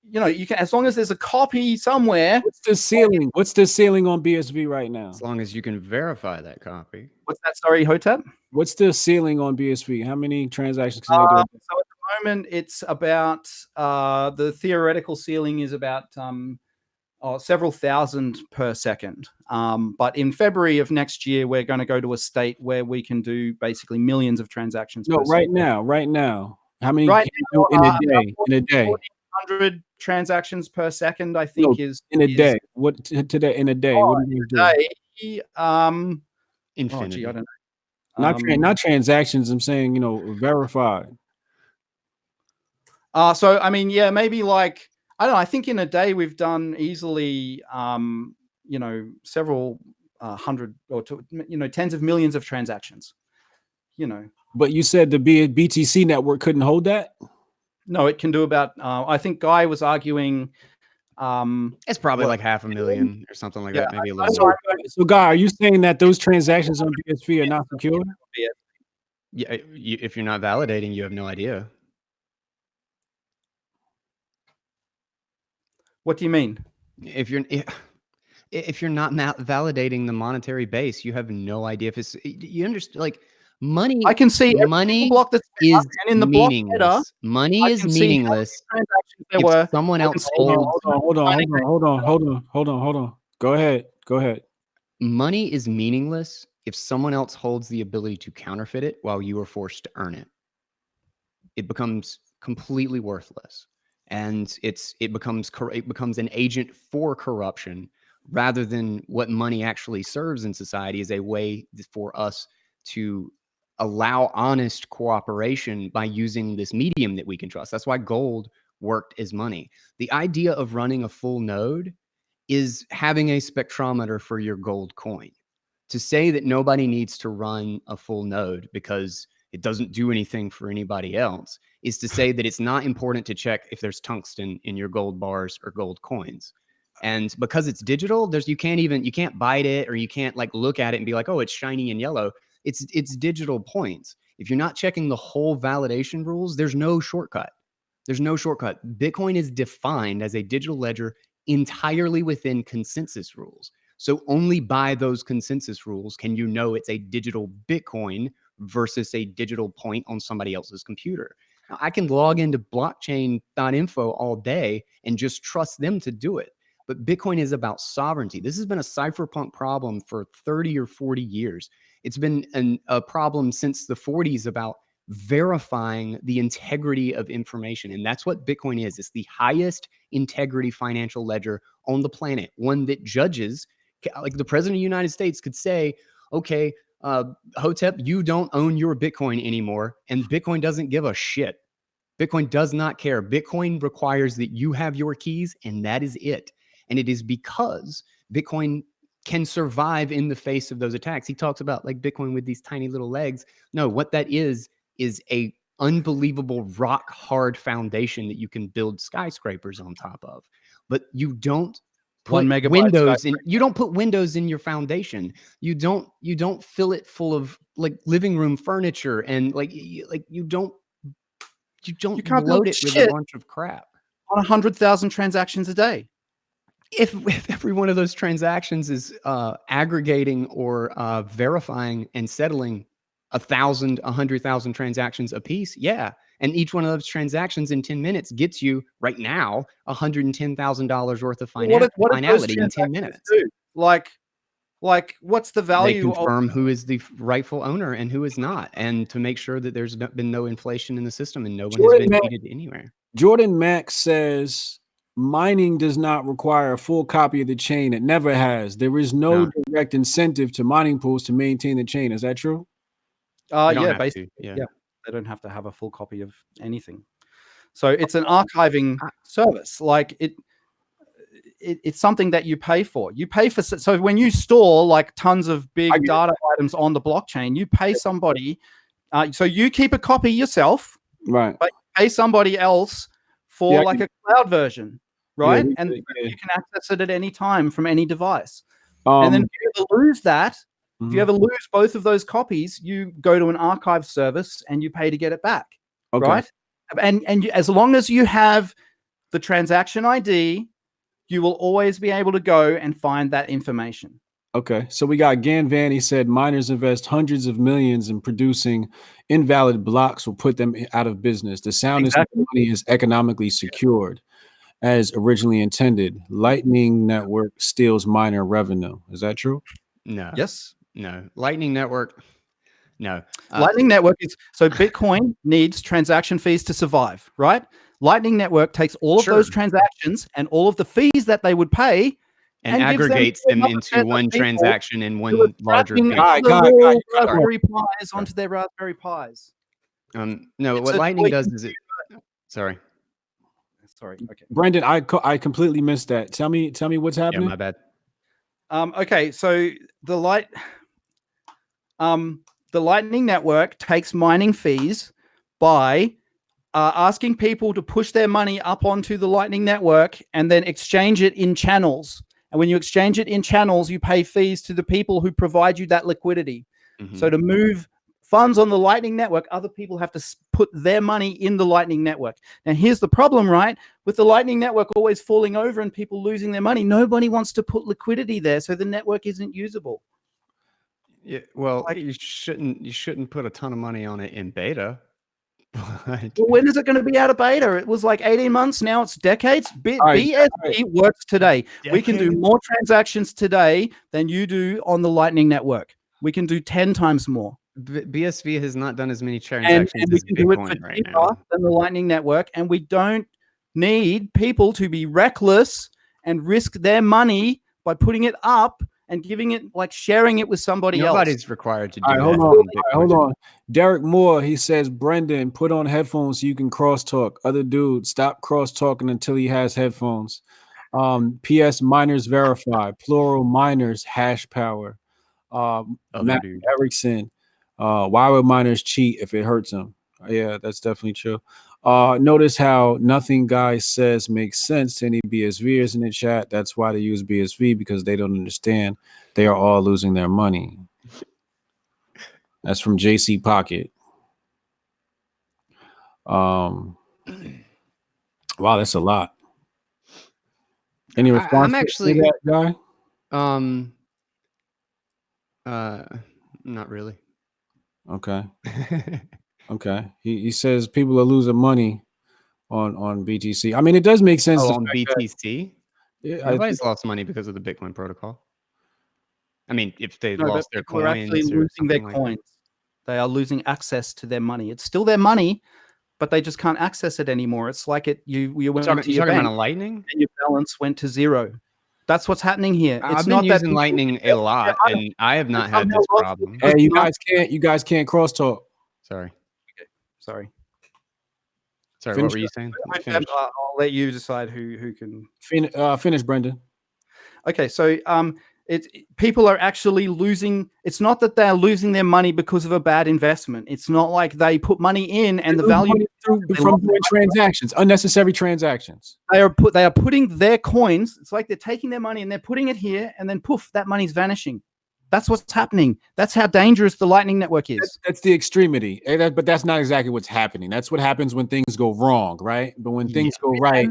A: you can, as long as there's a copy somewhere.
B: What's the ceiling? What's the ceiling on BSV right now?
C: as long as you can verify that copy.
A: What's that? Sorry, Hotep.
B: What's the ceiling on BSV? How many transactions can they
A: So
B: do?
A: at the moment, it's about the theoretical ceiling is about several thousand per second. But in February of next year, we're going to go to a state where we can do basically millions of transactions.
B: No,
A: per
B: right
A: second.
B: now. How many
A: Right
B: can you do in a day? In a day.
A: 100 transactions per second, I think, is
B: In a
A: is-
B: day. What today in a day?
A: Oh,
B: What do you do?
A: Day,
C: Infinity.
A: I don't know.
B: Not transactions. I'm saying, verified.
A: So I mean, yeah, maybe like I don't know. I think in a day we've done easily, several hundred or tens of millions of transactions.
B: But you said the BTC network couldn't hold that?
A: No, it can do about. I think Guy was arguing.
C: It's probably
A: What?
C: like 500,000 or something like
A: Yeah,
C: that, maybe a
A: I'm
C: little
A: sorry.
C: more.
B: So, Guy, are you saying that those transactions on BSV are not secure?
C: Yeah, if you're not validating, you have no idea.
A: What do you mean?
C: If you're not validating the monetary base, you have no idea if it's. You understand? Like money.
A: I can see every
C: money
A: block that's
C: is
A: and in the block header,
C: meaningless. Money
A: I
C: is
A: can see how many
C: meaningless
A: transactions there
C: if
A: were.
C: someone
A: I can
C: else
A: see-
C: holds.
B: Hold on. Go ahead.
C: Money is meaningless if someone else holds the ability to counterfeit it while you are forced to earn it. It becomes completely worthless, and it becomes an agent for corruption rather than what money actually serves in society is a way for us to allow honest cooperation by using this medium that we can trust. That's why gold worked as money. The idea of running a full node is having a spectrometer for your gold coin. To say that nobody needs to run a full node because it doesn't do anything for anybody else is to say that it's not important to check if there's tungsten in your gold bars or gold coins. And because it's digital, you can't bite it, or you can't like look at it and be like, oh, it's shiny and yellow. It's digital points. If you're not checking the whole validation rules, there's no shortcut. Bitcoin is defined as a digital ledger entirely within consensus rules. So only by those consensus rules can you know it's a digital Bitcoin versus a digital point on somebody else's computer. Now, I can log into blockchain.info all day and just trust them to do it. But Bitcoin is about sovereignty. This has been a cypherpunk problem for 30 or 40 years. It's been a problem since the 40s about verifying the integrity of information. And that's what Bitcoin is. It's the highest integrity financial ledger on the planet, one that judges, like the president of the United States could say, okay, Hotep, you don't own your Bitcoin anymore. And Bitcoin doesn't give a shit. Bitcoin does not care. Bitcoin requires that you have your keys, and that is it. And it is because Bitcoin can survive in the face of those attacks. He talks about like Bitcoin with these tiny little legs. No, what that is a unbelievable rock hard foundation that you can build skyscrapers on top of. But you don't put windows in. You don't put windows in your foundation. You don't fill it full of like living room furniture and you don't bloat it with a bunch of crap
A: on 100,000 transactions a day.
C: If every one of those transactions is aggregating or verifying and settling 1,000, 100,000 transactions a piece, yeah. And each one of those transactions in 10 minutes gets you right now $110,000 worth of finality in 10 minutes.
A: Do? Like, Like, what's the
C: They
A: value of?
C: confirm who is the rightful owner and who is not, and to make sure that there's been no inflation in the system and no one has been cheated anywhere.
B: Jordan Max says mining does not require a full copy of the chain. It never has. There is no direct incentive to mining pools to maintain the chain. Is that true?
A: Yeah, basically, yeah. They don't have to have a full copy of anything. So it's an archiving service. Like it's something that you pay for. You pay for, so when you store like tons of big data items on the blockchain, you pay somebody. So you keep a copy yourself,
B: right?
A: But you pay somebody else for like a cloud version, right?
B: Yeah,
A: and you can access it at any time from any device. And then if you ever lose that, if you ever lose both of those copies, you go to an archive service and you pay to get it back, right? And you, as long as you have the transaction ID, you will always be able to go and find that information.
B: Okay, so we got Gan Van. He said miners invest hundreds of millions in producing invalid blocks will put them out of business. The soundness of the money is economically secured as originally intended. Lightning Network steals miner revenue. Is that true?
C: No.
A: Yes.
C: No. Lightning Network. No.
A: Lightning Network is, so Bitcoin needs transaction fees to survive, right? Lightning Network takes all of those transactions and all of the fees that they would pay
C: and aggregates them into one transaction in one larger fee.
A: Raspberry Pis onto their Raspberry Pis.
C: No, what Lightning does is it. Sorry.
B: Okay, Brendan, I completely missed that. Tell me what's happening.
C: Yeah, my bad.
A: Okay, so the Lightning Network takes mining fees by asking people to push their money up onto the Lightning Network and then exchange it in channels. And when you exchange it in channels, you pay fees to the people who provide you that liquidity. So to move funds on the Lightning Network, other people have to put their money in the Lightning Network. Now, here's the problem, right? With the Lightning Network always falling over and people losing their money, nobody wants to put liquidity there, so the network isn't usable.
C: Yeah, well, you shouldn't put a ton of money on it in beta.
A: Well, when is it going to be out of beta? It was like 18 months. Now it's decades. BSV works today. We can do more transactions today than you do on the Lightning Network. We can do 10 times more.
C: BSV has not done as many transactions
A: and we
C: as
A: can
C: Bitcoin
A: do it for
C: right
A: cheaper
C: now
A: than the Lightning Network, and we don't need people to be reckless and risk their money by putting it up and giving it, like sharing it with somebody else.
C: Nobody's required to do that.
B: Hold on. Derek Moore, he says, Brendan, put on headphones so you can crosstalk. Other dude, stop cross-talking until he has headphones. P.S. Miners verify. Plural miners hash power. Matt Erickson. Why would miners cheat if it hurts them? Yeah, that's definitely true. Notice how nothing guy says makes sense to any BSVers in the chat. That's why they use BSV, because they don't understand. They are all losing their money. That's from JC Pocket. Wow, that's a lot. Any response?
C: I'm actually
B: to that
C: guy. Not really.
B: Okay. Okay. He says people are losing money on BTC. I mean, it does make sense.
C: Oh, on BTC? Nobody's lost money because of the Bitcoin protocol. I mean, if they lost their coins,
A: actually losing their coins. They are losing access to their money. It's still their money, but they just can't access it anymore. It's like you went to your bank,
C: about a Lightning,
A: and your balance went to zero. That's what's happening here.
C: I've been using Lightning a lot, and I have not had this problem.
B: Hey, you guys can't crosstalk.
C: Sorry.
A: Okay. Sorry.
C: What were you saying?
A: I'll let you decide who can
B: finish, Brendan.
A: Okay, so people are actually losing. It's not that they're losing their money because of a bad investment. It's not like they put money in and the value
B: from transactions, unnecessary transactions.
A: They are putting their coins. It's like they're taking their money and they're putting it here, and then poof, that money's vanishing. That's what's happening. That's how dangerous the Lightning Network is.
B: That's the extremity. But that's not exactly what's happening. That's what happens when things go wrong, right? But when things go right,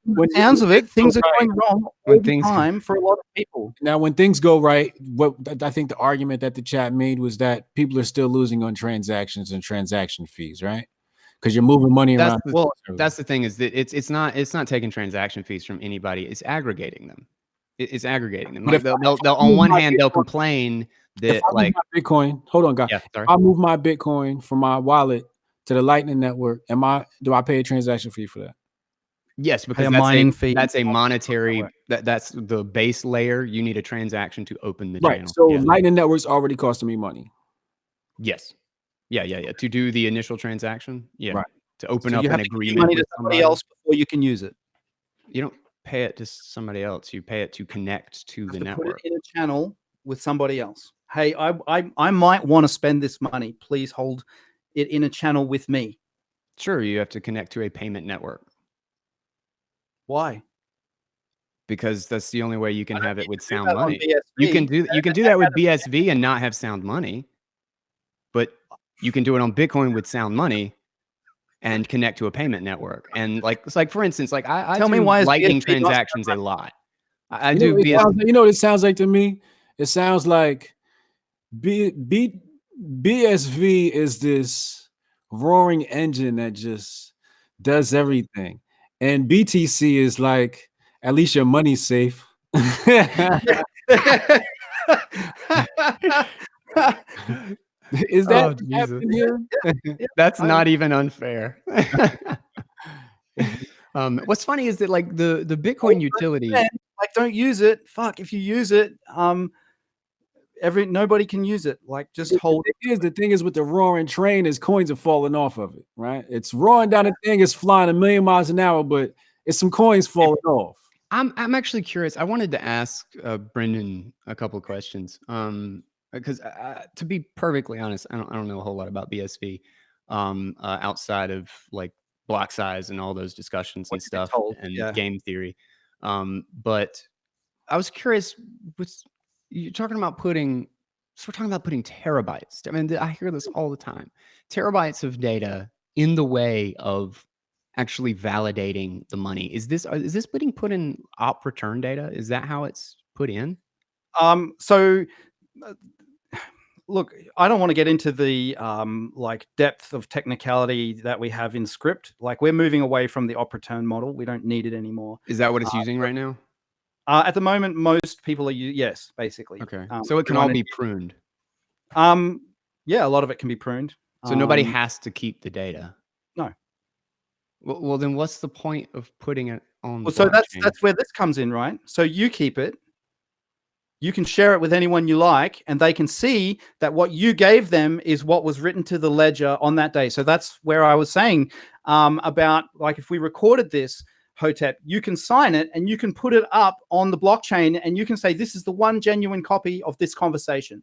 A: when sounds of it, things are going wrong all the time for a lot of people.
B: Now, when things go right, what I think the argument that the chat made was that people are still losing on transactions and transaction fees, right? Because you're moving money around.
C: That's the thing, is that it's not taking transaction fees from anybody. It's aggregating them. It's aggregating them.
B: But
C: Like
B: if
C: they'll on one hand they'll complain that
B: if I
C: like
B: move my Bitcoin, hold on, guys.
C: yeah, sorry.
B: I move my Bitcoin from my wallet to the Lightning Network. Do I pay a transaction fee for that?
C: Yes,
A: Pay
C: because
A: a mining fee.
C: that's a monetary that's the base layer. You need a transaction to open the
B: Right.
C: channel.
B: So
C: Yeah.
B: Lightning Network's already costing me money.
C: Yes. Yeah. To do the initial transaction. Yeah.
B: Right.
C: To open
A: So
C: up
A: you
C: an
A: have to pay
C: agreement
A: money to
C: with
A: somebody else before you can use it.
C: You don't pay it to somebody else. You pay it to connect to
A: You
C: the
A: have to put
C: network.
A: it in a channel with somebody else. Hey, I might want to spend this money. Please hold it in a channel with me.
C: Sure, you have to connect to a payment network
A: Why?
C: because that's the only way you can
A: I don't
C: have
A: need
C: it with
A: to do
C: sound
A: that on
C: money. You can
A: BSV.
C: do that with BSV and not have sound money, but you can do it on Bitcoin with sound money and connect to a payment network. And like it's like for instance, like I
A: Tell me
C: do
A: why is
C: Lightning
A: BSV not
C: transactions a lot. I
B: You
C: do
B: know,
C: BSV.
B: you know what it sounds like to me? It sounds like BSV is this roaring engine that just does everything. And BTC is like, at least your money's safe. Is that
C: Oh,
B: what's
C: Jesus.
B: happening here?
C: That's not even unfair. What's funny is that like the Bitcoin utility.
A: Like, don't use it. Fuck, if you use it, nobody can use it. Like, just hold.
B: The thing is with the roaring train is coins are falling off of it, right? It's roaring down the thing, it's flying 1,000,000 miles an hour, but it's some coins falling off.
C: I'm actually curious. I wanted to ask Brendan a couple of questions. Because to be perfectly honest, I don't know a whole lot about BSV, outside of like block size and all those discussions and
A: What you've been
C: stuff
A: told,
C: and
A: yeah.
C: game theory. But I was curious. You're talking about putting. So we're talking about putting terabytes. I mean, I hear this all the time. Terabytes of data in the way of actually validating the money. Is this being put in op return data? Is that how it's put in?
A: So look, I don't want to get into the like depth of technicality that we have in script. Like, we're moving away from the op return model. We don't need it anymore.
C: Is that what it's using right now?
A: At the moment, most people are yes, basically.
C: Okay. So it can all be pruned.
A: Yeah, a lot of it can be pruned.
C: So nobody has to keep the data.
A: No.
C: Well, then what's the point of putting it on the
A: Well, so
C: blockchain?
A: that's where this comes in, right? So you keep it. You can share it with anyone you like, and they can see that what you gave them is what was written to the ledger on that day. So that's where I was saying about, like, if we recorded this, Hotep, you can sign it and you can put it up on the blockchain and you can say, this is the one genuine copy of this conversation.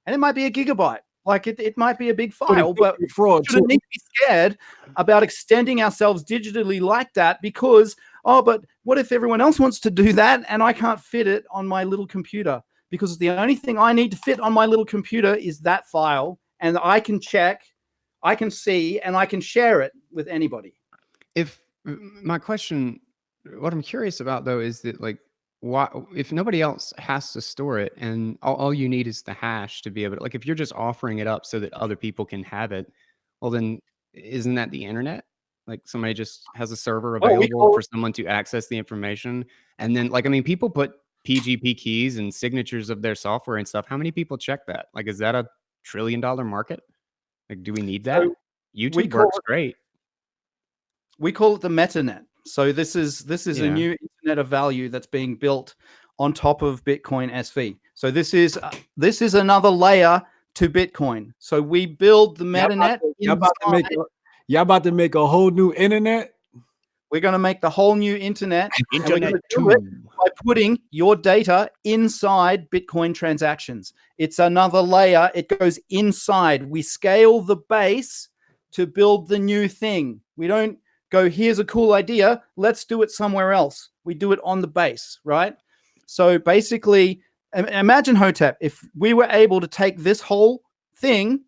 A: And it might be a gigabyte. Like, it might be a big file, but we shouldn't need to be scared about extending ourselves digitally like that because, but what if everyone else wants to do that and I can't fit it on my little computer? Because the only thing I need to fit on my little computer is that file, and I can check, I can see, and I can share it with anybody.
C: My question, what I'm curious about though, is that like, why, if nobody else has to store it and all you need is the hash to be able to, like, if you're just offering it up so that other people can have it, well, then isn't that the internet? Like, somebody just has a server available for someone to access the information. And then, like, I mean, people put PGP keys and signatures of their software and stuff. How many people check that? Like, is that a $1 trillion market? Like, do we need that?
A: So
C: YouTube works great.
A: We call it the metanet. So this is a new internet of value that's being built on top of Bitcoin SV. So this is another layer to Bitcoin. So we build the metanet.
B: Y'all about to make a whole new internet?
A: We're going to make the whole new internet.
C: Internet
A: and we're going to do it by putting your data inside Bitcoin transactions. It's another layer. It goes inside. We scale the base to build the new thing. We don't go, here's a cool idea, let's do it somewhere else. We do it on the base, right? So basically, imagine, Hotep, if we were able to take this whole thing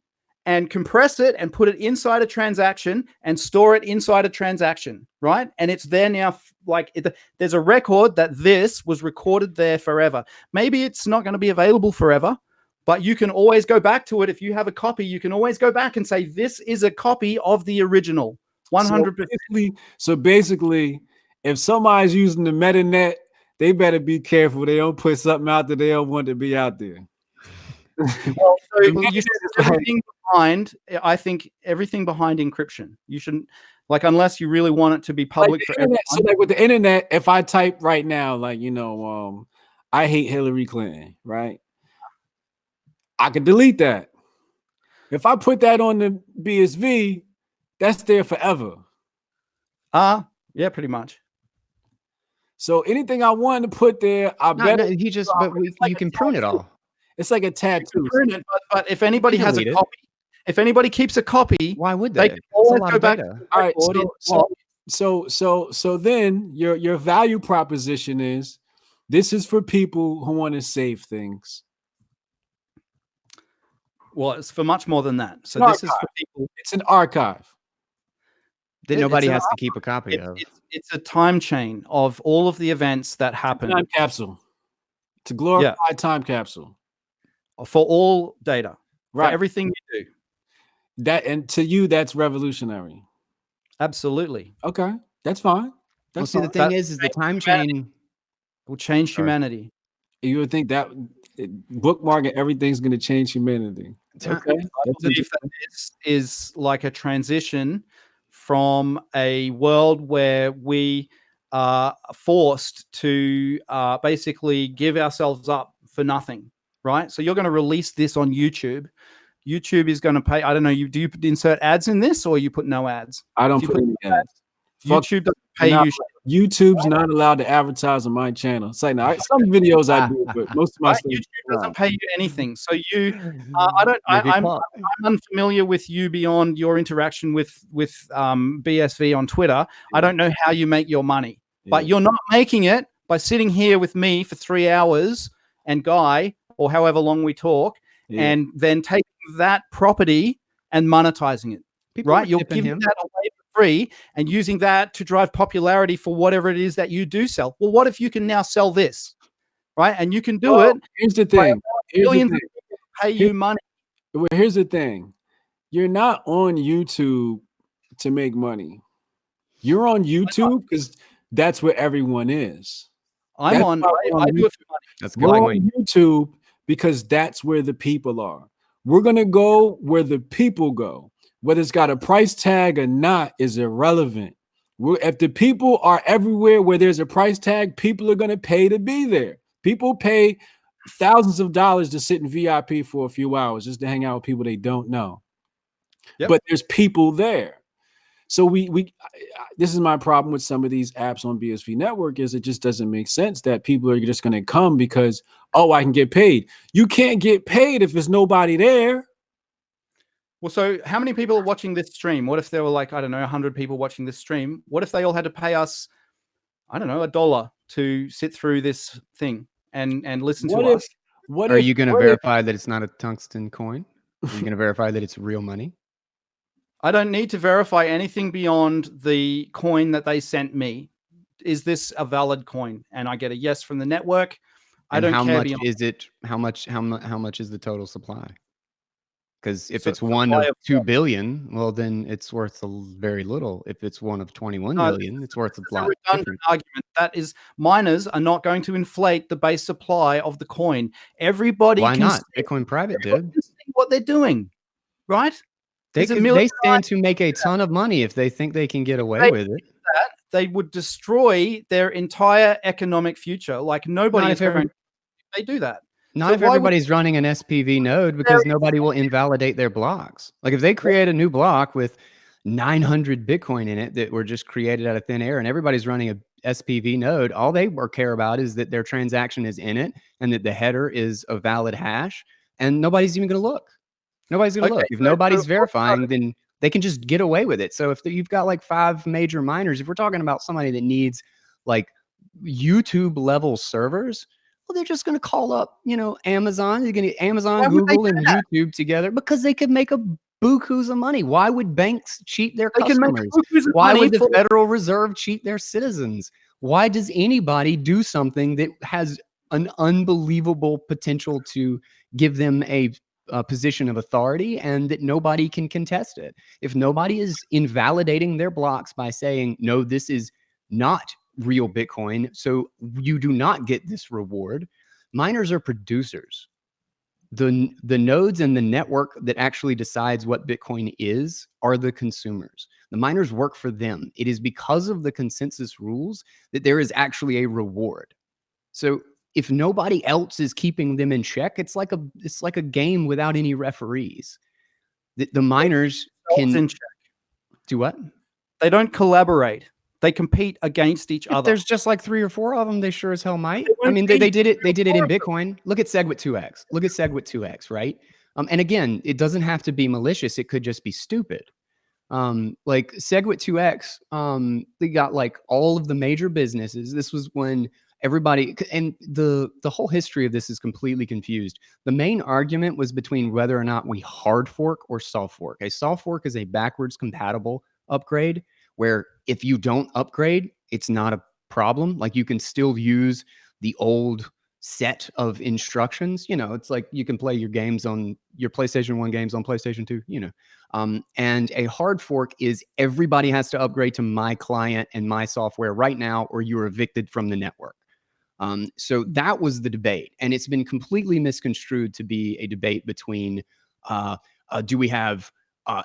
A: and compress it and put it inside a transaction and store it inside a transaction, right? And it's there now, like, there's a record that this was recorded there forever. Maybe it's not going to be available forever, but you can always go back to it. If you have a copy, you can always go back and say, this is a copy of the original. 100%.
B: So basically, if somebody's using the metanet they better be careful. They don't put something out that they don't want to be out there.
A: Well, so
B: The
A: you
B: internet is
A: said everything behind. I think everything behind encryption. You shouldn't like unless you really want it to be
B: like
A: public
B: the
A: for
B: internet.
A: everyone.
B: So like with the internet, if I type right now, like I hate Hillary Clinton, right? I could delete that. If I put that on the BSV, that's there forever.
A: Yeah, pretty much.
B: So anything I want to put there, I better.
C: No, you just, but you can prune it all.
B: It's like a
A: You
B: tattoo.
A: can print it, but if anybody has a
C: delete it.
A: copy, if anybody keeps a copy,
C: Why would
A: they
C: they?
A: can
C: That's a
A: always
C: lot
A: go
C: of
A: back.
C: data.
B: All right,
A: record in block.
B: so then your value proposition is this is for people who want to save things.
A: Well, it's for much more than that. So
B: An
A: this is for
B: archive.
A: people.
B: It's an archive.
C: That
A: It's
C: nobody
A: an
C: has to keep a copy of.
A: It's a time chain of all of the events that happen
B: Time capsule. It's a glorified time capsule.
A: for all data, for
B: Right.
A: everything you do.
B: That, and to you, that's revolutionary.
A: Absolutely.
B: Okay, that's fine.
C: Well,
B: That's
C: see, the
B: fine.
C: thing is the time
A: humanity.
C: chain.
A: It will change
C: Sorry.
A: humanity.
B: You would think that bookmarking everything's going to change humanity.
C: Time-
B: Okay,
A: I
B: that's
A: believe that this is like a transition from a world where we are forced to basically give ourselves up for nothing, right? So you're going to release this on YouTube. YouTube is going to pay. I don't know. Do you insert ads in this, or you put no ads?
B: I don't
A: If you
B: put any ads. Fuck,
A: YouTube doesn't pay
B: not-
A: you.
B: YouTube's not allowed to advertise on my channel. It's like, now, some videos I do, but most of my
A: Right?
B: stuff.
A: YouTube doesn't pay you anything. So you, I'm unfamiliar with you beyond your interaction with BSV on Twitter. I don't know how you make your money, but you're not making it by sitting here with me for 3 hours and Guy, or however long we talk, and then taking that property and monetizing it. Right? You're giving that away for free and using that to drive popularity for whatever it is that you do sell. Well, what if you can now sell this? Right? And you can do it.
B: Here's the thing.
A: Billions of people pay you money.
B: Well, here's the thing. You're not on YouTube to make money. You're on YouTube because that's where everyone is.
A: I do it for money.
C: That's
B: We're on YouTube because that's where the people are. We're going to go where the people go. Whether it's got a price tag or not is irrelevant. If the people are everywhere where there's a price tag, people are going to pay to be there. People pay thousands of dollars to sit in VIP for a few hours just to hang out with people they don't know. Yep. But there's people there. So this is my problem with some of these apps on BSV Network is it just doesn't make sense that people are just going to come because, oh, I can get paid. You can't get paid if there's nobody there.
A: Well, so how many people are watching this stream? What if there were like, I don't know, 100 people watching this stream? What if they all had to pay us, I don't know, $1 to sit through this thing and listen to us?
C: Are you going to verify that it's not a tungsten coin? Are you going to verify that it's real money?
A: I don't need to verify anything beyond the coin that they sent me. Is this a valid coin? And I get a yes from the network. I don't care.
C: How much is it? How much is the total supply? Because if it's one of 2 billion, well, then it's worth very little. If it's one of 21 million, it's worth a lot.
A: Redundant argument. That is, miners are not going to inflate the base supply of the coin. Everybody
C: Why
A: can
C: not?
A: see,
C: Bitcoin private did.
A: See what they're doing, right?
C: They stand to make a ton of money if they think they can get away with it.
A: They would destroy their entire economic future. Like nobody is going. They do that.
C: Not if everybody's running an SPV node, because nobody will invalidate their blocks. Like if they create a new block with 900 Bitcoin in it that were just created out of thin air and everybody's running a SPV node, all they care about is that their transaction is in it and that the header is a valid hash, and nobody's even going to look. Nobody's going to look. If nobody's verifying, then they can just get away with it. So if you've got like 5 major miners, if we're talking about somebody that needs like YouTube level servers, well, they're just going to call up, Amazon. You're going to get Amazon, Google, and YouTube together because they could make a bukus of money. Why would banks cheat their customers? Why would the Federal Reserve cheat their citizens? Why does anybody do something that has an unbelievable potential to give them a position of authority and that nobody can contest it? If nobody is invalidating their blocks by saying, no, this is not real Bitcoin. So you do not get this reward. Miners are producers. The nodes and the network that actually decides what Bitcoin is are the consumers. The miners work for them. It is because of the consensus rules that there is actually a reward. So if nobody else is keeping them in check, it's like a game without any referees. The miners can
A: in check.
C: do what?
A: They don't collaborate. They compete against each
C: If
A: other.
C: there's just like 3 or 4 of them, they sure as hell might.
A: They
C: I
A: won't
C: mean,
A: be
C: they did it. They did it in
A: 3 or 4
C: Bitcoin. Look at SegWit 2x. Look at SegWit 2x, right? And again, it doesn't have to be malicious. It could just be stupid. Like SegWit 2x, they got like all of the major businesses. This was when everybody, and the whole history of this is completely confused. The main argument was between whether or not we hard fork or soft fork. A soft fork is a backwards compatible upgrade, where if you don't upgrade, it's not a problem. Like you can still use the old set of instructions. You know, it's like you can play your games on your PlayStation 1 games on PlayStation 2, you know. And a hard fork is everybody has to upgrade to my client and my software right now, or you're evicted from the network. So that was the debate. And it's been completely misconstrued to be a debate between do we have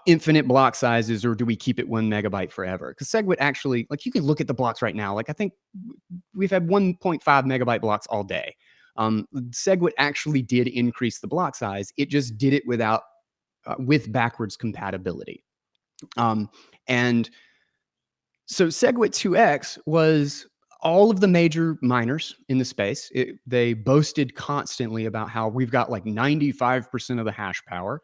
C: infinite block sizes, or do we keep it 1 megabyte forever? Because SegWit actually, like, you can look at the blocks right now. Like, I think we've had 1.5 megabyte blocks all day. SegWit actually did increase the block size. It just did it without with backwards compatibility. And so SegWit 2x was all of the major miners in the space. They boasted constantly about how we've got like 95% of the hash power.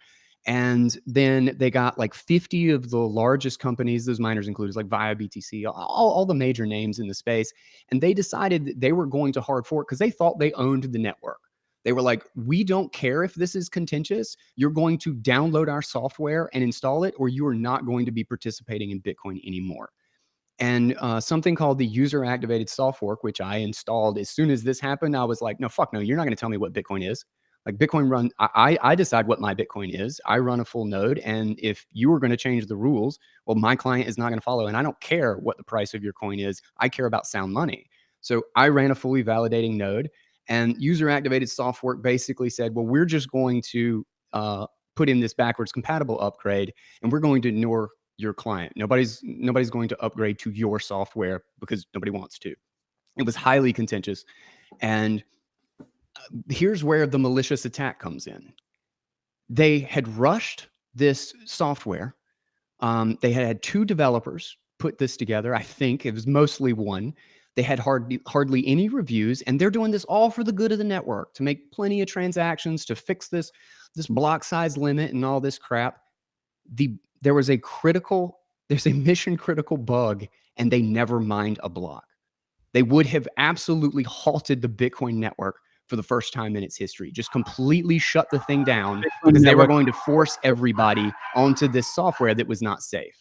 C: And then they got like 50 of the largest companies, those miners included, like Via, BTC, all the major names in the space. And they decided that they were going to hard fork because they thought they owned the network. They were like, we don't care if this is contentious. You're going to download our software and install it, or you are not going to be participating in Bitcoin anymore. And something called the user activated soft fork, which I installed as soon as this happened, I was like, no, fuck no, you're not going to tell me what Bitcoin is. Like Bitcoin run, I decide what my Bitcoin is. I run a full node. And if you are going to change the rules, well, my client is not going to follow. And I don't care what the price of your coin is. I care about sound money. So I ran a fully validating node, and user activated soft fork basically said, well, we're just going to put in this backwards compatible upgrade, and we're going to ignore your client. Nobody's going to upgrade to your software because nobody wants to. It was highly contentious. And here's where the malicious attack comes in. They had rushed this software. They had 2 developers put this together. I think it was mostly 1. They had hardly any reviews, and they're doing this all for the good of the network, to make plenty of transactions, to fix this block size limit and all this crap. There's a mission critical bug, and they never mined a block. They would have absolutely halted the Bitcoin network for the first time in its history, just completely shut the thing down because they were going to force everybody onto this software that was not safe.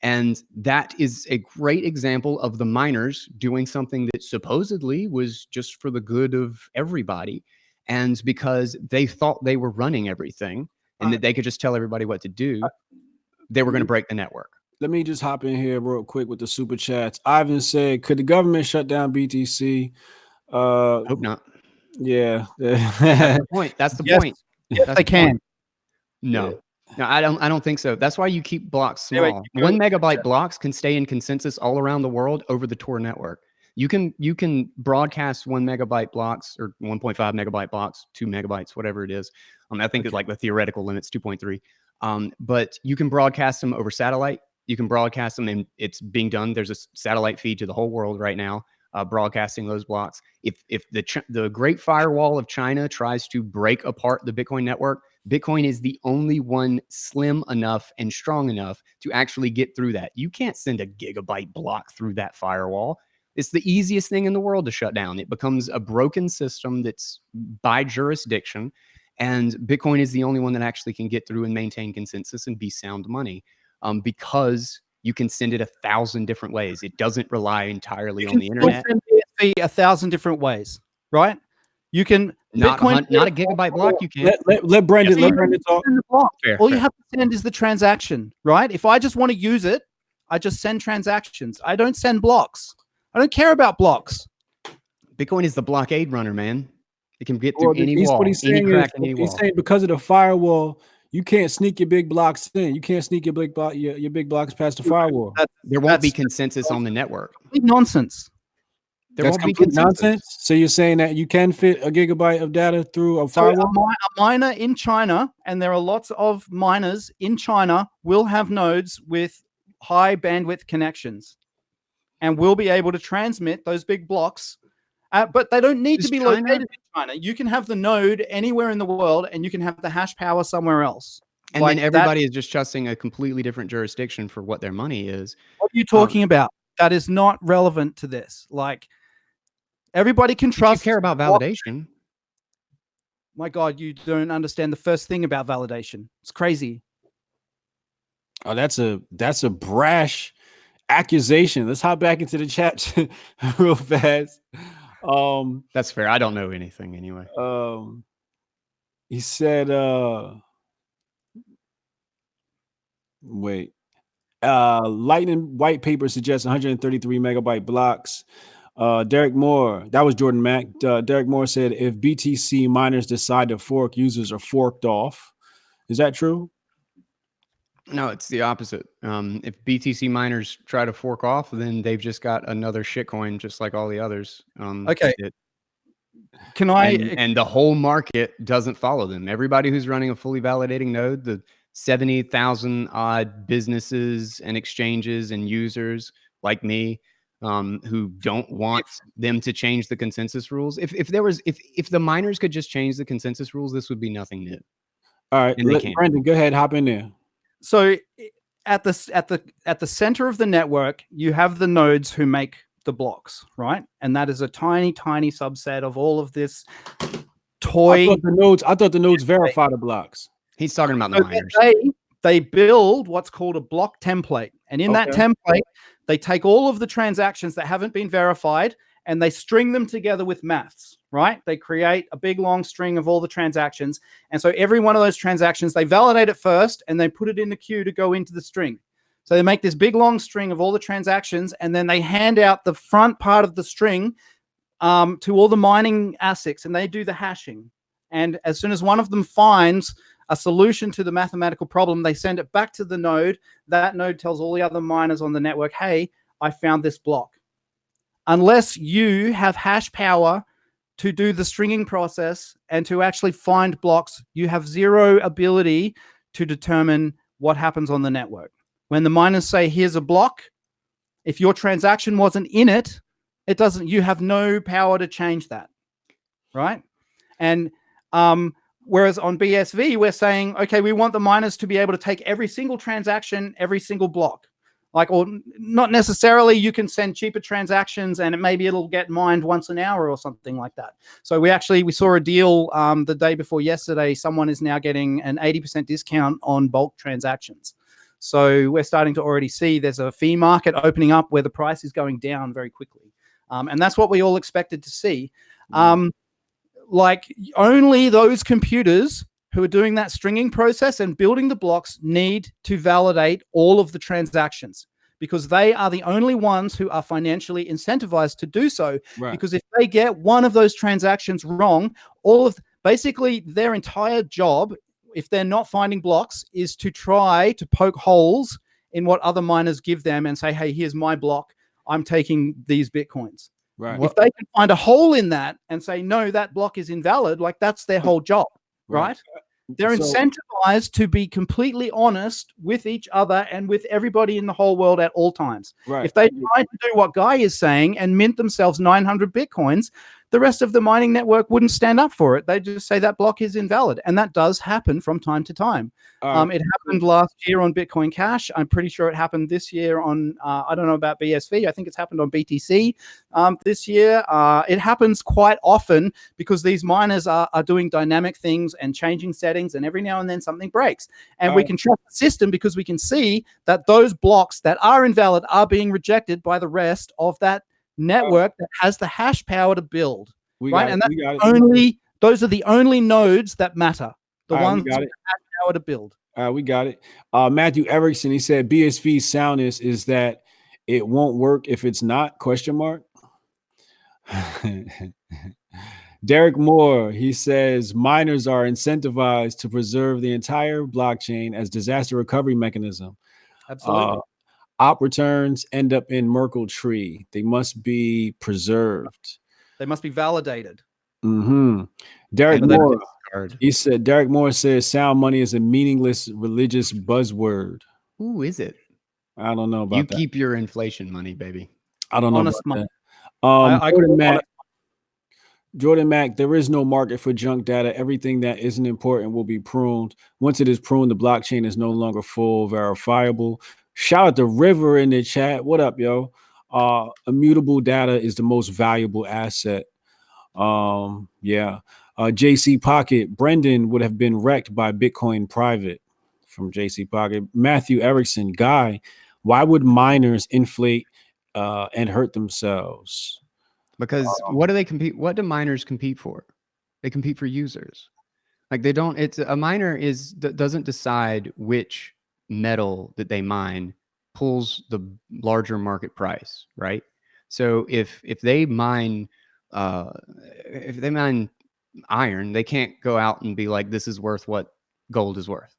C: And that is a great example of the miners doing something that supposedly was just for the good of everybody. And because they thought they were running everything and that they could just tell everybody what to do, they were going to break the network.
B: Let me just hop in here real quick with the super chats. Ivan said, could the government shut down BTC?
C: Hope not.
B: Yeah.
C: That's the point. That's the point.
A: Yes, they can.
C: No. No, I don't think so. That's why you keep blocks small.
A: Anyway,
C: 1 megabyte blocks can stay in consensus all around the world over the Tor network. You can broadcast 1 megabyte blocks or 1.5 megabyte blocks, 2 megabytes, whatever it is. I think it's like the theoretical limit's 2.3. But you can broadcast them over satellite. You can broadcast them, and it's being done. There's a satellite feed to the whole world right now, broadcasting those blocks. If the Great Firewall of China tries to break apart the Bitcoin network, Bitcoin is the only one slim enough and strong enough to actually get through that. You can't send a gigabyte block through that firewall. It's the easiest thing in the world to shut down. It becomes a broken system that's by jurisdiction, and Bitcoin is the only one that actually can get through and maintain consensus and be sound money, because you can send it 1,000 different ways. It doesn't rely entirely on the internet.
A: Send BSV 1,000 different ways, right? You can
C: not a gigabyte block. You can't.
B: Let Brendan talk.
A: All you have to send is the transaction, right? If I just want to use it, I just send transactions. I don't send blocks. I don't care about blocks.
C: Bitcoin is the blockade runner, man. It can get through
B: Well,
C: any
B: he's,
C: wall,
B: what he's
C: any
B: saying
C: crack
B: is,
C: in any
B: he's
C: wall.
B: saying because of the firewall, you can't sneak your big blocks in. You can't sneak your big block, your big blocks past the firewall.
C: There won't be
A: That's
C: consensus on the network.
A: nonsense.
C: There
B: That's
C: won't be
B: complete
C: consensus.
B: nonsense. So you're saying that you can fit a gigabyte of data through a
A: So
B: firewall?
A: a miner in China, and there are lots of miners in China, will have nodes with high bandwidth connections, and will be able to transmit those big blocks. But they don't need
C: Is
A: to be
C: China-
A: located in China. You can have the node anywhere in the world, and you can have the hash power somewhere else.
C: And
A: Like
C: then everybody is just trusting a completely different jurisdiction for what their money is.
A: what are you talking about? That is not relevant to this. Like, everybody can
C: If you
A: trust.
C: care about validation.
A: My God, you don't understand the first thing about validation. It's crazy.
B: Oh, that's a brash accusation. Let's hop back into the chat real fast.
C: That's fair. I don't know anything anyway.
B: He said, wait. Lightning white paper suggests 133 megabyte blocks. Derek Moore, that was Jordan Mack. Derek Moore said, if BTC miners decide to fork, users are forked off. Is that true?
C: No, it's the opposite. If BTC miners try to fork off, then they've just got another shitcoin, just like all the others.
A: Okay. Can I?
C: And the whole market doesn't follow them. Everybody who's running a fully validating node, the 70,000 odd businesses and exchanges and users like me, who don't want them to change the consensus rules. If the miners could just change the consensus rules, this would be nothing new.
B: All right,
C: And they can't.
B: Brandon, go ahead, hop in there.
A: So at the center of the network, you have the nodes who make the blocks, right? And that is a tiny subset of all of this toy.
B: I thought the nodes verify the blocks.
C: He's talking about the
A: So
C: miners.
A: they build what's called a block template, and in that template, they take all of the transactions that haven't been verified and they string them together with maths, right? They create a big long string of all the transactions, and so every one of those transactions, they validate it first and they put it in the queue to go into the string. So they make this big long string of all the transactions, and then they hand out the front part of the string to all the mining ASICs, and they do the hashing. And as soon as one of them finds a solution to the mathematical problem, they send it back to the node. That node tells all the other miners on the network, hey, I found this block. Unless you have hash power to do the stringing process and to actually find blocks, you have zero ability to determine what happens on the network. When the miners say, here's a block, if your transaction wasn't in it, it doesn't, you have no power to change that, right? And whereas on BSV, we're saying, okay, we want the miners to be able to take every single transaction, every single block. Like, or not necessarily, you can send cheaper transactions and maybe it'll get mined once an hour or something like that. So we saw a deal the day before yesterday. Someone is now getting an 80% discount on bulk transactions. So we're starting to already see there's a fee market opening up where the price is going down very quickly. And that's what we all expected to see. Like, only those computers who are doing that stringing process and building the blocks need to validate all of the transactions, because they are the only ones who are financially incentivized to do so. Right. Because if they get one of those transactions wrong, basically their entire job, if they're not finding blocks, is to try to poke holes in what other miners give them and say, hey, here's my block, I'm taking these Bitcoins. Right. If they can find a hole in that and say, no, that block is invalid, like, that's their whole job, right? They're incentivized to be completely honest with each other and with everybody in the whole world at all times. Right. If they try to do what Guy is saying and mint themselves 900 Bitcoins, the rest of the mining network wouldn't stand up for it. They just say that block is invalid. And that does happen from time to time. It happened last year on Bitcoin Cash. I'm pretty sure it happened this year on, I don't know about BSV. I think it's happened on BTC this year. It happens quite often because these miners are doing dynamic things and changing settings, and every now and then something breaks. And we can trust the system because we can see that those blocks that are invalid are being rejected by the rest of that network that has the hash power to build. Right? And those are the only nodes that matter. The ones that have power to build.
B: We got it. Matthew Erickson, he said BSV's soundness is that It won't work if it's not, question mark. Derek Moore, he says miners are incentivized to preserve the entire blockchain as disaster recovery mechanism.
A: Absolutely.
B: Op returns end up in Merkle tree. They must be preserved.
A: They must be validated.
B: Derek
C: And then
B: Moore,
C: discard.
B: he said, Derek Moore says sound money is a meaningless religious buzzword.
C: Who is it?
B: I don't know about
C: You
B: that.
C: keep your inflation money, baby.
B: I don't know
A: Honest
B: about
A: money.
B: that. Jordan Mack, there is no market for junk data. Everything that isn't important will be pruned. Once it is pruned, the blockchain is no longer full verifiable. Shout out to River in the chat. What up, yo? Immutable data is the most valuable asset. JC Pocket, Brendan would have been wrecked by Bitcoin private from JC Pocket. Matthew Erickson, Guy, why would miners inflate and hurt themselves?
C: Because what do they compete? What do miners compete for? They compete for users. Like they don't. It's a miner doesn't decide which metal that they mine pulls the larger market price, right? So if they mine iron, they can't go out and be like, this is worth what gold is worth.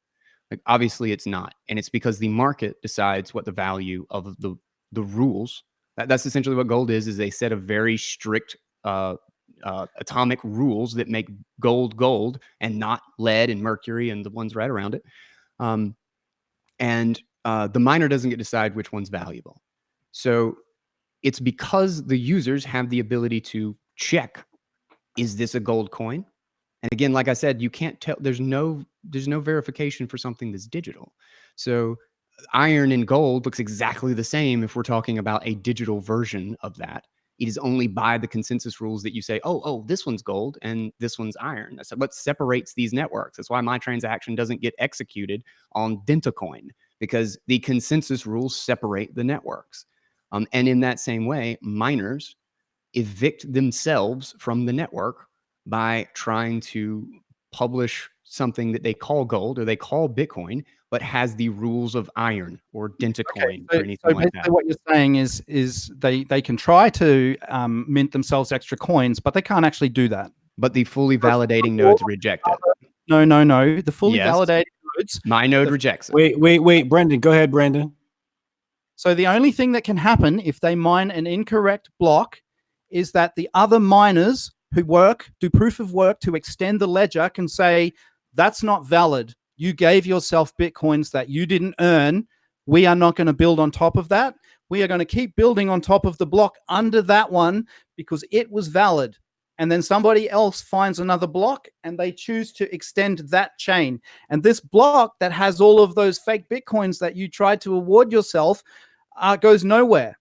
C: Like obviously it's not, and it's because the market decides what the value of the rules. That's essentially what gold is a set of very strict atomic rules that make gold and not lead and mercury and the ones right around it. The miner doesn't get to decide which one's valuable. So it's because the users have the ability to check, is this a gold coin? And again, like I said, you can't tell, there's no verification for something that's digital. So iron and gold looks exactly the same if we're talking about a digital version of that. It is only by the consensus rules that you say, oh, this one's gold and this one's iron. That's what separates these networks. That's why my transaction doesn't get executed on DentaCoin, because the consensus rules separate the networks. And in that same way, miners evict themselves from the network by trying to publish something that they call gold or they call Bitcoin, but has the rules of iron or DentaCoin or anything like that.
A: What you're saying is they can try to mint themselves extra coins, but they can't actually do that.
C: But the fully validating nodes reject it.
A: No. The fully validated nodes.
C: My node rejects it.
B: Wait, Brendan. Go ahead, Brendan.
A: So the only thing that can happen if they mine an incorrect block is that the other miners who do proof of work to extend the ledger can say, that's not valid. You gave yourself Bitcoins that you didn't earn. We are not going to build on top of that. We are going to keep building on top of the block under that one because it was valid. And then somebody else finds another block and they choose to extend that chain. And this block that has all of those fake Bitcoins that you tried to award yourself goes nowhere.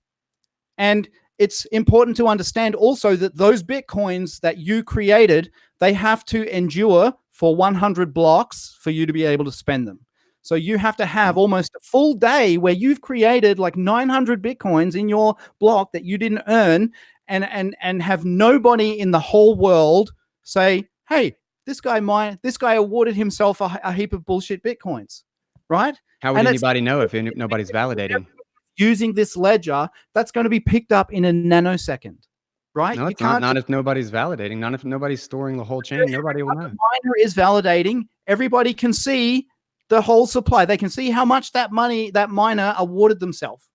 A: And it's important to understand also that those Bitcoins that you created, they have to endure for 100 blocks for you to be able to spend them. So you have to have almost a full day where you've created like 900 Bitcoins in your block that you didn't earn and have nobody in the whole world say, hey, this guy awarded himself a heap of bullshit Bitcoins, right?
C: How would anybody know if nobody's validating?
A: Using this ledger, that's going to be picked up in a nanosecond, right?
C: No, it's not if nobody's validating, not if nobody's storing the whole chain. Nobody will know.
A: The miner is validating. Everybody can see the whole supply. They can see how much that miner awarded themselves.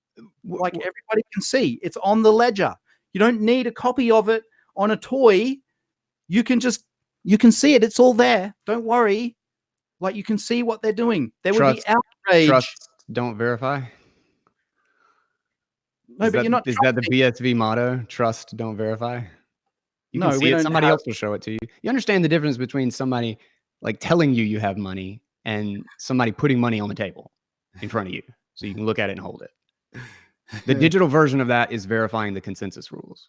A: Like everybody can see. It's on the ledger. You don't need a copy of it on a toy. You can see it. It's all there. Don't worry. Like you can see what they're doing. There would be outrage.
C: Trust, don't verify.
A: No,
C: is
A: but
C: that,
A: you're not.
C: Is that the BSV motto? Trust, don't verify. You can see it. Somebody else will show it to you. You understand the difference between somebody like telling you have money and somebody putting money on the table in front of you so you can look at it and hold it. The digital version of that is verifying the consensus rules.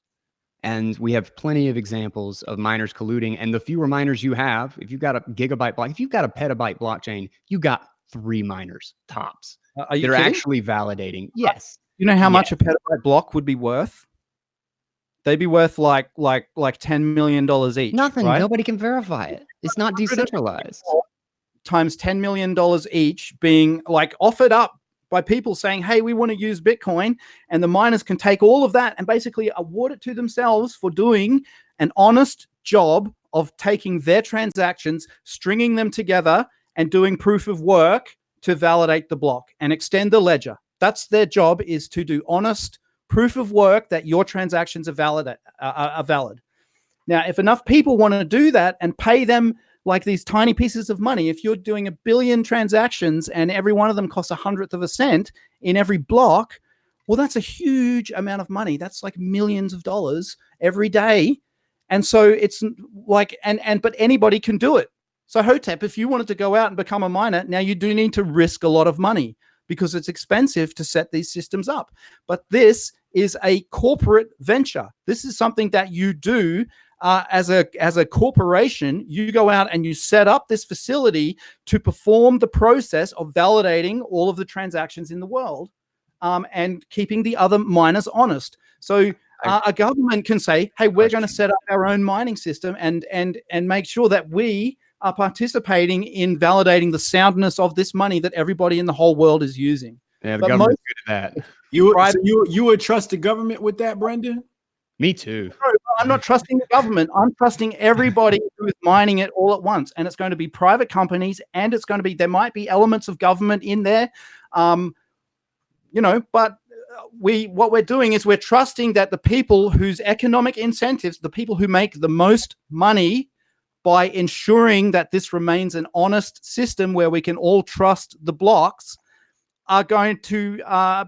C: And we have plenty of examples of miners colluding. And the fewer miners you have, if you've got a gigabyte block, if you've got a petabyte blockchain, you got 3 miners tops.
A: Are you
C: that are
A: kidding?
C: Actually validating. Yes.
A: You know how much a petabyte block would be worth? They'd be worth like $10 million each.
C: Nothing.
A: Right?
C: Nobody can verify it. It's not decentralized.
A: Times $10 million each being like offered up by people saying, hey, we want to use Bitcoin, and the miners can take all of that and basically award it to themselves for doing an honest job of taking their transactions, stringing them together, and doing proof of work to validate the block and extend the ledger. That's their job, is to do honest proof of work that your transactions are valid. Now, if enough people want to do that and pay them like these tiny pieces of money, if you're doing 1 billion transactions and every one of them costs 1/100 of a cent in every block, well, that's a huge amount of money. That's like millions of dollars every day. And so it's like, but anybody can do it. So Hotep, if you wanted to go out and become a miner, now you do need to risk a lot of money because it's expensive to set these systems up. But this is a corporate venture. This is something that you do as a corporation. You go out and you set up this facility to perform the process of validating all of the transactions in the world, and keeping the other miners honest. So a government can say, hey, we're going to set up our own mining system and make sure that we are participating in validating the soundness of this money that everybody in the whole world is using.
C: Yeah, the government's good at that.
B: You would trust the government with that, Brendan?
C: Me too.
A: No, I'm not trusting the government. I'm trusting everybody who is mining it all at once. And it's going to be private companies, and it's going to be, there might be elements of government in there, but what we're doing is we're trusting that the people whose economic incentives, the people who make the most money by ensuring that this remains an honest system where we can all trust the blocks, are going to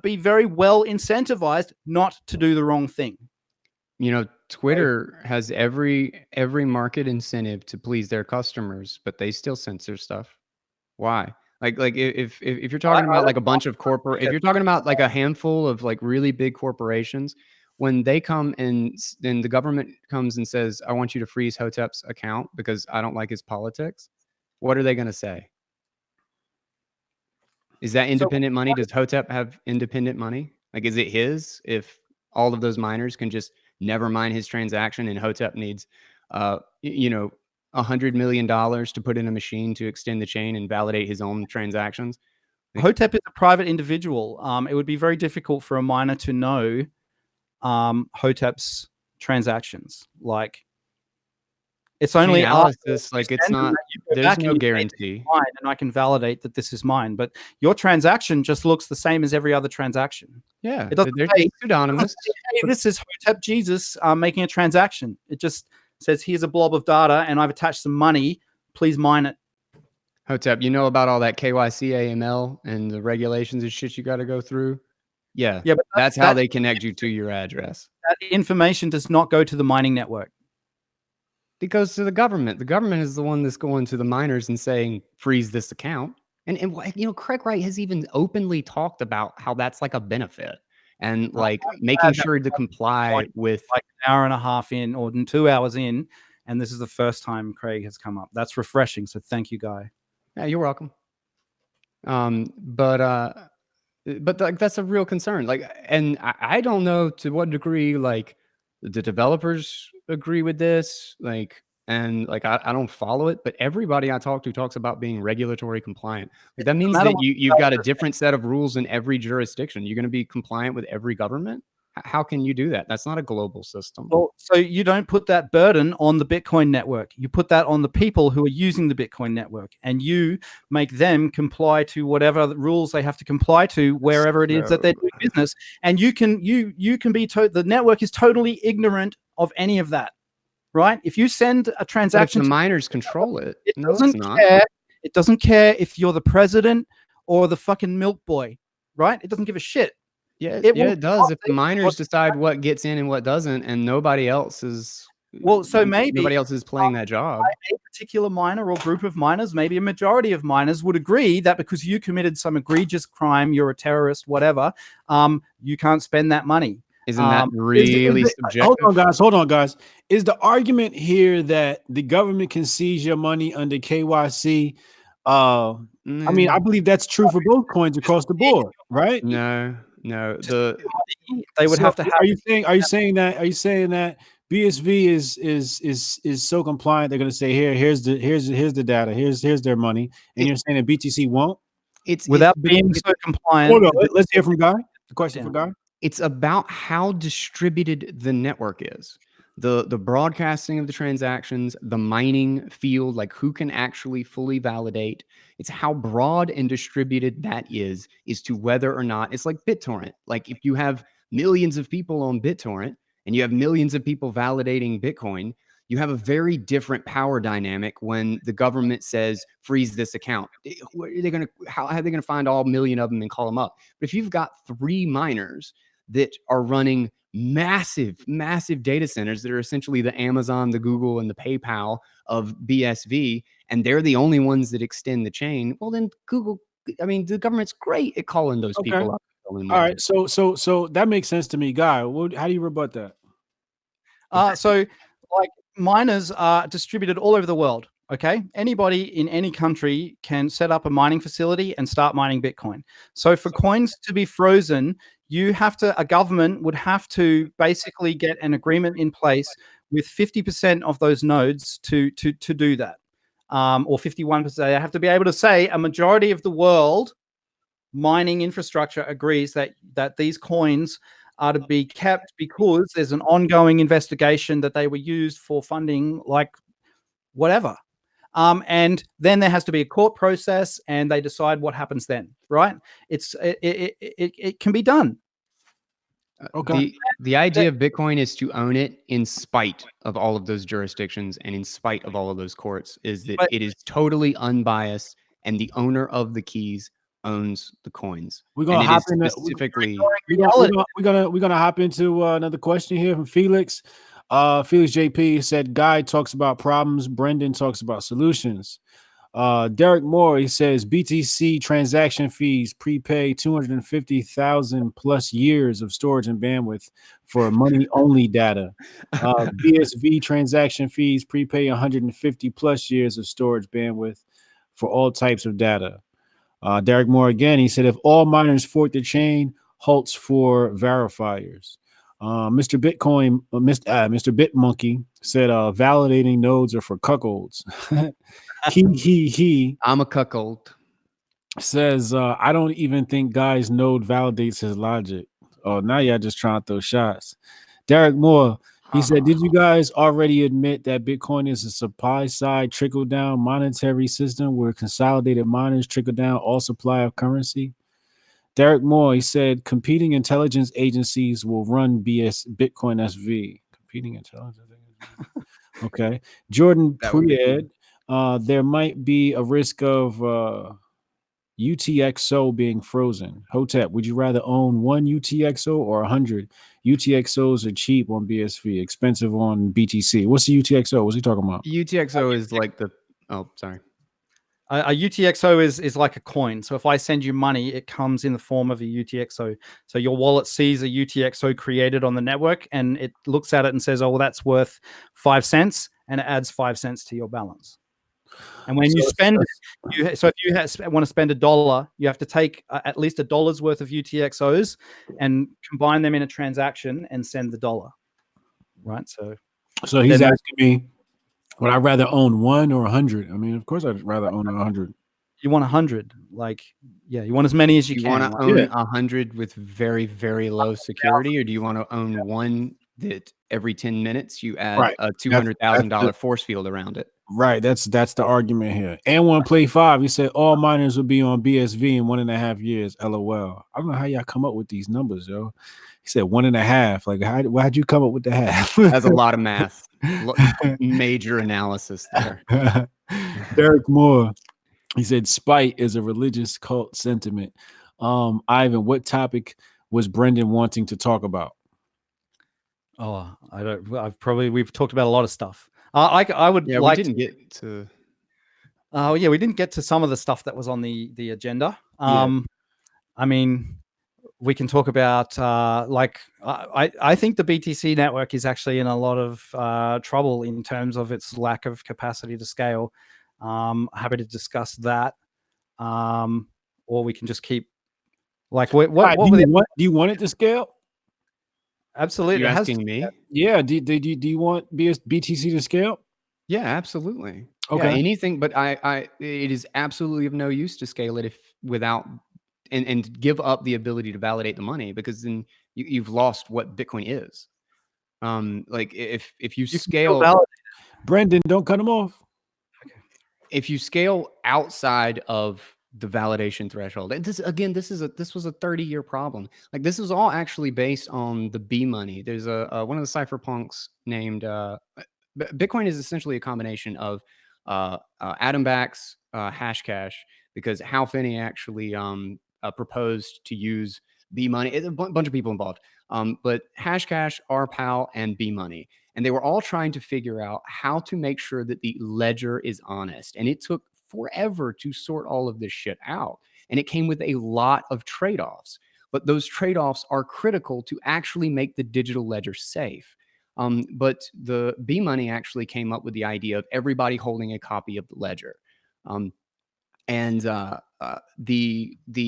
A: be very well incentivized not to do the wrong thing.
C: Twitter has every market incentive to please their customers, but they still censor stuff. Why? Like if you're talking about like a bunch of if you're talking about like a handful of like really big corporations, when they come and then the government comes and says, I want you to freeze Hotep's account because I don't like his politics, what are they going to say? Is that independent money? Does Hotep have independent money? Like, is it his if all of those miners can just never mine his transaction and Hotep needs, $100 million to put in a machine to extend the chain and validate his own transactions?
A: Hotep is a private individual. It would be very difficult for a miner to know Hotep's transactions. Like, it's only
C: analysis. Like, it's not. There's no guarantee.
A: And I can validate that this is mine. But your transaction just looks the same as every other transaction.
C: Yeah,
A: it doesn't
C: they're pseudonymous.
A: Hey, this is Hotep Jesus making a transaction. It just says, here's a blob of data, and I've attached some money. Please mine it.
C: Hotep, you know about all that KYC AML and the regulations and shit you got to go through? Yeah, but that's how they connect you to your address.
A: That information does not go to the mining network.
C: It goes to the government. The government is the one that's going to the miners and saying, freeze this account. And Craig Wright has even openly talked about how that's like a benefit and like making sure to comply with
A: like an hour and a half in or 2 hours in. And this is the first time Craig has come up. That's refreshing. So thank you, Guy.
C: Yeah, you're welcome. But like, that's a real concern. Like, and I don't know to what degree, like, the developers agree with this, like, and like I don't follow it, but everybody I talk to talks about being regulatory compliant. Like, that means that you've got a different set of rules in every jurisdiction. You're going to be compliant with every government. How can you do that? That's not a global system.
A: Well, so you don't put that burden on the Bitcoin network. You put that on the people who are using the Bitcoin network, and you make them comply to whatever the rules they have to comply to wherever it is that they're doing business. And you can be the network is totally ignorant of any of that, right? If you send a transaction,
C: but if the miners control it.
A: It doesn't care. It doesn't care if you're the president or the fucking milk boy, right? It doesn't give a shit.
C: Yeah, it does. If the miners decide what gets in and what doesn't, and nobody else is,
A: maybe
C: nobody else is playing that job.
A: A particular miner or group of miners, maybe a majority of miners, would agree that because you committed some egregious crime, you're a terrorist, whatever, you can't spend that money.
C: Isn't that really subjective?
B: Hold on, guys. Is the argument here that the government can seize your money under KYC? I mean, I believe that's true for both coins across the board, right?
C: No.
A: They would have to have.
B: Are you saying that BSV is so compliant they're going to say here's the data, here's their money, and you're saying that BTC won't?
C: It's
A: without
C: but
A: being so compliant.
B: Hold on. Let's hear from Guy. The question
A: Yeah.
B: for Guy.
C: it's about how distributed the network is. The broadcasting of the transactions, the mining field, like who can actually fully validate. It's how broad and distributed that is to whether or not it's like BitTorrent. Like if you have millions of people on BitTorrent and you have millions of people validating Bitcoin, you have a very different power dynamic when the government says freeze this account. How are they going to find all million of them and call them up? But if you've got 3 miners that are running massive data centers that are essentially the Amazon, the Google, and the PayPal of BSV, and they're the only ones that extend the chain, well, then the government's great at calling those
B: Okay.
C: people up.
B: All right. So that makes sense to me, Guy. How do you rebut that?
A: So like miners are distributed all over the world. Okay. Anybody in any country can set up a mining facility and start mining Bitcoin. So for coins to be frozen, a government would have to basically get an agreement in place with 50% of those nodes to do that. Or 51%. They have to be able to say a majority of the world mining infrastructure agrees that these coins are to be kept because there's an ongoing investigation that they were used for funding, like whatever. And then there has to be a court process, and they decide what happens then. Right? It can be done.
B: Okay.
C: The idea of Bitcoin is to own it in spite of all of those jurisdictions and in spite of all of those courts. Is that it is totally unbiased, and the owner of the keys owns the coins.
B: We're gonna hop into
C: specifically.
B: We're gonna hop into another question here from Felix. Felix JP said, "Guy talks about problems. Brendan talks about solutions." Derek Moore, he says BTC transaction fees prepay 250,000 plus years of storage and bandwidth for money only data. BSV transaction fees prepay 150 plus years of storage bandwidth for all types of data. Derek Moore again, he said if all miners fork the chain, halts for verifiers. Mr. Bitmonkey said validating nodes are for cuckolds. He
C: I'm a cuckold.
B: says I don't even think Guy's node validates his logic. Oh, now y'all just trying to throw shots. Derek Moore, he said, did you guys already admit that Bitcoin is a supply side trickle down monetary system where consolidated miners trickle down all supply of currency? Derek Moore, he said competing intelligence agencies will run Bitcoin SV. Competing intelligence agencies. Okay. Jordan Pried, there might be a risk of UTXO being frozen. Hotep, would you rather own 1 UTXO or 100? UTXOs are cheap on BSV, expensive on BTC. What's the UTXO? What's he talking about?
C: UTXO is like the. Oh, sorry.
A: A UTXO is like a coin. So if I send you money, it comes in the form of a UTXO. So your wallet sees a UTXO created on the network, and it looks at it and says, "Oh, well, that's worth 5 cents," and it adds 5 cents to your balance. And when you spend, so if you want to spend $1, you have to take at least $1 worth of UTXOs and combine them in a transaction and send the dollar. Right. So
B: he's asking me, would I rather own 1 or 100? I mean, of course, I'd rather own 100.
A: You want 100, like, yeah, you want as many as you can.
C: Want to own 100 with very, very low security, or do you want to own one that every 10 minutes you add a $200,000 force field around it?
B: Right, that's the argument here. And one play 5, he said all miners will be on BSV in 1.5 years. LOL. I don't know how y'all come up with these numbers, yo. He said 1.5. Like, how'd you come up with the half?
C: That's a lot of math. Major analysis there.
B: Derek Moore, he said spite is a religious cult sentiment. Ivan, what topic was Brendan wanting to talk about?
A: Oh, I don't. We've talked about a lot of stuff. I would like.
C: We didn't get to.
A: Oh yeah, we didn't get to some of the stuff that was on the agenda. I mean, we can talk about I think the BTC network is actually in a lot of trouble in terms of its lack of capacity to scale. Happy to discuss that, or we can just keep like what
B: do you want it to scale?
A: Absolutely.
C: You're asking me?
B: Yeah. Do you want BTC to scale?
C: Yeah, absolutely. Yeah, anything, but it is absolutely of no use to scale it if without and give up the ability to validate the money, because then you've lost what Bitcoin is. Like if you
A: You can still
C: scale,
A: validate.
B: Brendan, don't cut him off.
C: if you scale outside of the validation threshold, and this was a 30-year problem. Like, this was all actually based on the B money. There's one of the cypherpunks named Bitcoin is essentially a combination of Adam Back's Hashcash, because Hal Finney actually proposed to use B money. It's a bunch of people involved, but Hashcash, RPal, and B money. And they were all trying to figure out how to make sure that the ledger is honest. And it took forever to sort all of this shit out. And it came with a lot of trade-offs. But those trade-offs are critical to actually make the digital ledger safe. But the B money actually came up with the idea of everybody holding a copy of the ledger. The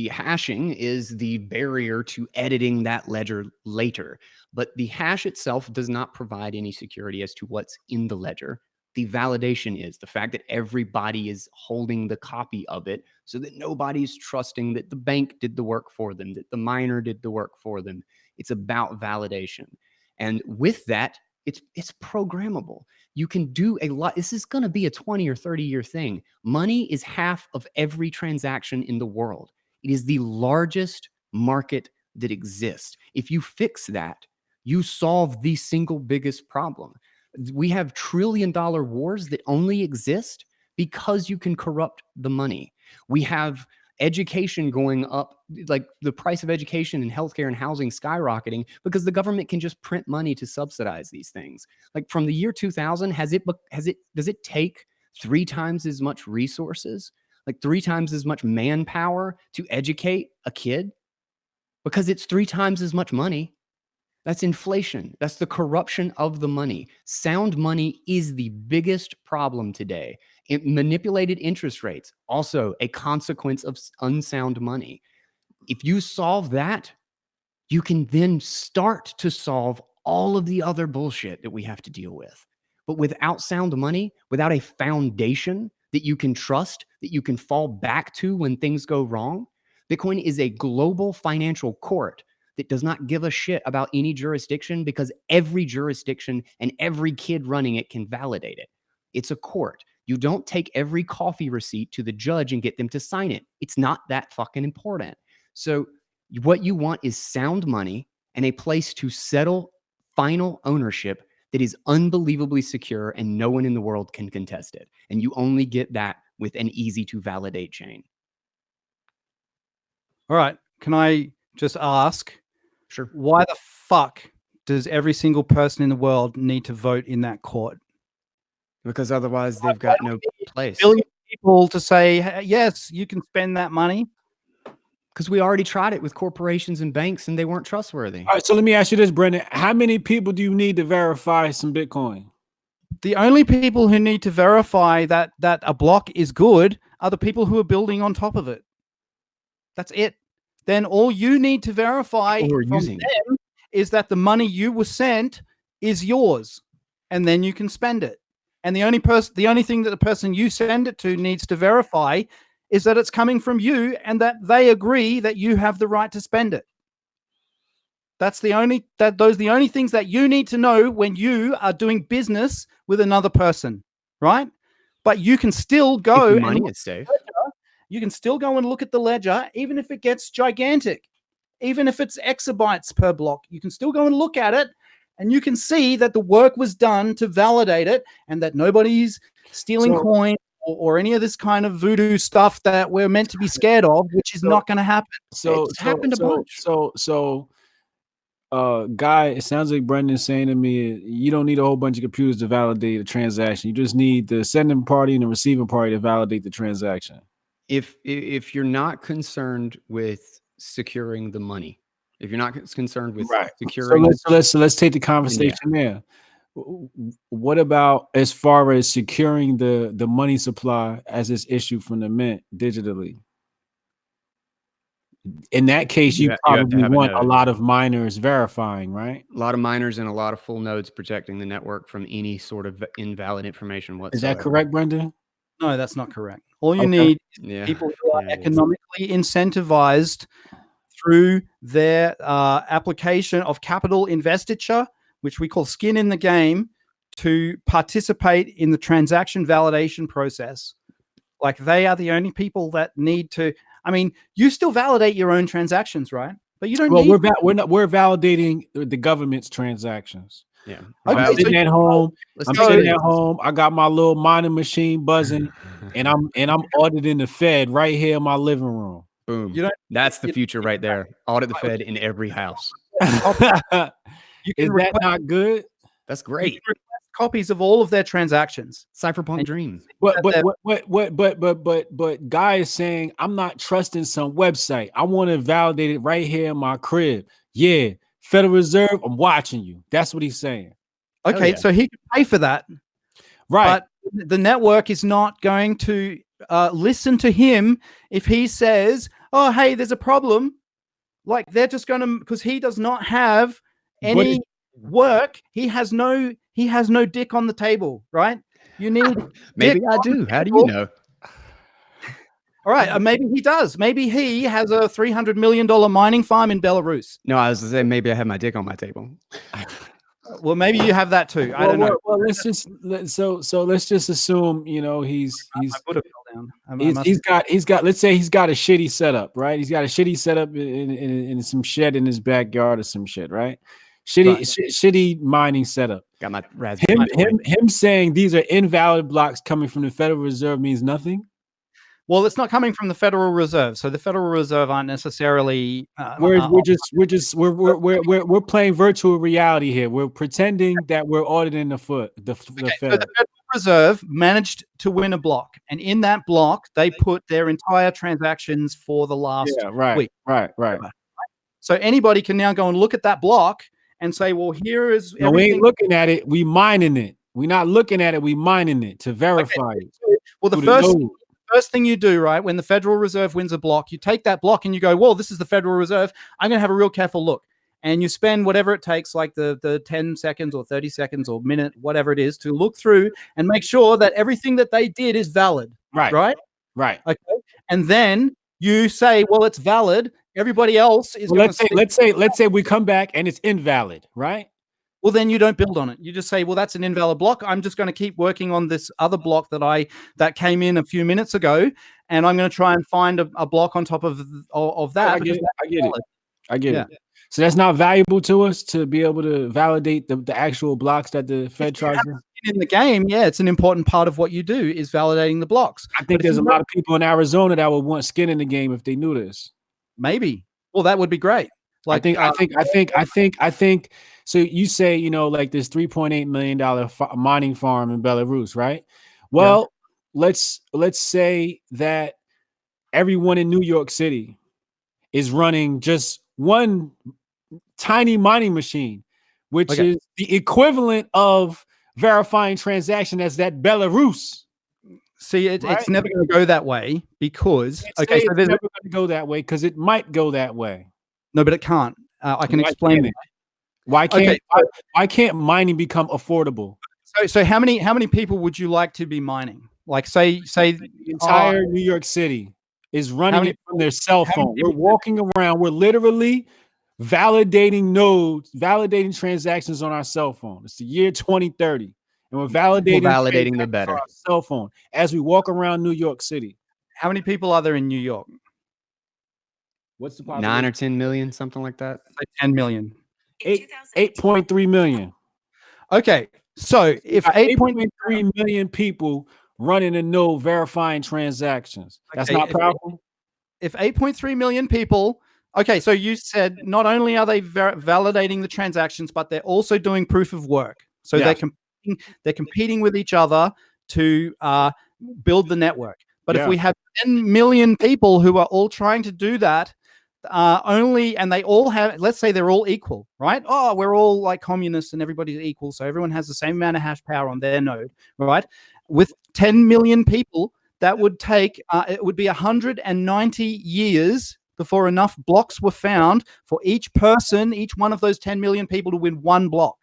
C: hashing is the barrier to editing that ledger later. But the hash itself does not provide any security as to what's in the ledger. The validation is the fact that everybody is holding the copy of it, so that nobody's trusting that the bank did the work for them, that the miner did the work for them. It's about validation. And with that, it's programmable. You can do a lot. This is going to be a 20 or 30-year thing. Money is half of every transaction in the world. It is the largest market that exists. If you fix that, you solve the single biggest problem. We have trillion-dollar wars that only exist because you can corrupt the money. We have education going up, like the price of education and healthcare and housing skyrocketing, because the government can just print money to subsidize these things. Like, from the year 2000, does it take 3 times as much resources, like 3 times as much manpower to educate a kid? Because it's 3 times as much money. That's inflation. That's the corruption of the money. Sound money is the biggest problem today. Manipulated interest rates, also a consequence of unsound money. If you solve that, you can then start to solve all of the other bullshit that we have to deal with. But without sound money, without a foundation that you can trust, that you can fall back to when things go wrong, Bitcoin is a global financial court that does not give a shit about any jurisdiction, because every jurisdiction and every kid running it can validate it. It's a court. You don't take every coffee receipt to the judge and get them to sign it. It's not that fucking important. So what you want is sound money and a place to settle final ownership that is unbelievably secure and no one in the world can contest it. And you only get that with an easy to validate chain.
A: All right. Can I just ask,
C: Sure.
A: why the fuck does every single person in the world need to vote in that court?
C: Because otherwise they've got no place.
A: Billion people to say, "Hey, yes, you can spend that money."
C: Because we already tried it with corporations and banks and they weren't trustworthy.
B: All right, so let me ask you this, Brendan. How many people do you need to verify some Bitcoin?
A: The only people who need to verify that a block is good are the people who are building on top of it. That's it. Then all you need to verify from them is that the money you were sent is yours, and then you can spend it. And the only thing that the person you send it to needs to verify is that it's coming from you and that they agree that you have the right to spend it. Those are the only things that you need to know when you are doing business with another person, right? But you can still go
C: money is safe.
A: You can still go and look at the ledger, even if it gets gigantic, even if it's exabytes per block. You can still go and look at it, and you can see that the work was done to validate it, and that nobody's stealing coin or any of this kind of voodoo stuff that we're meant to be scared of, which is not going to happen.
C: It's happened a bunch.
B: Guy, it sounds like Brendan's saying to me, you don't need a whole bunch of computers to validate a transaction. You just need the sending party and the receiving party to validate the transaction.
C: If you're not concerned with securing the money, if you're not concerned with securing,
B: so let's take the conversation there. What about as far as securing the money supply as it's issued from the mint digitally? In that case, you probably want a lot of miners verifying, right?
C: A lot of miners and a lot of full nodes protecting the network from any sort of invalid information whatsoever.
B: Is that correct, Brendan?
A: No, that's not correct. All you
B: Okay.
A: need
C: Yeah.
A: people who are
C: Yeah, it is.
A: economically incentivized through their application of capital investiture, which we call skin in the game, to participate in the transaction validation process. Like they are the only people that need to. I mean, you still validate your own transactions, right? But you don't
B: Well,
A: need.
B: we're validating the government's transactions.
C: Yeah.
A: Okay,
B: I'm
A: so
B: sitting at home.
C: Let's
B: I'm
C: take
B: sitting
C: it.
B: at home. I got my little mining machine buzzing, and I'm auditing the Fed right here in my living room.
C: Boom.
A: You don't.
C: That's the
A: you-
C: future right there. Audit the Fed in every house.
A: You
B: Is
A: can
B: that not good?
C: That's
A: you
C: great.
A: can request copies of all of their transactions.
C: Cypherpunk
A: And-
C: dream.
B: But guy is saying I'm not trusting some website. I want to validate it right here in my crib. Yeah, Federal Reserve, I'm watching you. That's what he's saying.
A: Okay,
C: yeah.
A: so he can pay for that,
B: Right.
A: but the network is not going to listen to him if he says, "Oh, hey, there's a problem." Like they're just going to, because he does not have any work. He has no dick on the table, right? You need
C: Maybe
A: dick
C: I
A: on the
C: do. How do you
A: table.
C: know?
A: All right, maybe he does. Maybe he has a $300 million mining farm in Belarus.
C: No, I was to say maybe I have my dick on my table.
A: Well, maybe you have that too. I don't know.
B: Well, let's just let's just assume he's
A: I would have fell down. I must-
B: he's got let's say he's got a shitty setup, right? He's got a shitty setup in some shed in his backyard or some shit, right? Shitty mining setup.
C: Got my raspberry.
B: Him saying these are invalid blocks coming from the Federal Reserve means nothing.
A: Well, it's not coming from the Federal Reserve, so the Federal Reserve aren't necessarily.
B: We're playing virtual reality here. We're pretending that we're auditing the Fed.
A: So the Federal Reserve managed to win a block, and in that block, they put their entire transactions for the last week.
B: Right.
A: So anybody can now go and look at that block and say, "Well, here is."
B: No, we ain't looking at it. We mining it. We're not looking at it. We mining it to verify it.
A: Well, the first thing you do, right, when the Federal Reserve wins a block, you take that block and you go, well, this is the Federal Reserve. I'm going to have a real careful look. And you spend whatever it takes, like the 10 seconds or 30 seconds or minute, whatever it is, to look through and make sure that everything that they did is valid.
B: Right.
A: Okay. And then you say, well, it's valid. Everybody else is.
B: Well, let's say we come back and it's invalid, right?
A: Well, then you don't build on it. You just say, well, that's an invalid block. I'm just going to keep working on this other block that came in a few minutes ago, and I'm going to try and find a block on top of that.
B: I get it. So that's not valuable to us to be able to validate the actual blocks that the Fed tries to.
A: In the game, yeah, it's an important part of what you do is validating the blocks.
B: I think there's a lot of people in Arizona that would want skin in the game if they knew this.
A: Maybe. Well, that would be great. Like
B: I think. So you say, like this $3.8 million mining farm in Belarus, right? Well, let's say that everyone in New York City is running just one tiny mining machine, which is the equivalent of verifying transaction as that Belarus.
A: See, it's never going to go that way because
B: so it's never going to go that way because it might go that way.
A: No, but it can't. I can explain it.
B: Why can't mining become affordable?
A: So how many people would you like to be mining? Like say
B: the entire New York City is running it from their cell phone. We're walking around. We're literally validating nodes, validating transactions on our cell phone. It's the year 2030, and we're validating
C: the better
B: on our cell phone as we walk around New York City.
A: How many people are there in New York?
B: What's the population?
C: 9 or 10 million, something like that.
A: Like 10 million.
B: 8.3 million.
A: Okay, so if
B: 8.3 million people running a node verifying transactions, that's not powerful.
A: If 8.3 million people, okay, so you said not only are they validating the transactions, but they're also doing proof of work. So they're competing with each other to build the network. But if we have 10 million people who are all trying to do that, and they all have, let's say they're all equal, right? Oh, we're all like communists and everybody's equal. So everyone has the same amount of hash power on their node, right? With 10 million people, that would take, it would be 190 years before enough blocks were found for each one of those 10 million people to win one block.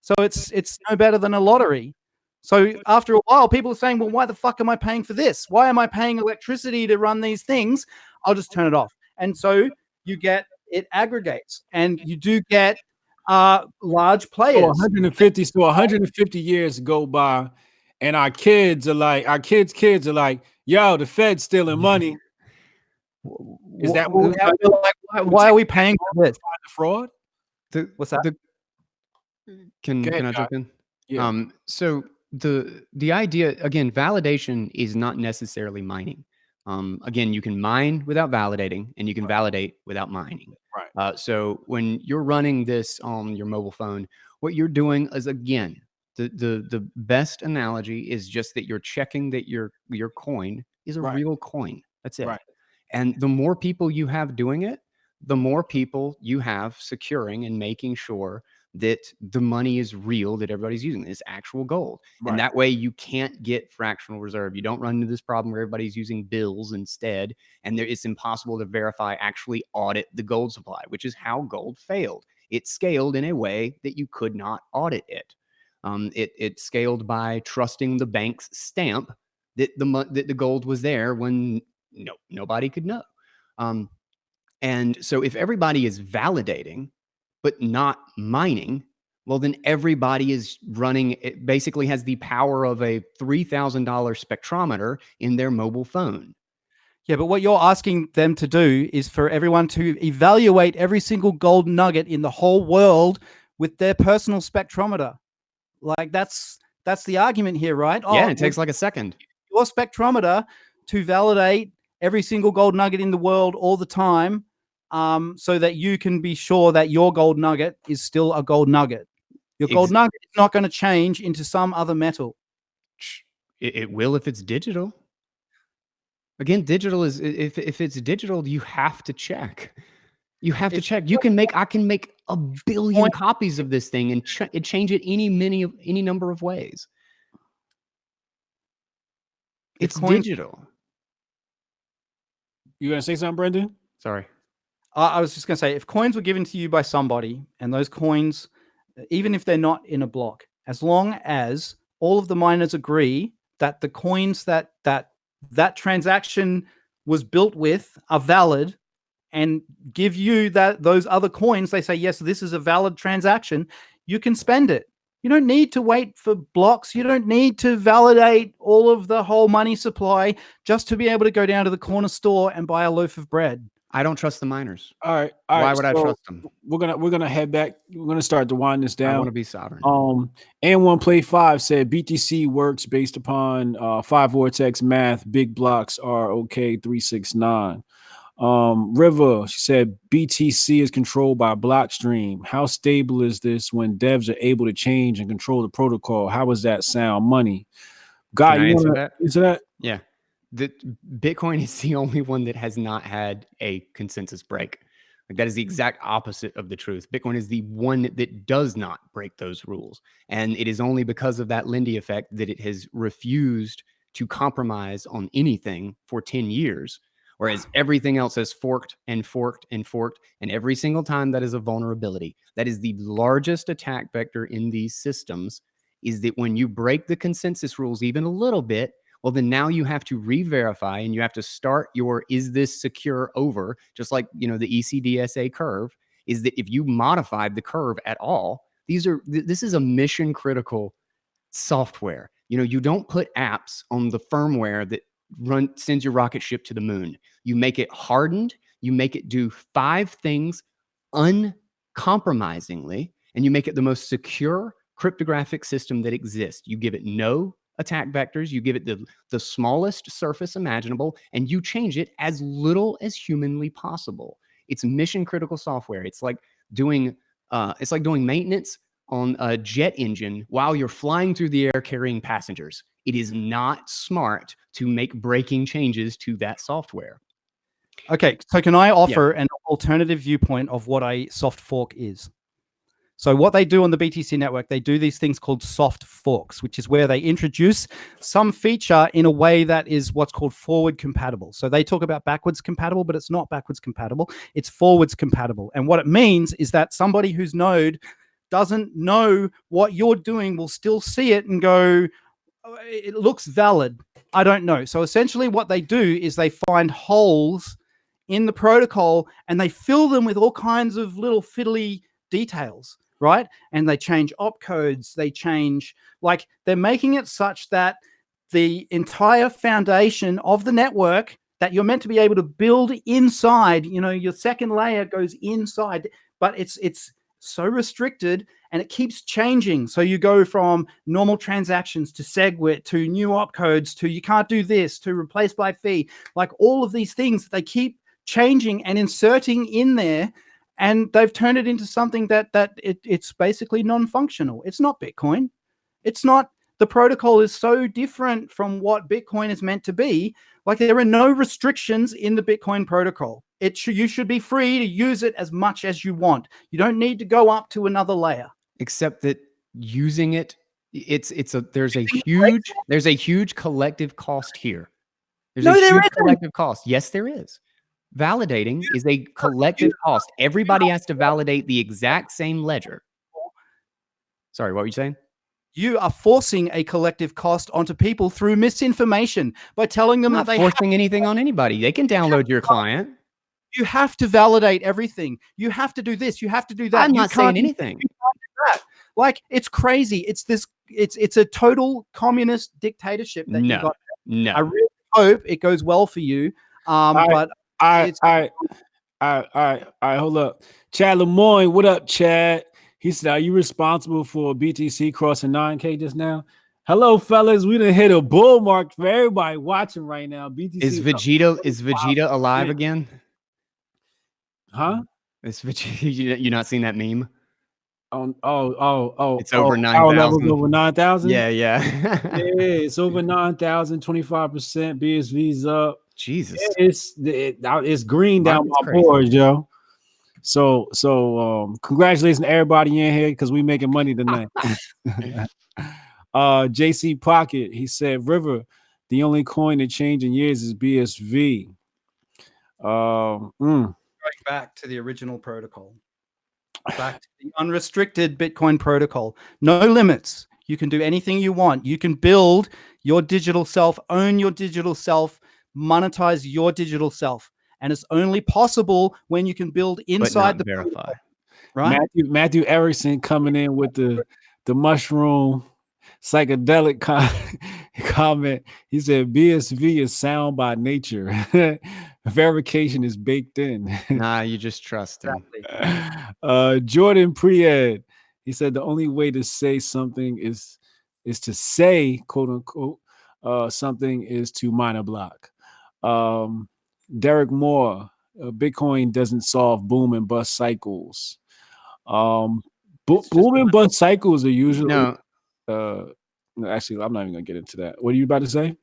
A: So it's no better than a lottery. So after a while, people are saying, well, why the fuck am I paying for this? Why am I paying electricity to run these things? I'll just turn it off. And so you get, it aggregates, and you do get large
B: So
A: players.
B: 150 years go by, and our kids are like, yo, the Fed's stealing money. Is that what we have?
A: Why are we paying for this?
B: The fraud?
A: What's that?
C: Can I
B: Josh.
C: jump in?
B: Yeah.
C: So the idea, again, validation is not necessarily mining. Again, you can mine without validating, and you can validate without mining.
B: Right.
C: So when you're running this on your mobile phone, what you're doing is, again, the best analogy is just that you're checking that your coin is a
B: Right.
C: real coin. That's it.
B: Right.
C: And the more people you have doing it, the more people you have securing and making sure that the money is real, that everybody's using this actual gold.
B: Right.
C: And that way you can't get fractional reserve. You don't run into this problem where everybody's using bills instead. And it's impossible to verify, actually audit the gold supply, which is how gold failed. It scaled in a way that you could not audit it. It scaled by trusting the bank's stamp that the gold was there when nobody could know. And so if everybody is validating, but not mining, well, then everybody is running, it basically has the power of a $3,000 spectrometer in their mobile phone.
A: Yeah, but what you're asking them to do is for everyone to evaluate every single gold nugget in the whole world with their personal spectrometer. Like that's the argument here, right?
C: Yeah, it takes like a second.
A: Your spectrometer to validate every single gold nugget in the world all the time, so that you can be sure that your gold nugget is still a gold nugget. Your gold nugget is not going to change into some other metal.
C: It will if it's digital. Again, digital is, if it's digital, you have to check. You have to check. I can make a billion copies of this thing and change it any number of ways. It's digital.
B: You gonna say something, Brendan?
C: Sorry.
A: I was just going to say, if coins were given to you by somebody, and those coins, even if they're not in a block, as long as all of the miners agree that the coins that transaction was built with are valid, and give you those other coins, they say, yes, this is a valid transaction, you can spend it. You don't need to wait for blocks. You don't need to validate all of the whole money supply just to be able to go down to the corner store and buy a loaf of bread.
C: I don't trust the miners.
B: All right.
C: Why would I trust them?
B: We're gonna head back. We're gonna start to wind this down.
C: I want to be sovereign.
B: And one play 5 said BTC works based upon 5 vortex math. Big blocks are okay. 369. River, she said BTC is controlled by Blockstream. How stable is this when devs are able to change and control the protocol? How does that sound? Money. God,
C: Can I answer that?
B: Answer that?
C: Yeah. The Bitcoin is the only one that has not had a consensus break. Like, that is the exact opposite of the truth. Bitcoin is the one that does not break those rules. And it is only because of that Lindy effect that it has refused to compromise on anything for 10 years. Whereas everything else has forked and forked and forked. And every single time that is a vulnerability. That is the largest attack vector in these systems, is that when you break the consensus rules even a little bit, well, then now you have to re-verify, and you have to start your, is this secure over, just like, the ECDSA curve, is that if you modified the curve at all, this is a mission critical software. You don't put apps on the firmware that sends your rocket ship to the moon. You make it hardened, you make it do 5 things uncompromisingly, and you make it the most secure cryptographic system that exists. You give it no attack vectors, you give it the smallest surface imaginable, and you change it as little as humanly possible. It's mission critical software. It's like doing maintenance on a jet engine while you're flying through the air carrying passengers. It is not smart to make breaking changes to that software.
A: Okay, so can I offer an alternative viewpoint of what a soft fork is? So what they do on the BTC network, they do these things called soft forks, which is where they introduce some feature in a way that is what's called forward compatible. So they talk about backwards compatible, but it's not backwards compatible. It's forwards compatible. And what it means is that somebody whose node doesn't know what you're doing will still see it and go, it looks valid. I don't know. So essentially what they do is they find holes in the protocol and they fill them with all kinds of little fiddly details, right? And they change opcodes, they change, like they're making it such that the entire foundation of the network that you're meant to be able to build inside, your second layer goes inside, but it's so restricted and it keeps changing. So you go from normal transactions to SegWit to new opcodes to you can't do this to replace by fee, like all of these things that they keep changing and inserting in there, and they've turned it into something that it's basically non-functional. It's not Bitcoin. It's not. The protocol is so different from what Bitcoin is meant to be. Like there are no restrictions in the Bitcoin protocol. You should be free to use it as much as you want. You don't need to go up to another layer.
C: Except that using it, there's a huge collective cost here. There's a huge collective cost. Yes, there is. Validating is a collective cost. Everybody has to validate the exact same ledger. Sorry, what were you saying?
A: You are forcing a collective cost onto people through misinformation by telling them that they
C: forcing anything on anybody. They can download your client. You
A: have to validate everything. You have to do this. You have to do that.
C: I'm not saying anything.
A: Like it's crazy. It's a total communist dictatorship that you got.
C: No.
A: I really hope it goes well for you. But
B: all right, hold up. Chad Lemoyne, what up, Chad? He said, are you responsible for BTC crossing 9K just now? Hello, fellas. We done hit a bull mark for everybody watching right now. BTC
C: is Vegeta alive again?
B: Huh?
C: Is Vegeta? You not seen that meme?
B: Oh!
C: It's over 9,000.
B: Over 9,000.
C: Yeah.
B: It's over 9,000. 25%. BSV's up.
C: Jesus.
B: It's green down my board, yo. So congratulations to everybody in here because we making money tonight. JC Pocket, he said, River, the only coin that changed in years is BSV.
A: Going back to the original protocol, back to the unrestricted Bitcoin protocol, no limits. You can do anything you want. You can build your digital self, own your digital self, monetize your digital self. And it's only possible when you can build inside the
C: verify.
A: Right?
B: Matthew Erickson coming in with the mushroom psychedelic comment. He said BSV is sound by nature. Verification is baked in.
C: Nah, you just trust him.
B: Jordan Priad, he said the only way to say something is to say, quote unquote, something is to mine a block. Derek Moore, Bitcoin doesn't solve boom and bust cycles. Boom and bust cycles are usually actually, I'm not even gonna get into that. What are you about to say?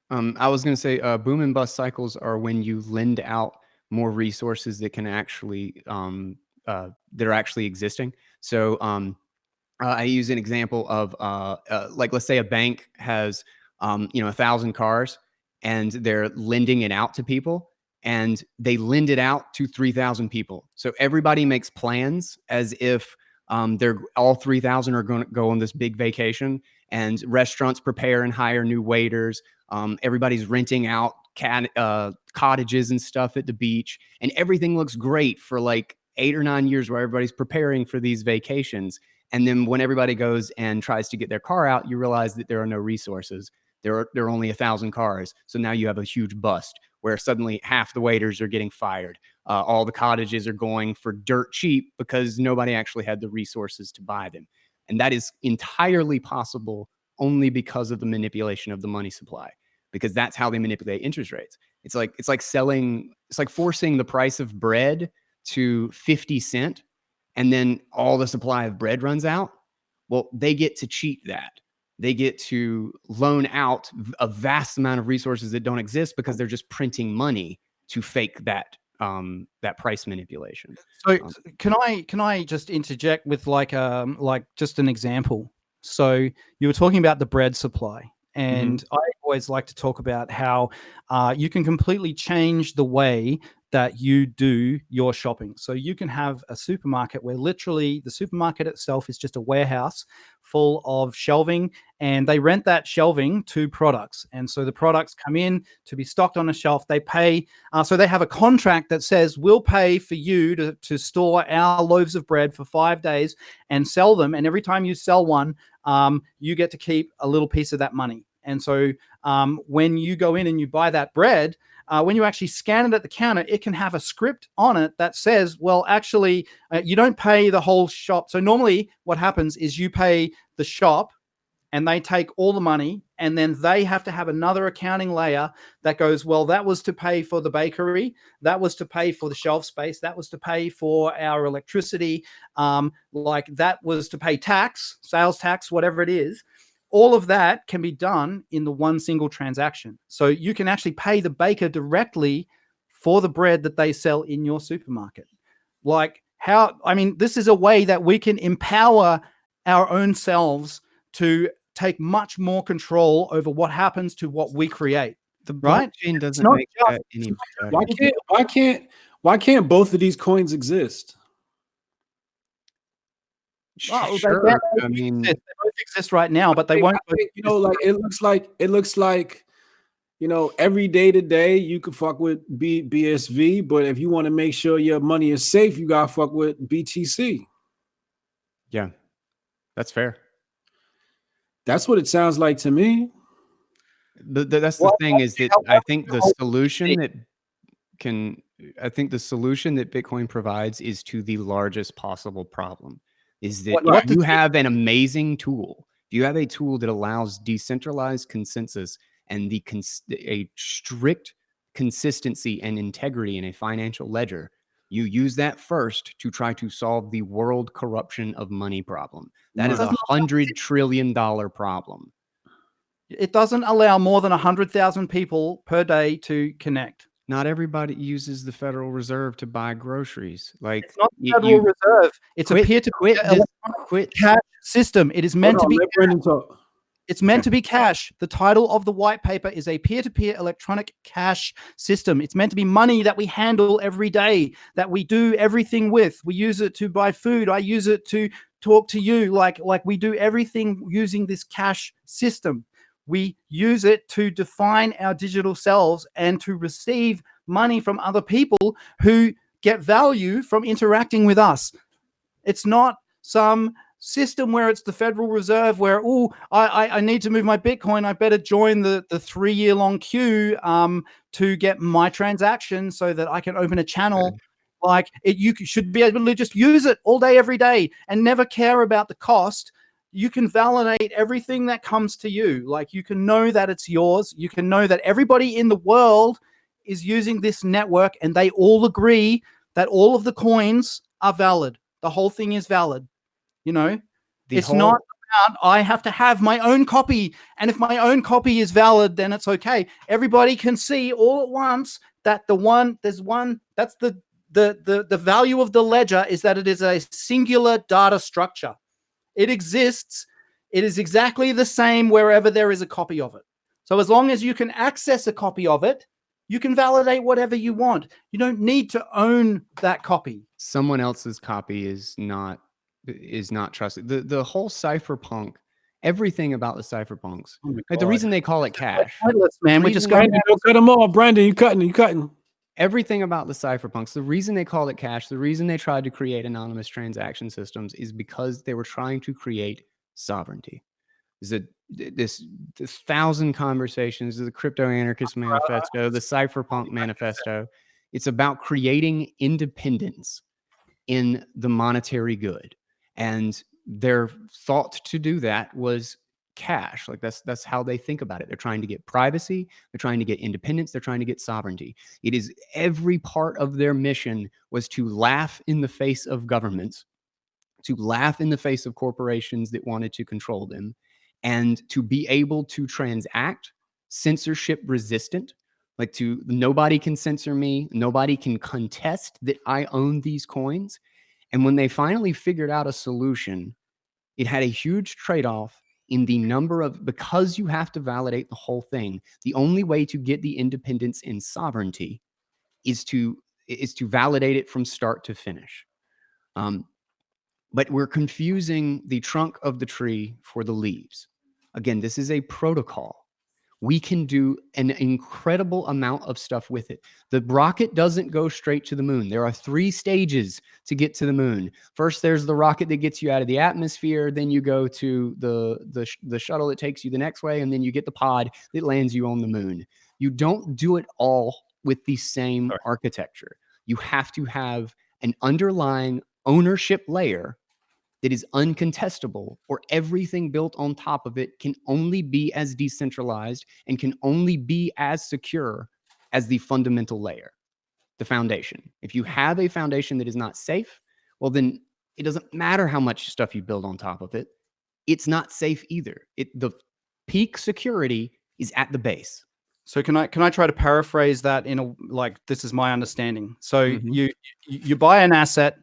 C: I was gonna say boom and bust cycles are when you lend out more resources that can actually that are actually existing. So I use an example of like let's say a bank has 1,000 cars and they're lending it out to people. And they lend it out to 3,000 people. So everybody makes plans as if they're all 3,000 are going to go on this big vacation, and restaurants prepare and hire new waiters. Everybody's renting out cottages and stuff at the beach, and everything looks great for like 8 or 9 years where everybody's preparing for these vacations. And then when everybody goes and tries to get their car out, you realize that there are no resources. There are only 1,000 cars. So now you have a huge bust where suddenly half the waiters are getting fired. All the cottages are going for dirt cheap because nobody actually had the resources to buy them. And that is entirely possible only because of the manipulation of the money supply, because that's how they manipulate interest rates. It's like forcing the price of bread to 50 cents and then all the supply of bread runs out. Well, they get to cheat that. They get to loan out a vast amount of resources that don't exist because they're just printing money to fake that price manipulation.
A: So can I just interject with like just an example? So you were talking about the bread supply, and I always like to talk about how you can completely change the way that you do your shopping. So you can have a supermarket where literally the supermarket itself is just a warehouse full of shelving, and they rent that shelving to products. And so the products come in to be stocked on a shelf. They pay, so they have a contract that says, we'll pay for you to store our loaves of bread for 5 days and sell them. And every time you sell one, you get to keep a little piece of that money. And so when you go in and you buy that bread, when you actually scan it at the counter, it can have a script on it that says, well, actually, you don't pay the whole shop. So normally what happens is you pay the shop and they take all the money, and then they have to have another accounting layer that goes, well, that was to pay for the bakery, that was to pay for the shelf space, that was to pay for our electricity, like that was to pay tax, sales tax, whatever it is. All of that can be done in the one single transaction. So you can actually pay the baker directly for the bread that they sell in your supermarket. Like this is a way that we can empower our own selves to take much more control over what happens to what we create.
C: The
A: right?
C: blockchain doesn't make that any better.
B: Why can't both of these coins exist?
A: Well,
C: Sure. I mean,
A: they both exist right now, but they won't.
B: Like it looks like every day to day you can fuck with BSV, but if you want to make sure your money is safe, you gotta fuck with BTC.
C: Yeah, that's fair.
B: That's what it sounds like to me.
C: That's the thing is that I think the solution that Bitcoin provides is to the largest possible problem. Is that if you have an amazing tool, if you have a tool that allows decentralized consensus and a strict consistency and integrity in a financial ledger, you use that first to try to solve the world corruption of money problem. That is $100 trillion problem.
A: It doesn't allow more than 100,000 people per day to connect.
C: Not everybody uses the Federal Reserve to buy groceries. Like,
A: it's not the Federal Reserve. It's a peer-to-peer cash system. It is meant to be. It's meant to be cash. The title of the white paper is a peer-to-peer electronic cash system. It's meant to be money that we handle every day, that we do everything with. We use it to buy food. I use it to talk to you. Like we do everything using this cash system. We use it to define our digital selves and to receive money from other people who get value from interacting with us. It's not some system where it's the Federal Reserve where, I need to move my Bitcoin. I better join the 3-year-long queue to get my transaction so that I can open a channel. Like you should be able to just use it all day, every day, and never care about the cost. You can validate everything that comes to you. Like you can know that it's yours. You can know that everybody in the world is using this network and they all agree that all of the coins are valid. The whole thing is valid. It's not about I have to have my own copy. And if my own copy is valid, then it's okay. Everybody can see all at once that that's the value of the ledger is that it is a singular data structure. It exists. It is exactly the same wherever there is a copy of it. So as long as you can access a copy of it, you can validate whatever you want. You don't need to own that copy.
C: Someone else's copy is not trusted. The whole cypherpunk, everything about the cypherpunks. Like the reason they call it cash.
A: Man, we just
B: Brandon, don't cut them off. Brandon, you cutting.
C: Everything about the cypherpunks, the reason they call it cash, the reason they tried to create anonymous transaction systems is because they were trying to create sovereignty. This 1,000 conversations, the crypto anarchist manifesto, the cypherpunk manifesto. It's about creating independence in the monetary good. And their thought to do that was cash. Like that's how they think about it. They're trying to get privacy, they're trying to get independence, they're trying to get sovereignty. It is every part of their mission was to laugh in the face of governments, to laugh in the face of corporations that wanted to control them, and to be able to transact censorship resistant. Like nobody can censor me, nobody can contest that I own these coins. And when they finally figured out a solution, it had a huge trade-off in the number of, because you have to validate the whole thing. The only way to get the independence and sovereignty is to is to validate it from start to finish. But we're confusing the trunk of the tree for the leaves. Again, this is a protocol. We can do an incredible amount of stuff with it. The rocket doesn't go straight to the moon. There are 3 stages to get to the moon. First, there's the rocket that gets you out of the atmosphere. Then you go to the shuttle that takes you the next way. And then you get the pod that lands you on the moon. You don't do it all with the same architecture. You have to have an underlying ownership layer that is uncontestable, or everything built on top of it can only be as decentralized and can only be as secure as the fundamental layer, the foundation. If you have a foundation that is not safe, well, then it doesn't matter how much stuff you build on top of it. It's not safe either. The peak security is at the base.
A: So can I try to paraphrase that in a, like, this is my understanding. So you buy an asset,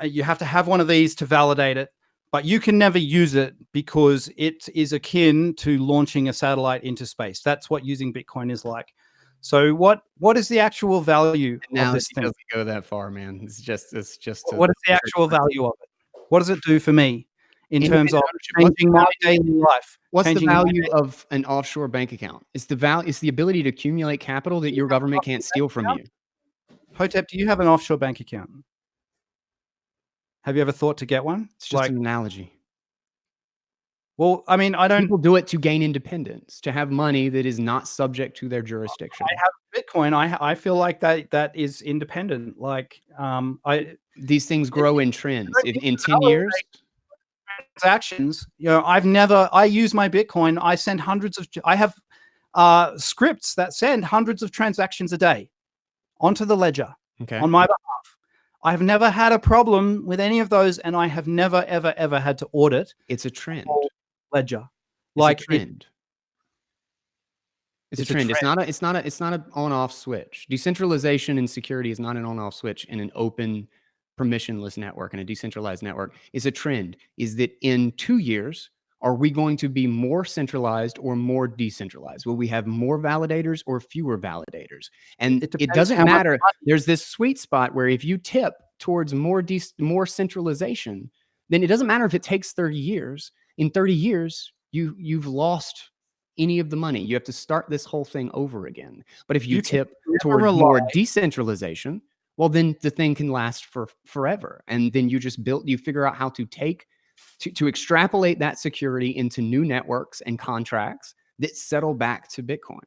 A: you have to have one of these to validate it, but you can never use it because it is akin to launching a satellite into space. That's what using Bitcoin is like. So what is the actual value of this thing?
C: It doesn't go that far, man. It's just
A: what is the actual value of it? What does it do for me in terms of changing my daily life?
C: What's the value of an offshore bank account? It's the ability to accumulate capital that your government can't steal from you.
A: Hotep, do you have an offshore bank account? Have you ever thought to get one?
C: It's just an analogy.
A: Well, I mean, I don't.
C: People do it to gain independence, to have money that is not subject to their jurisdiction.
A: I have Bitcoin. I feel like that is independent. Like,
C: these things grow in trends. In 10 years,
A: transactions. You know, I use my Bitcoin. I send I have scripts that send hundreds of transactions a day onto the ledger on my behalf. I have never had a problem with any of those, and I have never, ever, ever had to audit.
C: It's a trend.
A: Ledger,
C: like a trend. It's a trend. It's not an on-off switch. Decentralization and security is not an on-off switch in an open, permissionless network and a decentralized network. It's a trend. Is that in 2 years, are we going to be more centralized or more decentralized? Will we have more validators or fewer validators? And it doesn't matter. There's this sweet spot where if you tip towards more centralization, then it doesn't matter if it takes 30 years. In 30 years, you've lost any of the money. You have to start this whole thing over again. But if you tip towards more decentralization, well, then the thing can last for forever. And then you figure out how to to extrapolate that security into new networks and contracts that settle back to Bitcoin.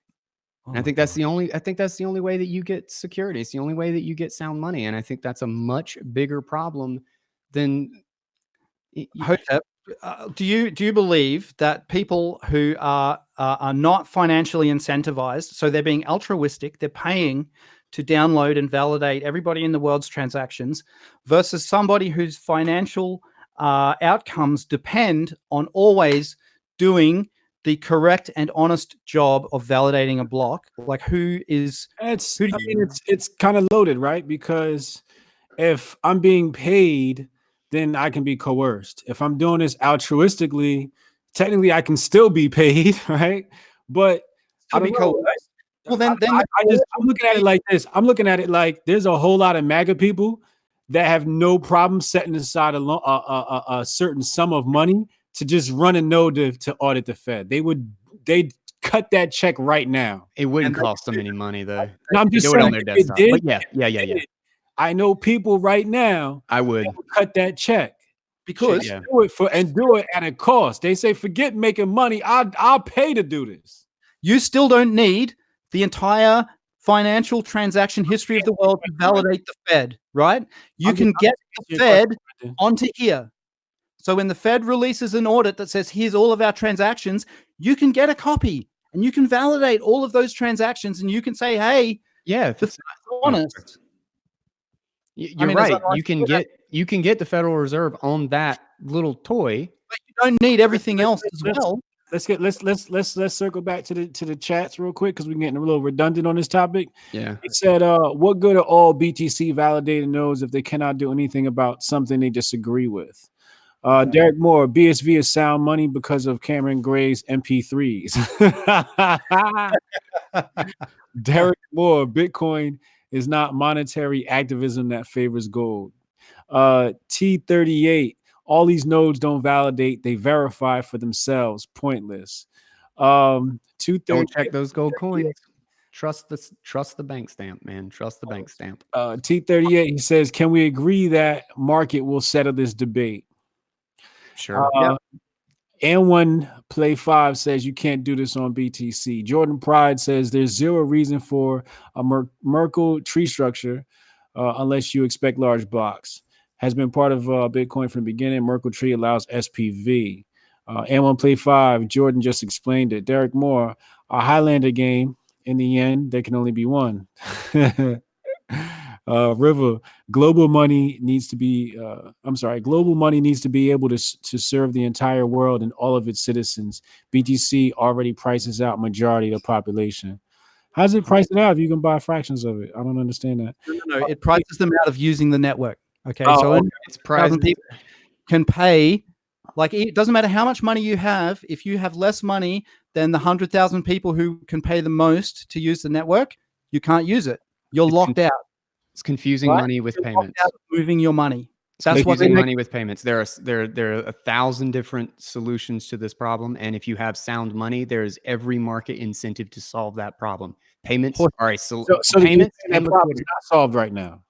C: And I think that's the only way that you get security. It's the only way that you get sound money. And I think that's a much bigger problem than
A: Hotep. Do you believe that people who are not financially incentivized, so they're being altruistic, they're paying to download and validate everybody in the world's transactions, versus somebody whose financial outcomes depend on always doing the correct and honest job of validating a block? Like, it's
B: kind of loaded, right? Because if I'm being paid, then I can be coerced. If I'm doing this altruistically, technically I can still be paid, right? But I don't know.
A: Well, then
B: I'm looking at it like this. I'm looking at it like there's a whole lot of MAGA people that have no problem setting aside a certain sum of money to just run a node to audit the Fed. They'd cut that check right now.
C: It wouldn't cost them any money though.
B: No, I'm just saying,
C: on their desktop. But yeah.
B: I know people right now.
C: I would
B: cut that check
A: because
B: do it at a cost. They say, forget making money. I'll pay to do this.
A: You still don't need the entire financial transaction history of the world to validate the Fed, right? You can get the Fed onto here. So when the Fed releases an audit that says, here's all of our transactions, you can get a copy and you can validate all of those transactions, and you can say, hey,
C: if
A: it's honest.
C: You're right. You can get the Federal Reserve on that little toy,
A: but you don't need everything else as well.
B: Let's circle back to the chats real quick, because we're getting a little redundant on this topic.
C: Yeah.
B: It said, what good are all BTC validated nodes if they cannot do anything about something they disagree with? Derek Moore, BSV is sound money because of Cameron Gray's MP3s. Derek Moore, Bitcoin It's not monetary activism that favors gold. T38. All these nodes don't validate; they verify for themselves. Pointless.
C: Don't
B: 238.
C: check those gold coins. Trust the bank stamp, man. Trust the bank stamp.
B: T38. He says, "Can we agree that market will settle this debate?"
C: Sure.
B: And one play 5 says you can't do this on BTC. Jordan Pride says there's zero reason for a Merkle tree structure unless you expect large blocks. Has been part of Bitcoin from the beginning. Merkle tree allows SPV. And one play 5, Jordan just explained it. Derek Moore, a Highlander game. In the end, there can only be one. River, global money needs to be global money needs to be able to serve the entire world and all of its citizens. BTC already prices out majority of the population. How does it price it out if you can buy fractions of it? I don't understand that.
A: No, it prices them out of using the network. Okay, so
B: okay.
C: It's priced.
A: people can pay. Like, it doesn't matter how much money you have. If you have less money than the 100,000 people who can pay the most to use the network, you can't use it. You're locked out.
C: It's confusing
A: Right?
C: money with
A: You're
C: payments.
A: locked out of moving your money.
C: That's
A: That's what
C: confusing money with payments. There are 1,000 different solutions to this problem, and if you have sound money, there's every market incentive to solve that problem. Payments are a
B: So
C: payments
B: that
C: and
B: problem is
C: liquidity.
B: not solved right now.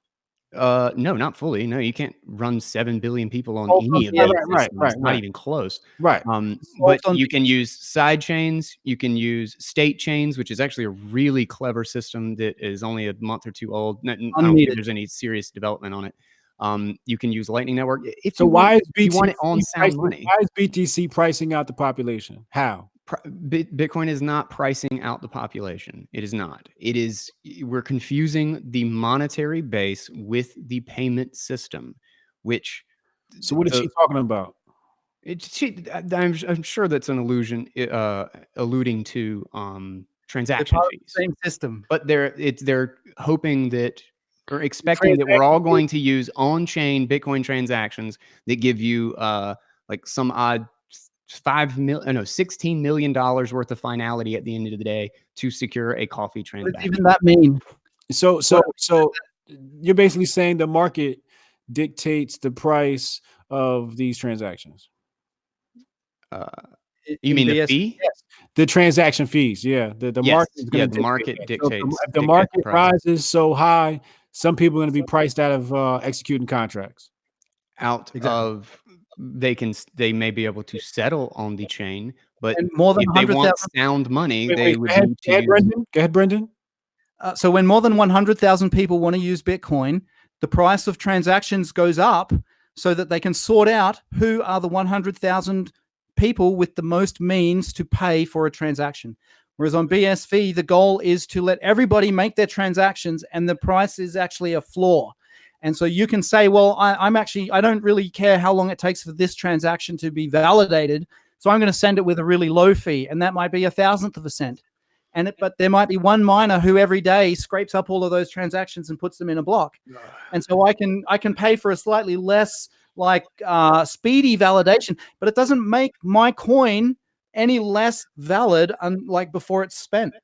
C: No, not fully. No, you can't run 7 billion people on
A: Oh,
C: any of
A: yeah,
C: these
B: right,
C: systems.
B: right,
C: Not
B: right.
C: even close.
B: Right.
C: But
A: on
C: you can use side chains. You can use state chains, which is actually a really clever system that is only a month or two old. I don't think
A: Unneeded.
C: there's any serious development on it. You can use Lightning Network. If
B: So
C: you
B: why
C: want,
B: is
C: if you want
B: BTC
C: it on sound
B: pricing,
C: money?
B: why is BTC pricing out the population? How?
C: Bitcoin is not pricing out the population. It is not. It is. We're confusing the monetary base with the payment system, which.
B: So what is she talking about?
C: I'm sure that's an illusion, alluding to transaction fees.
A: Same system.
C: But they're hoping that or expecting that we're all going to use on-chain Bitcoin transactions that give you like some odd $16 million worth of finality at the end of the day to secure a coffee
A: What does
C: transaction.
A: even that mean?
B: So you're basically saying the market dictates the price of these transactions.
C: You mean the
A: BSV?
C: fee?
B: Yes. The transaction fees. Yeah. The
C: Yes.
B: market is going to
C: the market dictates.
B: if the market rises so high, some people are going to be priced out of executing contracts.
C: They may be able to settle on the chain, but
A: And more than
C: if they want
A: 100,000
C: sound money,
B: Wait,
C: they
B: go
C: would
B: ahead,
C: need
B: go ahead,
C: to.
B: Brendan. Go ahead, Brendan.
A: So when more than 100,000 people want to use Bitcoin, the price of transactions goes up so that they can sort out who are the 100,000 people with the most means to pay for a transaction. Whereas on BSV, the goal is to let everybody make their transactions, and the price is actually a floor. And so you can say, well, I don't really care how long it takes for this transaction to be validated. So I'm going to send it with a really low fee, and that might be 1,000th of a cent. But there might be one miner who every day scrapes up all of those transactions and puts them in a block. And so I can pay for a slightly less speedy validation, but it doesn't make my coin any less valid like before it's spent.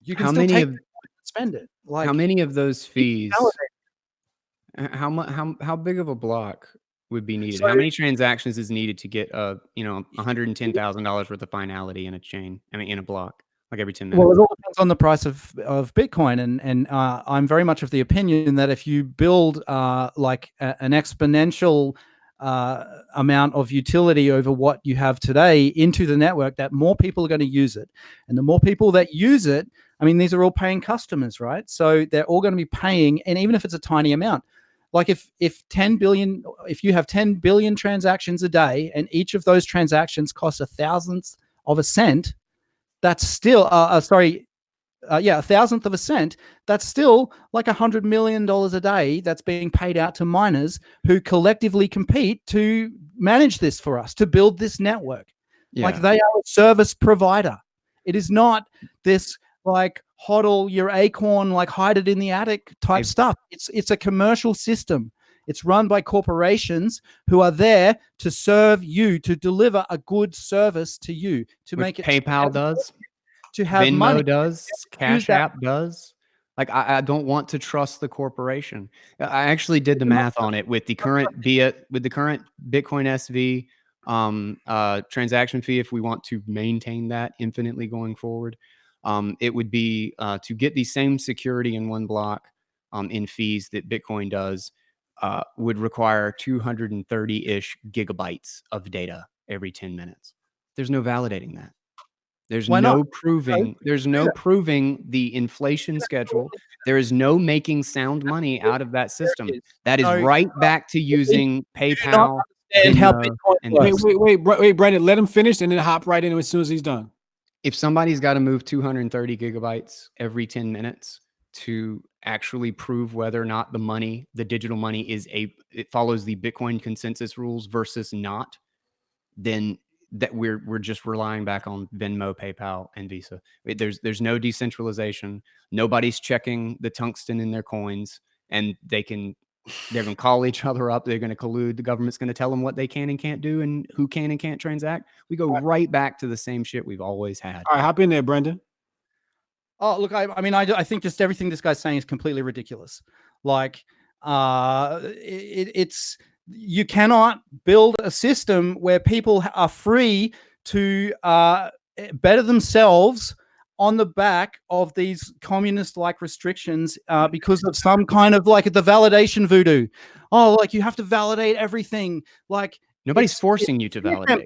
A: You can still take it and spend it. Like,
C: how many of those fees? How big of a block would be needed? How many transactions is needed to get $110,000 worth of finality in a chain? I mean, in a block, like every 10 minutes.
A: Well, it all depends on the price of Bitcoin, and I'm very much of the opinion that if you build an exponential amount of utility over what you have today into the network, that more people are going to use it, and the more people that use it, I mean, these are all paying customers, right? So they're all going to be paying, and even if it's a tiny amount. Like if you have 10 billion transactions a day, and each of those transactions costs 1,000th of a cent, that's still a 1,000th of a cent. That's still like $100 million a day that's being paid out to miners who collectively compete to manage this for us, to build this network. Yeah. Like, they are a service provider. It is not this like hodl your acorn, like hide it in the attic type stuff. It's a commercial system. It's run by corporations who are there to serve you, to deliver a good service to you, to make it.
C: PayPal does,
A: to have
C: Venmo
A: money.
C: does, Cash App does. Like I don't want to trust the corporation. I actually did the math on it with the current Bitcoin SV transaction fee. If we want to maintain that infinitely going forward, it would be to get the same security in one block in fees that Bitcoin does would require 230-ish gigabytes of data every 10 minutes. There's no validating that. There's
A: Why
C: no
A: not?
C: proving. There's no proving the inflation schedule. There is no making sound money out of that system. That is
A: So,
C: right back to using
A: do not
C: PayPal,
A: understand how
C: Venmo,
A: Bitcoin
C: and
A: works.
C: Visa.
B: Wait, Brandon, let him finish and then hop right in as soon as he's done.
C: If somebody's got to move 230 gigabytes every 10 minutes to actually prove whether or not the digital money it follows the Bitcoin consensus rules versus not, then that we're just relying back on Venmo, PayPal, and Visa. There's no decentralization. Nobody's checking the tungsten in their coins, and they're going to call each other up. They're going to collude. The government's going to tell them what they can and can't do and who can and can't transact. We go right back to the same shit we've always had.
B: All right, hop in there, Brendan.
A: Oh, look, I think just everything this guy's saying is completely ridiculous. Like, it's you cannot build a system where people are free to better themselves on the back of these communist-like restrictions because of some kind of like the validation voodoo. Oh, like you have to validate everything. Like
C: Nobody's forcing you to validate.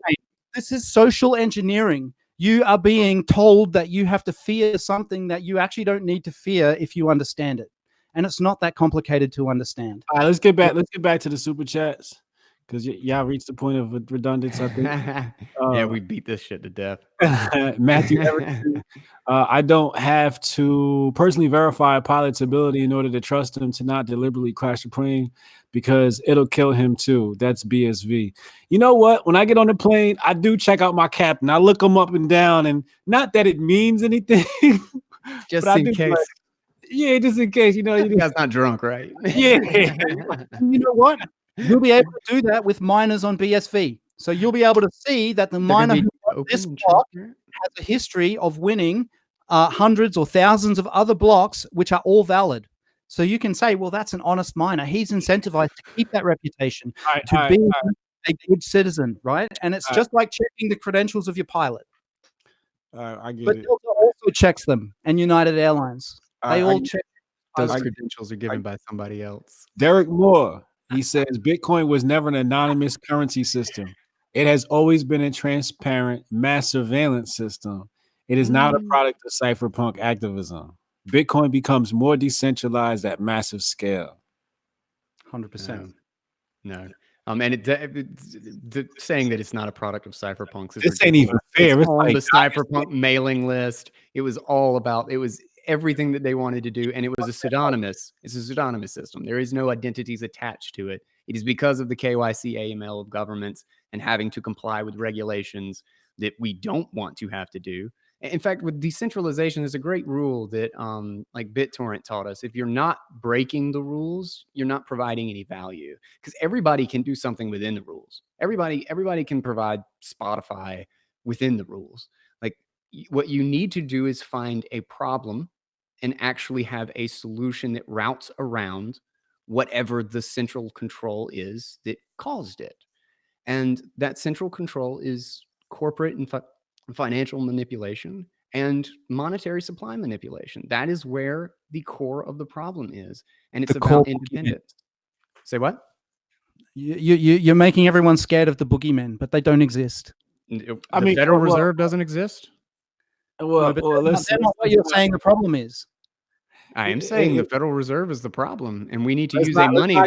A: This is social engineering. You are being told that you have to fear something that you actually don't need to fear if you understand it. And it's not that complicated to understand.
B: All right, let's get back to the super chats because y'all reached the point of redundance, I think.
C: Yeah, we beat this shit to death.
B: Matthew Everton, I don't have to personally verify a pilot's ability in order to trust him to not deliberately crash a plane because it'll kill him too. That's BSV. You know what? When I get on the plane, I do check out my captain. I look him up and down, and not that it means anything.
C: Just
B: but
C: in case.
B: Yeah, just in case. You know,
C: you guys not drunk, right?
B: Yeah.
A: You know what? You'll be able to do that with miners on BSV. So you'll be able to see that the miner who won this block has a history of winning hundreds or thousands of other blocks, which are all valid. So you can say, well, that's an honest miner. He's incentivized to keep that reputation, to be a good citizen, right? And it's just like checking the credentials of your pilot.
B: I get
A: but
B: it.
A: Delta also checks them, and United Airlines. They all check.
C: Those credentials are given by somebody else.
B: Derek Moore, he says, Bitcoin was never an anonymous currency system. It has always been a transparent mass surveillance system. It is not a product of cypherpunk activism. Bitcoin becomes more decentralized at massive scale.
A: 100%.
C: No. And saying that it's not a product of cypherpunks is
B: this ain't even fair.
C: It's on the cypherpunk mailing list. It was all about, it was everything that they wanted to do, and it was a pseudonymous. It's a pseudonymous system. There is no identities attached to it. It is because of the KYC AML of governments and having to comply with regulations that we don't want to have to do. In fact, with decentralization, there's a great rule that like BitTorrent taught us. If you're not breaking the rules, you're not providing any value, because everybody can do something within the rules. Everybody can provide Spotify within the rules. Like what you need to do is find a problem and actually have a solution that routes around whatever the central control is that caused it. And that central control is corporate and financial manipulation and monetary supply manipulation. That is where the core of the problem is. And it's about independence. Say what?
A: You're making everyone scared of the boogeymen, but they don't exist.
C: The Federal Reserve doesn't exist?
A: Well, that's not what you're saying the problem is.
C: I am saying the Federal Reserve is the problem, and we need to use a money.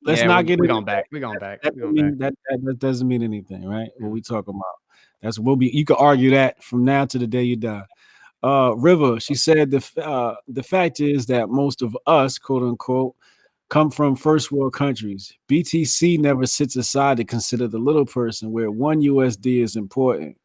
B: Let's not get
C: We're going back.
B: That doesn't mean anything, right? What we talk about. That's what you could argue that from now to the day you die. River, she said the fact is that most of us, quote unquote, come from first world countries. BTC never sits aside to consider the little person where $1 USD is important.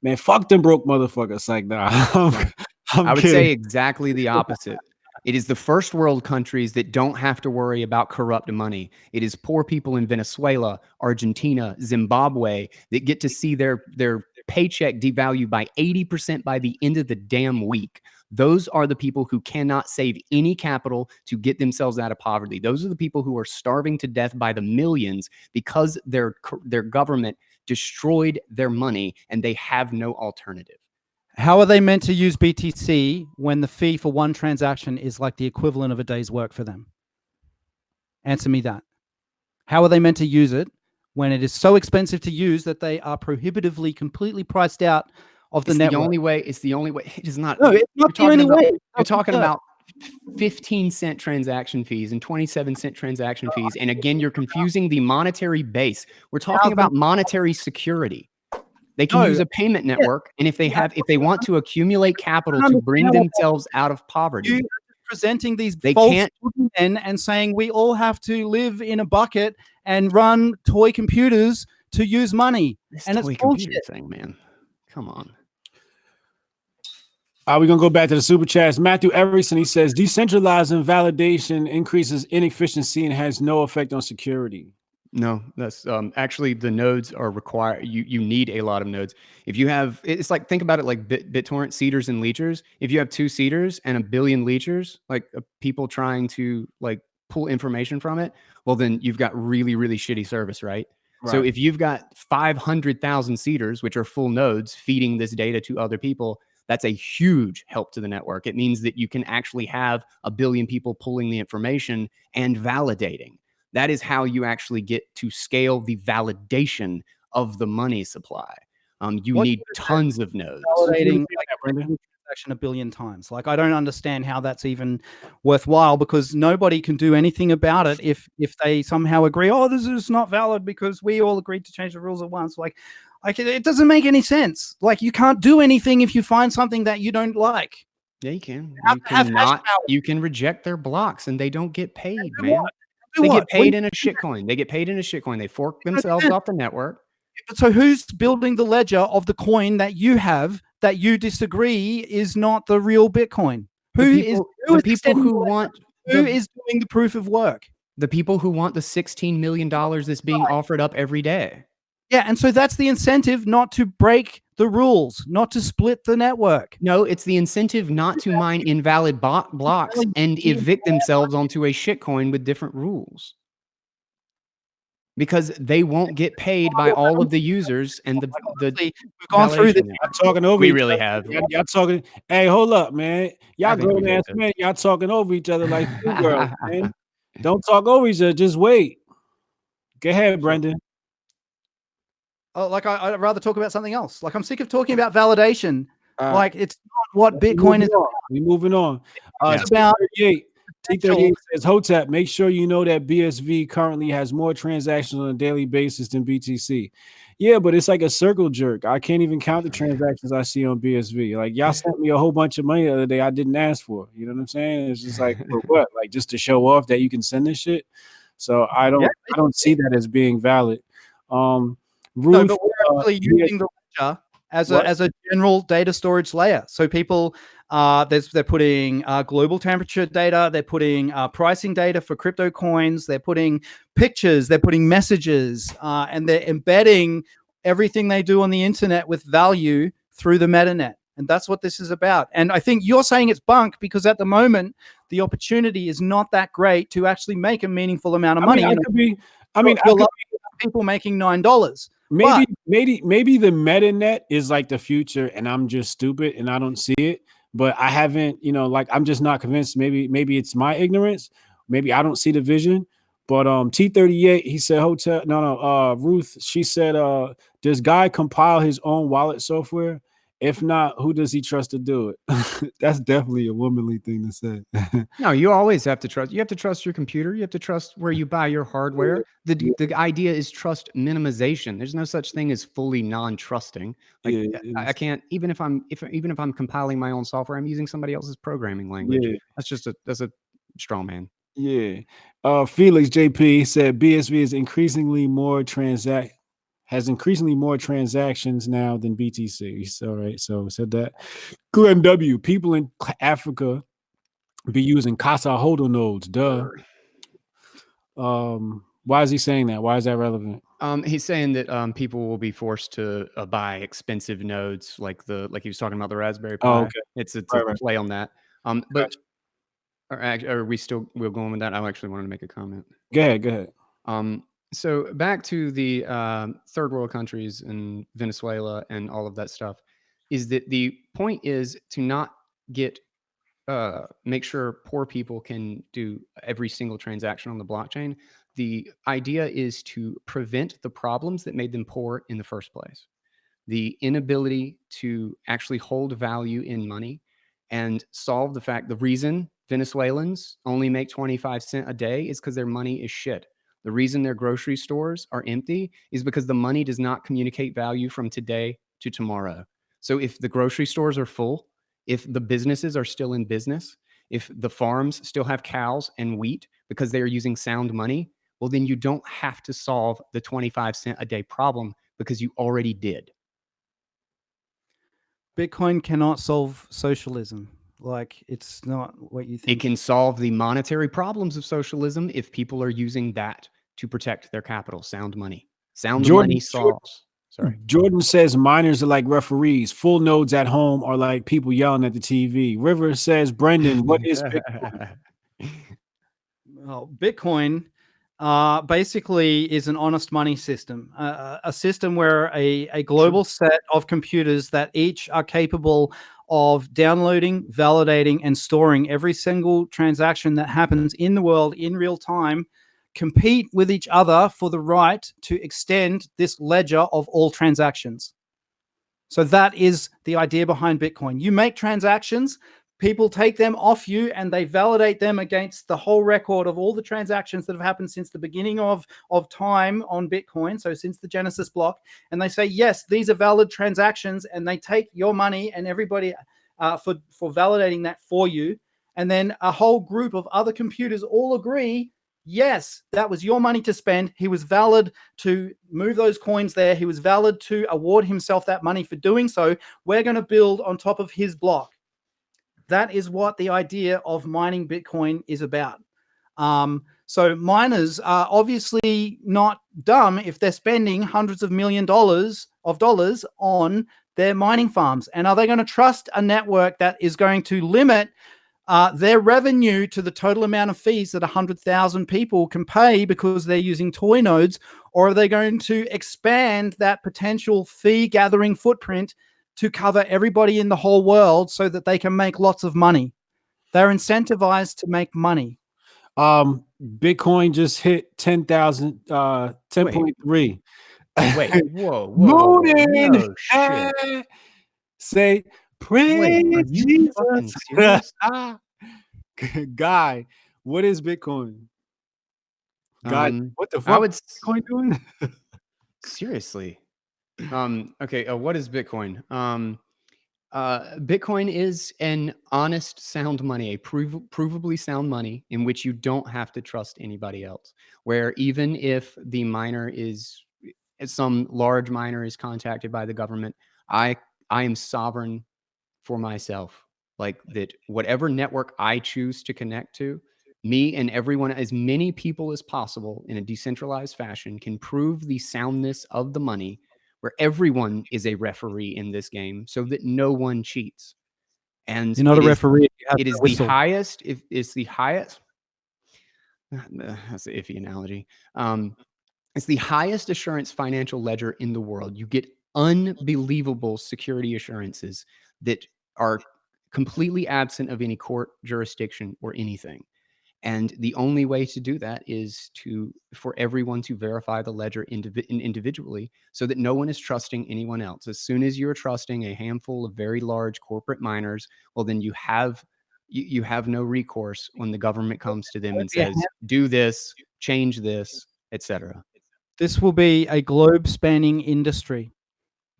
B: Man, fuck them broke motherfuckers like that.
C: I would say exactly the opposite. It is the first world countries that don't have to worry about corrupt money. It is poor people in Venezuela, Argentina, Zimbabwe that get to see their paycheck devalue by 80% by the end of the damn week. Those are the people who cannot save any capital to get themselves out of poverty. Those are the people who are starving to death by the millions because their government destroyed their money and they have no alternative.
D: How are they meant to use BTC when the fee for one transaction is like the equivalent of a day's work for them? Answer me that. How are they meant to use it when it is so expensive to use that they are prohibitively, completely priced out of the network?
C: The only way. It's the only way. It is not.
D: No, it's not the only way.
C: You're talking about 15-cent transaction fees and 27-cent transaction fees. And again, you're confusing the monetary base. We're talking about monetary security. They can use a payment network, and if they want to accumulate capital to bring themselves out of poverty,
D: you presenting these false men and saying we all have to live in a bucket and run toy computers to use money. And it's bullshit
C: thing, man. Come on.
B: We're going to go back to the super chats. Matthew Everson, he says, decentralizing validation increases inefficiency and has no effect on security.
C: No, that's actually the nodes are required. You need a lot of nodes. If you have, it's like, think about it like BitTorrent seeders and leechers. If you have 2 seeders and 1 billion leechers, like people trying to like pull information from it, well, then you've got really, really shitty service, right? So if you've got 500,000 seeders, which are full nodes feeding this data to other people, that's a huge help to the network. It means that you can actually have 1 billion people pulling the information and validating. That is how you actually get to scale the validation of the money supply. You need tons of nodes.
D: Validating transaction 1 billion times. Like, I don't understand how that's even worthwhile, because nobody can do anything about it if they somehow agree, oh, this is not valid because we all agreed to change the rules at once. Like it doesn't make any sense. Like, you can't do anything if you find something that you don't like.
C: Yeah, you can. You can reject their blocks and they don't get paid, man. They get paid in a shitcoin. They get paid in a shitcoin. They fork themselves off the network.
D: So who's building the ledger of the coin that you have that you disagree is not the real Bitcoin? Who is doing the proof of work?
C: The people who want the $16 million that's being offered up every day.
D: Yeah, and so that's the incentive not to break the rules, not to split the network.
C: No, it's the incentive not to mine invalid blocks and evict themselves onto a shitcoin with different rules. Because they won't get paid by all of the users and the
D: we've gone through this.
B: Y'all talking over
C: we
B: each
C: really
B: other.
C: have.
B: Y'all talking. Hey, hold up, man. Y'all grown ass men. Y'all talking over each other like two girls, man. Don't talk over each other. Just wait. Go ahead, Brendan.
D: Like, I'd rather talk about something else. Like, I'm sick of talking about validation. Like, it's not what Bitcoin is about.
B: We're moving on. It's about T38 says, Hotep, make sure you know that BSV currently has more transactions on a daily basis than BTC. Yeah, but it's like a circle jerk. I can't even count the transactions I see on BSV. Like, y'all sent me a whole bunch of money the other day I didn't ask for. You know what I'm saying? It's just like, for what? Like, just to show off that you can send this shit? So I don't see that as being valid.
D: Ruth, but we're actually using the ledger as a general data storage layer. So people, they're putting global temperature data, they're putting pricing data for crypto coins, they're putting pictures, they're putting messages, and they're embedding everything they do on the internet with value through the metanet. And that's what this is about. And I think you're saying it's bunk because at the moment, the opportunity is not that great to actually make a meaningful amount of money. People making $9.
B: Maybe the metanet is like the future and I'm just stupid and I don't see it, but I haven't, I'm just not convinced. Maybe it's my ignorance. Maybe I don't see the vision. But T38, he said, Ruth, she said, does Guy compile his own wallet software? If not, who does he trust to do it? That's definitely a womanly thing to say.
C: No, you always have to trust. You have to trust your computer. You have to trust where you buy your hardware. The idea is trust minimization. There's no such thing as fully non-trusting. Like, I can't, even if I'm compiling my own software, I'm using somebody else's programming language. Yeah. That's a straw man.
B: Yeah. Felix JP said BSV is increasingly more transactions now than BTC. So, right. So said that. Glenn W. People in Africa be using Casa Hodl nodes. Duh. Why is he saying that? Why is that relevant?
C: He's saying that people will be forced to buy expensive nodes, like he was talking about the Raspberry Pi.
B: Oh, okay.
C: It's a
B: Right.
C: play on that. But
B: Gotcha.
C: are we still we're going with that? I actually wanted to make a comment.
B: Go ahead.
C: So back to the third world countries and Venezuela and all of that stuff, is that the point is to not get make sure poor people can do every single transaction on the blockchain. The idea is to prevent the problems that made them poor in the first place. The inability to actually hold value in money and solve the fact the reason Venezuelans only make 25 cents a day is because their money is shit. The reason their grocery stores are empty is because the money does not communicate value from today to tomorrow. So if the grocery stores are full, if the businesses are still in business, if the farms still have cows and wheat because they are using sound money, well, then you don't have to solve the 25 cent a day problem because you already did.
D: Bitcoin cannot solve socialism. Like, it's not what you think.
C: It can solve the monetary problems of socialism if people are using that to protect their capital. Sound money. Money solves. Sorry.
B: Jordan says miners are like referees. Full nodes at home are like people yelling at the TV. River says, Brendan, what is Bitcoin?
D: Well, Bitcoin basically is an honest money system, a system where a global set of computers that each are capable of downloading, validating, and storing every single transaction that happens in the world in real time compete with each other for the right to extend this ledger of all transactions. So that is the idea behind Bitcoin. You make transactions, people take them off you, and they validate them against the whole record of all the transactions that have happened since the beginning of time on Bitcoin, so since the Genesis block. And they say, yes, these are valid transactions, and they take your money and everybody for validating that for you. And then a whole group of other computers all agree, yes, that was your money to spend. He was valid to move those coins there. He was valid to award himself that money for doing so. We're going to build on top of his block. That is what the idea of mining Bitcoin is about. So miners are obviously not dumb if they're spending hundreds of $millions on their mining farms. And are they going to trust a network that is going to limit their revenue to the total amount of fees that 100,000 people can pay because they're using toy nodes? Or are they going to expand that potential fee gathering footprint to cover everybody in the whole world so that they can make lots of money? They're incentivized to make money.
B: Bitcoin just hit 10,000, 10.3.
C: Wait, whoa.
B: No
C: shit.
B: Say, praise
C: you fucking
B: Jesus.
C: serious?
B: Guy, what is Bitcoin? Guy, what the fuck
C: I would
B: Bitcoin doing?
C: Seriously. Okay, what is Bitcoin? Bitcoin is an honest, sound money, a provably sound money in which you don't have to trust anybody else. Where even if the miner some large miner is contacted by the government, I am sovereign for myself. Like that, whatever network I choose to connect to, me and everyone, as many people as possible in a decentralized fashion, can prove the soundness of the money, where everyone is a referee in this game so that no one cheats. And
D: you're not a referee.
C: It is the highest. It's the highest. That's an iffy analogy. It's the highest assurance financial ledger in the world. You get unbelievable security assurances that are completely absent of any court jurisdiction or anything. And the only way to do that is for everyone to verify the ledger individually so that no one is trusting anyone else. As soon as you're trusting a handful of very large corporate miners, well, then you have no recourse when the government comes to them and says, do this, change this, etc.
D: This will be a globe-spanning industry.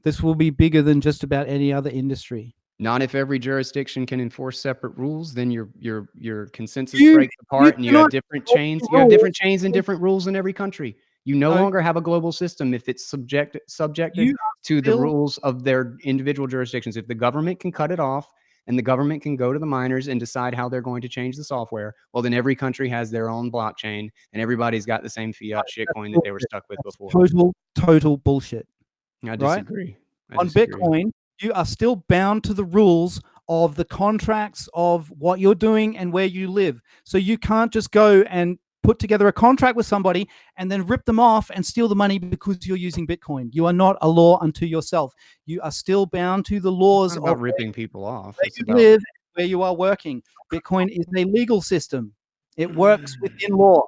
D: This will be bigger than just about any other industry.
C: Not if every jurisdiction can enforce separate rules, then your consensus breaks apart and you have different chains. You have different chains and different rules in every country. You no longer have a global system if it's subjected to the rules of their individual jurisdictions. If the government can cut it off and the government can go to the miners and decide how they're going to change the software, well, then every country has their own blockchain and everybody's got the same fiat shitcoin that they were stuck with before.
D: Total bullshit.
C: I disagree.
D: On Bitcoin, you are still bound to the rules of the contracts of what you're doing and where you live. So you can't just go and put together a contract with somebody and then rip them off and steal the money because you're using Bitcoin. You are not a law unto yourself. You are still bound to the laws
C: It's not about
D: of
C: ripping people off.
D: where you live, where you are working. Bitcoin is a legal system. It works within law.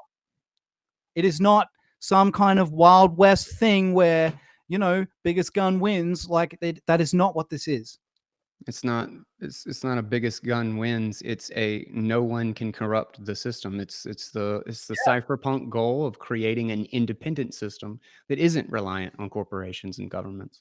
D: It is not some kind of Wild West thing where, you know, biggest gun wins. Like that is not what this is.
C: It's not a biggest gun wins. It's a no one can corrupt the system. It's the cypherpunk goal of creating an independent system that isn't reliant on corporations and governments.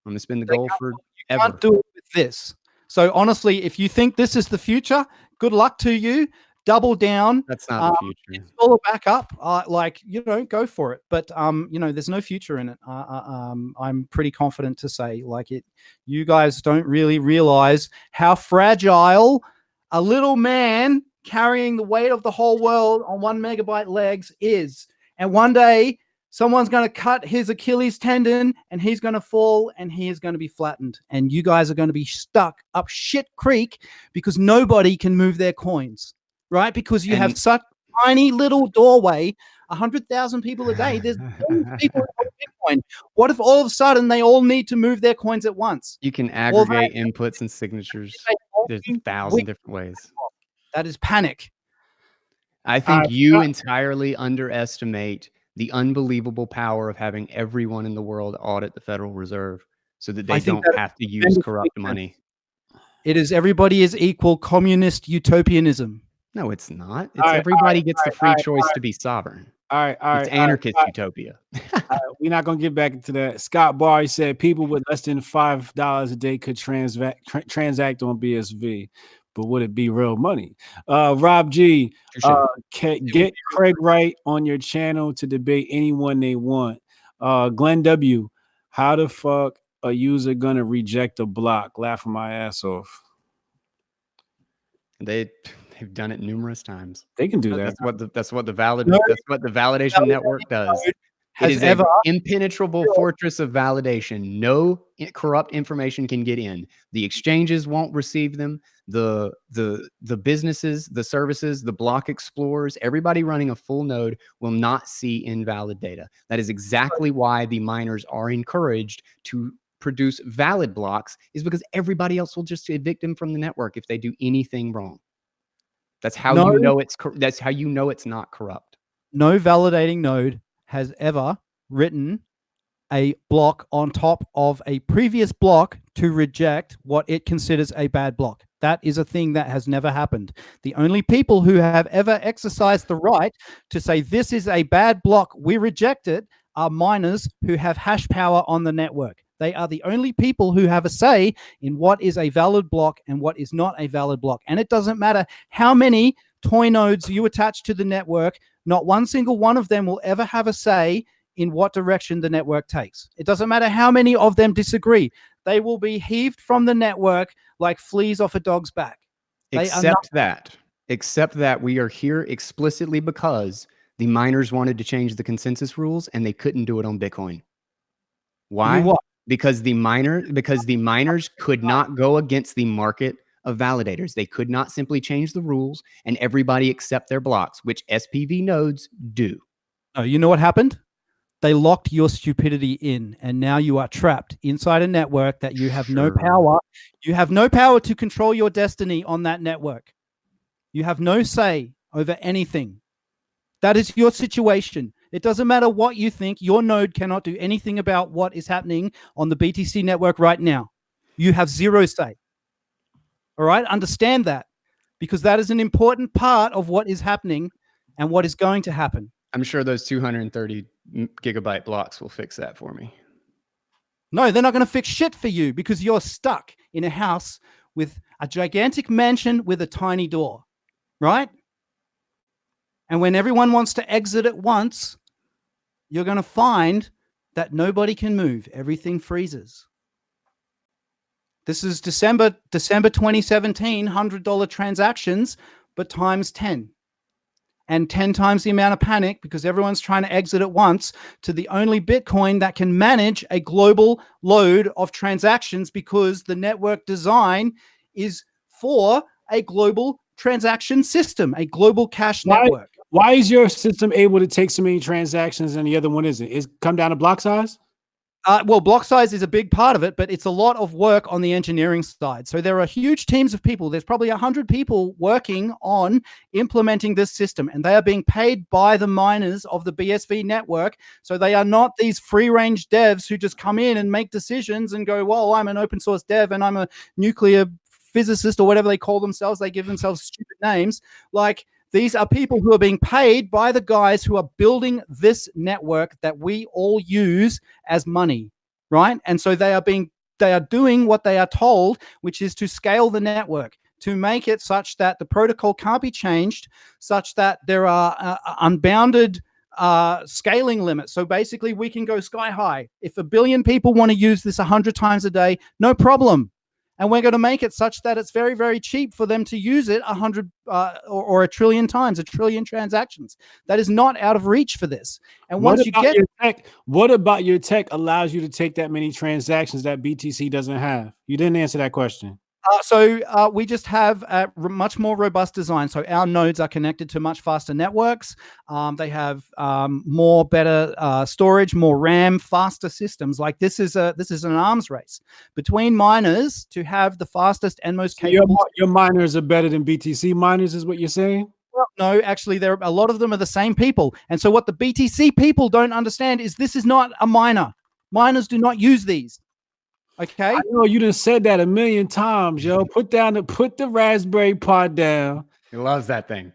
C: It's been the goal for ever.
D: You can't do it with this. So honestly, if you think this is the future, good luck to you. Double down.
C: That's not the future.
D: Install it back up. Like, you know, go for it. But you know, there's no future in it. I'm pretty confident to say, like, it. You guys don't really realize how fragile a little man carrying the weight of the whole world on 1 megabyte legs is. And one day, someone's going to cut his Achilles tendon, and he's going to fall, and he is going to be flattened. And you guys are going to be stuck up shit creek because nobody can move their coins. Right, because you have such a tiny little doorway, 100,000 people a day. There's people on Bitcoin. What if all of a sudden they all need to move their coins at once?
C: You can aggregate inputs and signatures. There's 1,000 different ways.
D: That is panic.
C: I think you entirely underestimate the unbelievable power of having everyone in the world audit the Federal Reserve so that they don't have to use corrupt money.
D: It is everybody is equal communist utopianism.
C: No, it's not. It's everybody gets the free choice to be sovereign.
B: All right.
C: It's anarchist utopia.
B: We're not going to get back into that. Scott Barr said people with less than $5 a day could transact on BSV, but would it be real money? Rob G, get Craig Wright on your channel to debate anyone they want. Glenn W, how the fuck a user going to reject a block? Laughing my ass off.
C: They've done it numerous times.
B: They can do that.
C: That's what the validation network does. It is an impenetrable fortress of validation. No corrupt information can get in. The exchanges won't receive them. The businesses, the services, the block explorers, everybody running a full node will not see invalid data. That is exactly why the miners are encouraged to produce valid blocks, is because everybody else will just evict them from the network if they do anything wrong. That's how you know it's not corrupt.
D: No validating node has ever written a block on top of a previous block to reject what it considers a bad block. That is a thing that has never happened. The only people who have ever exercised the right to say this is a bad block, we reject it, are miners who have hash power on the network. They are the only people who have a say in what is a valid block and what is not a valid block. And it doesn't matter how many toy nodes you attach to the network, not one single one of them will ever have a say in what direction the network takes. It doesn't matter how many of them disagree. They will be heaved from the network like fleas off a dog's back.
C: Except that we are here explicitly because the miners wanted to change the consensus rules and they couldn't do it on Bitcoin. Why? Because the miners could not go against the market of validators. They could not simply change the rules and everybody accept their blocks, which SPV nodes do.
D: Oh, you know what happened? They locked your stupidity in, and now you are trapped inside a network that you have no power. You have no power to control your destiny on that network. You have no say over anything. That is your situation. It doesn't matter what you think. Your node cannot do anything about what is happening on the BTC network right now. You have zero say. All right? Understand that, because that is an important part of what is happening and what is going to happen.
C: I'm sure those 230 gigabyte blocks will fix that for me.
D: No, they're not going to fix shit for you because you're stuck in a house with a gigantic mansion with a tiny door, right? And when everyone wants to exit at once, you're going to find that nobody can move. Everything freezes. This is December 2017, $100 transactions, but times 10. And 10 times the amount of panic because everyone's trying to exit at once to the only Bitcoin that can manage a global load of transactions because the network design is for a global transaction system, a global cash network.
B: Why is your system able to take so many transactions and the other one isn't? Is it come down to block size?
D: Well, block size is a big part of it, but it's a lot of work on the engineering side. So there are huge teams of people. There's probably 100 people working on implementing this system, and they are being paid by the miners of the BSV network. So they are not these free-range devs who just come in and make decisions and go, well, I'm an open source dev and I'm a nuclear physicist or whatever they call themselves. They give themselves stupid names. Like, these are people who are being paid by the guys who are building this network that we all use as money, right? And so they are doing what they are told, which is to scale the network, to make it such that the protocol can't be changed, such that there are unbounded scaling limits. So basically, we can go sky high. If 1 billion people want to use this 100 times a day, no problem. And we're going to make it such that it's very, very cheap for them to use it 100 or 1 trillion times, 1 trillion transactions. That is not out of reach for this. And once you get
B: your tech, what about your tech allows you to take that many transactions that BTC doesn't have? You didn't answer that question.
D: So we just have a much more robust design. So our nodes are connected to much faster networks. They have better storage, more RAM, faster systems. Like this is an arms race between miners to have the fastest and most capable.
B: Your miners are better than BTC miners, is what you're saying?
D: Well, no, actually, a lot of them are the same people. And so what the BTC people don't understand is this is not a miner. Miners do not use these. Okay.
B: I know you done said that a million times, yo. Put the Raspberry Pi down.
C: He loves that thing.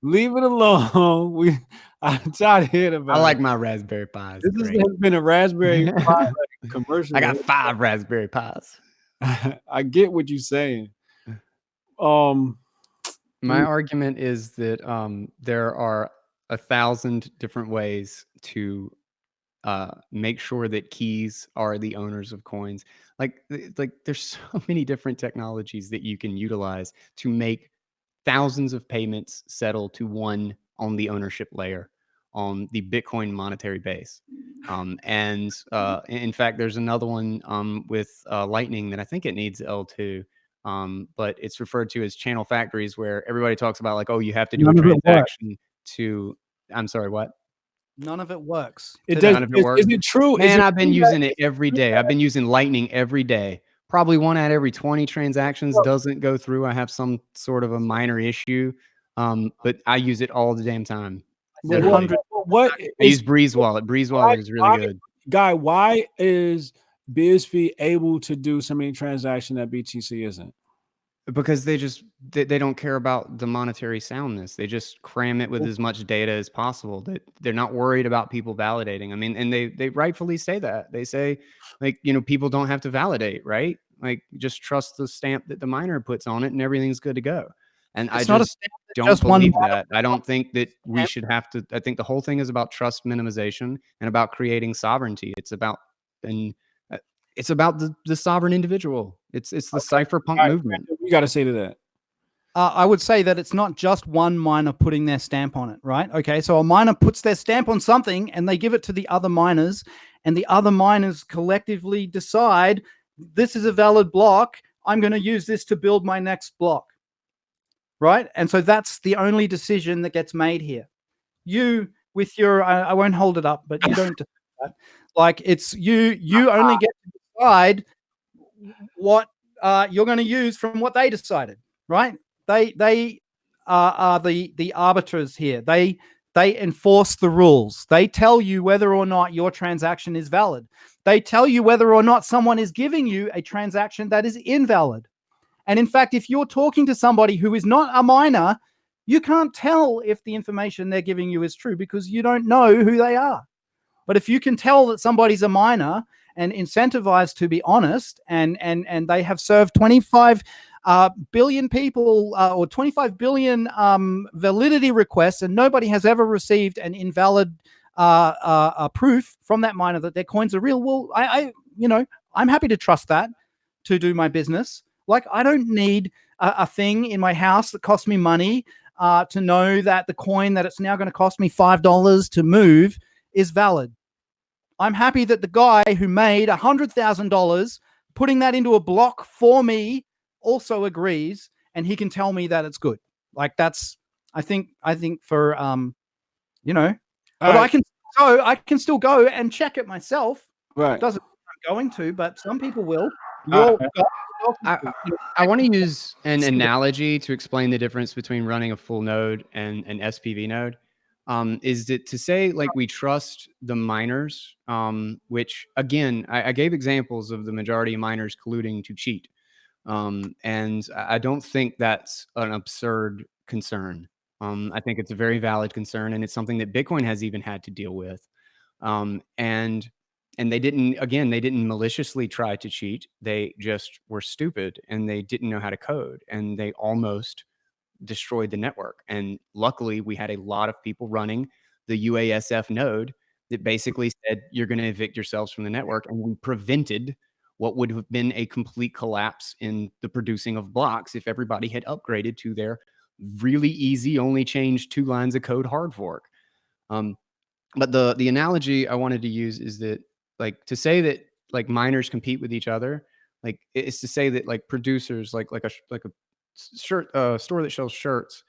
B: Leave it alone. I'm tired of hearing about it.
C: I like my Raspberry Pis.
B: This has been a Raspberry Pi commercial.
C: I got 5 Raspberry Pis.
B: I get what you're saying.
C: My argument is that there are 1,000 different ways to make sure that keys are the owners of coins. Like there's so many different technologies that you can utilize to make thousands of payments settle to one on the ownership layer on the Bitcoin monetary base. And in fact, there's another one with Lightning that I think it needs L2. But it's referred to as channel factories, where everybody talks about like, oh, you have to do a transaction to, I'm sorry, what?
D: None of it works.
C: None of it works.
B: Is it true?
C: Man, I've been using it every day. I've been using Lightning every day. Probably 1 out of every 20 transactions doesn't go through. I have some sort of a minor issue, but I use it all the damn time.
B: I
C: use Breeze Wallet. Breeze Wallet is really good.
B: Guy, why is BSV able to do so many transactions that BTC isn't?
C: Because they don't care about the monetary soundness. They just cram it with as much data as possible. That they're not worried about people validating. I mean, and they rightfully say that. They say, like, people don't have to validate, right? Like, just trust the stamp that the miner puts on it, and everything's good to go. And I just don't believe that. I don't think that we should have to. I think the whole thing is about trust minimization and about creating sovereignty. It's about the sovereign individual. It's the cypherpunk movement.
B: You got to say to that.
D: I would say that it's not just one miner putting their stamp on it, right? Okay, so a miner puts their stamp on something and they give it to the other miners, and the other miners collectively decide this is a valid block. I'm going to use this to build my next block, right? And so that's the only decision that gets made here. You, with your, I won't hold it up, but you don't do that. Like, it's you only get to decide what you're going to use from what they decided, right? They are the arbiters here. They enforce the rules. They tell you whether or not your transaction is valid. They tell you whether or not someone is giving you a transaction that is invalid. And in fact, if you're talking to somebody who is not a miner, you can't tell if the information they're giving you is true because you don't know who they are. But if you can tell that somebody's a miner and incentivized to be honest, and they have served 25 billion people or 25 billion validity requests, and nobody has ever received an invalid proof from that miner that their coins are real. Well, I'm happy to trust that. to do my business. Like, I don't need a thing in my house that costs me money to know that the coin that it's now going to cost me $5 to move is valid. I'm happy that the guy who made $100,000 putting that into a block for me also agrees, and he can tell me that it's good. Like, that's, I think for you know, but
B: right.
D: I can still go and check it myself.
B: Right.
D: Doesn't mean I'm going to, but some people will.
B: All
C: I want to use an analogy to explain the difference between running a full node and an SPV node. Is that to say, like, we trust the miners, which, again, I gave examples of the majority of miners colluding to cheat. And I don't think that's an absurd concern. I think it's a very valid concern, and it's something that Bitcoin has even had to deal with. And they didn't maliciously try to cheat. They just were stupid, and they didn't know how to code, and they almost destroyed the network. And luckily, we had a lot of people running the UASF node that basically said, you're going to evict yourselves from the network. And we prevented what would have been a complete collapse in the producing of blocks if everybody had upgraded to their really easy, only change 2 lines of code hard fork. But the analogy I wanted to use is that, like, to say that, like, miners compete with each other, like, it's to say that, like, producers, like a shirt store that sells shirts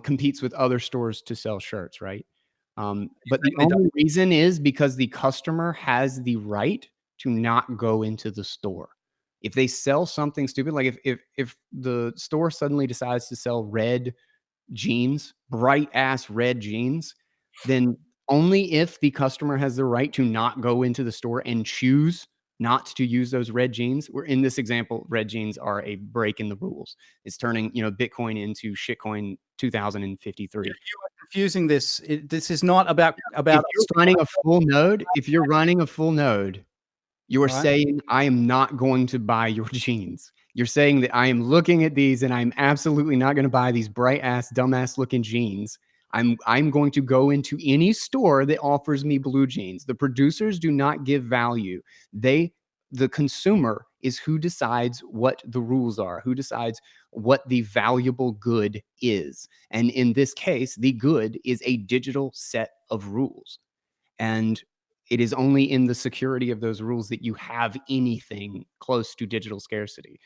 C: competes with other stores to sell shirts, right? But the only reason is because the customer has the right to not go into the store. If they sell something stupid, like if the store suddenly decides to sell red jeans, bright ass red jeans, then only if the customer has the right to not go into the store and choose not to use those red jeans. Where in this example, red jeans are a break in the rules. It's turning, Bitcoin into shitcoin 2053.
D: You are confusing this. This is not about.
C: If you're running a full node, you are saying, I am not going to buy your jeans. You're saying that I am looking at these and I'm absolutely not going to buy these bright ass, dumbass looking jeans. I'm going to go into any store that offers me blue jeans. The producers do not give value. The consumer is who decides what the rules are, who decides what the valuable good is. And in this case, the good is a digital set of rules. And it is only in the security of those rules that you have anything close to digital scarcity.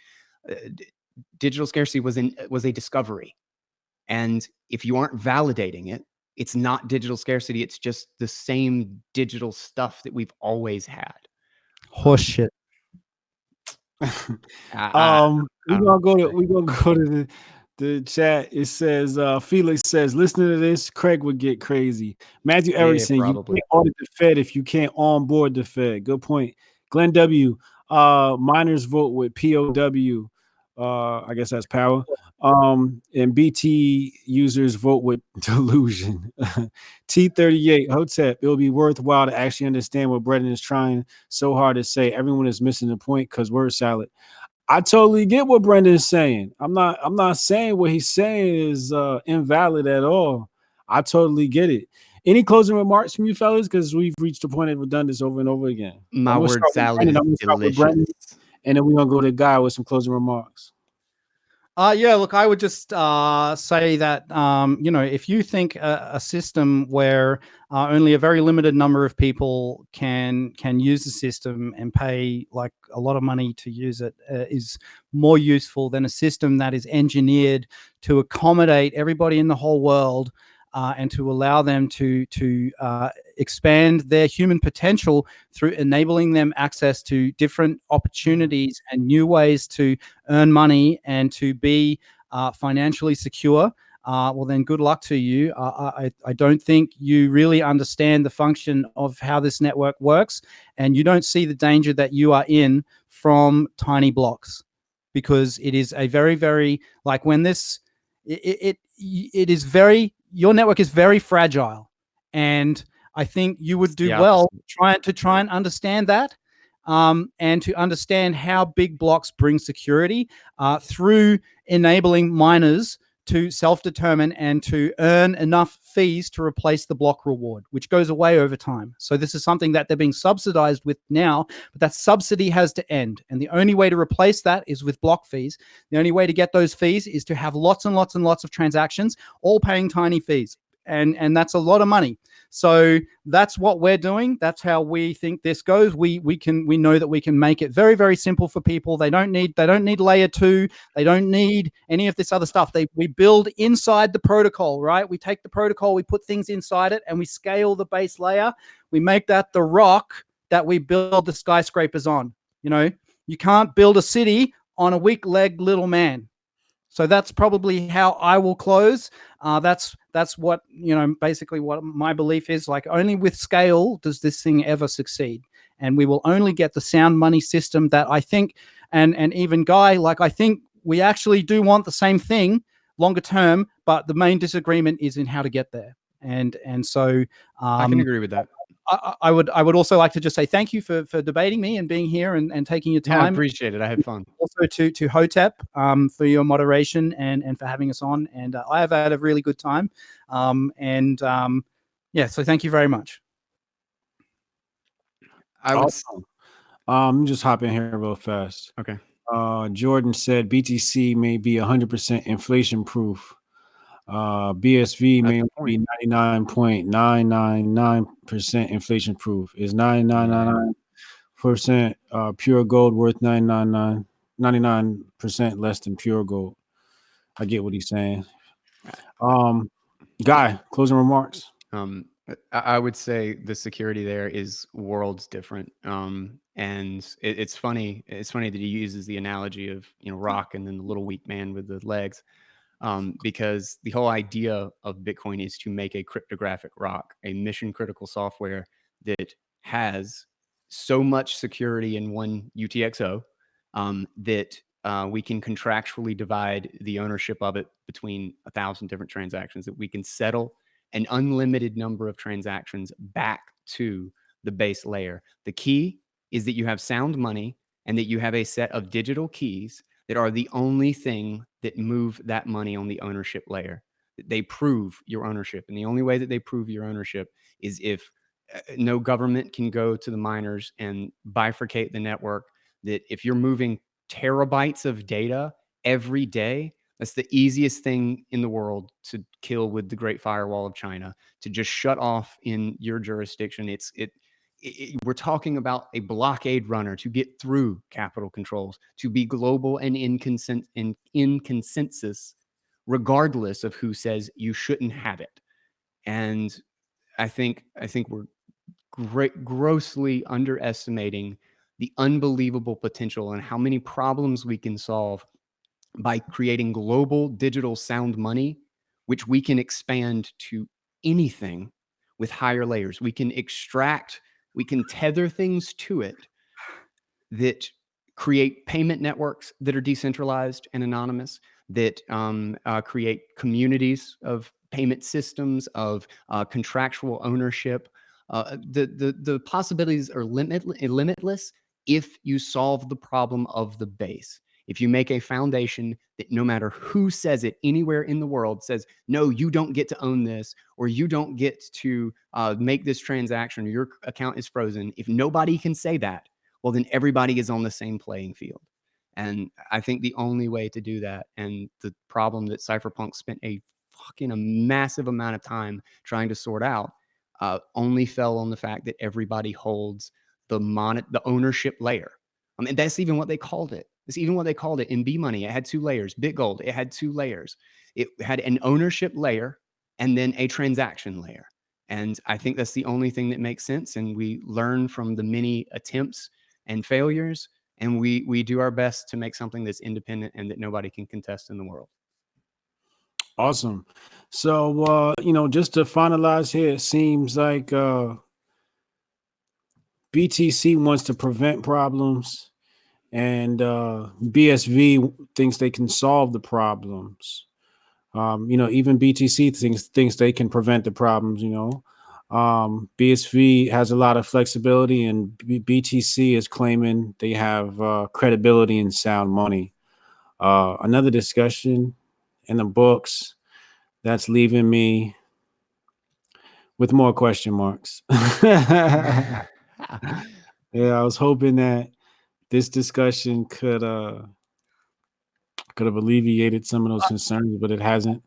C: Digital scarcity was a discovery. And if you aren't validating it, it's not digital scarcity. It's just the same digital stuff that we've always had.
D: Horseshit.
B: We're gonna go to the chat. It says Felix says, listening to this, Craig would get crazy. Matthew Erickson, you can't audit the Fed if you can't onboard the Fed. Good point. Glenn W. Miners vote with POW. I guess that's power. And BT users vote with delusion. T38 Hotep. It'll be worthwhile to actually understand what Brendan is trying so hard to say. Everyone is missing the point because word salad. I totally get what Brendan is saying. I'm not saying what he's saying is invalid at all. I totally get it. Any closing remarks from you fellas? Because we've reached a point that we've done this over and over again.
C: My word salad is delicious.
B: And then we're gonna go to Guy with some closing remarks.
D: Yeah, look, I would just say that, if you think a system where only a very limited number of people can use the system and pay like a lot of money to use it is more useful than a system that is engineered to accommodate everybody in the whole world and to allow them to expand their human potential through enabling them access to different opportunities and new ways to earn money and to be financially secure, well, then good luck to you. I don't think you really understand the function of how this network works, and you don't see the danger that you are in from tiny blocks, because it is a very, very, like when this, it is very, your network is very fragile. And I think you would do well trying and understand that, and to understand how big blocks bring security through enabling miners to self-determine and to earn enough fees to replace the block reward, which goes away over time. So this is something that they're being subsidized with now, but that subsidy has to end. And the only way to replace that is with block fees. The only way to get those fees is to have lots and lots and lots of transactions, all paying tiny fees. And that's a lot of money. So that's what we're doing. That's how we think this goes. We know that we can make it very, very simple for people. They don't need layer 2. They don't need any of this other stuff. We build inside the protocol, right? We take the protocol, we put things inside it, and we scale the base layer. We make that the rock that we build the skyscrapers on. You know, you can't build a city on a weak-legged little man. So that's probably how I will close. That's what, you know, basically what my belief is. Like, only with scale does this thing ever succeed. And we will only get the sound money system that I think, and even Guy, like, I think we actually do want the same thing longer term, but the main disagreement is in how to get there. And so
C: I can agree with that.
D: I would also like to just say thank you for debating me and being here and taking your time.
C: Yeah, I appreciate it. I had fun.
D: Also to Hotep for your moderation and for having us on. And I have had a really good time. Yeah, so thank you very much.
B: Just hop in here real fast.
C: Okay.
B: Jordan said BTC may be 100% inflation proof. BSV may be 99.999% inflation proof. Is 99.99% pure gold worth 99% less than pure gold? I get what he's saying. Guy, closing remarks.
C: I would say the security there is worlds different. And it's funny. It's funny that he uses the analogy of, you know, rock and then the little weak man with the legs. Because the whole idea of Bitcoin is to make a cryptographic rock, a mission critical software that has so much security in one UTXO that we can contractually divide the ownership of it between 1,000 different transactions, that we can settle an unlimited number of transactions back to the base layer. The key is that you have sound money and that you have a set of digital keys that are the only thing that move that money on the ownership layer. They prove your ownership. And the only way that they prove your ownership is if no government can go to the miners and bifurcate the network, that if you're moving terabytes of data every day, that's the easiest thing in the world to kill with the Great Firewall of China, to just shut off in your jurisdiction. We're talking about a blockade runner to get through capital controls, to be global and in consensus, regardless of who says you shouldn't have it. And I think we're grossly underestimating the unbelievable potential and how many problems we can solve by creating global digital sound money, which we can expand to anything with higher layers. We can tether things to it that create payment networks that are decentralized and anonymous, that create communities of payment systems, of contractual ownership. The possibilities are limitless if you solve the problem of the base. If you make a foundation that no matter who says it anywhere in the world says, no, you don't get to own this, or you don't get to make this transaction, or your account is frozen. If nobody can say that, well, then everybody is on the same playing field. And I think the only way to do that, and the problem that Cypherpunk spent a massive amount of time trying to sort out, only fell on the fact that everybody holds the ownership layer. I mean, that's even what they called it. It's even what they called it in B Money. It had 2 layers. BitGold, it had 2 layers. It had an ownership layer and then a transaction layer. And I think that's the only thing that makes sense. And we learn from the many attempts and failures, and we do our best to make something that's independent and that nobody can contest in the world.
B: Awesome. So, just to finalize here, it seems like BTC wants to prevent problems, and BSV thinks they can solve the problems. Even BTC thinks they can prevent the problems. BSV has a lot of flexibility, and BTC is claiming they have credibility and sound money. Another discussion in the books. That's leaving me with more question marks. Yeah, I was hoping that this discussion could have alleviated some of those concerns, but it hasn't.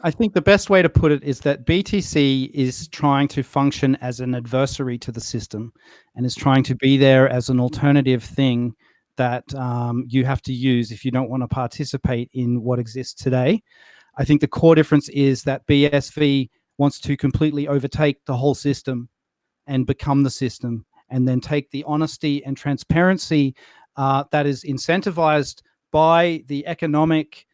D: I think the best way to put it is that BTC is trying to function as an adversary to the system and is trying to be there as an alternative thing that you have to use if you don't want to participate in what exists today. I think the core difference is that BSV wants to completely overtake the whole system and become the system, and then take the honesty and transparency that is incentivized by the economic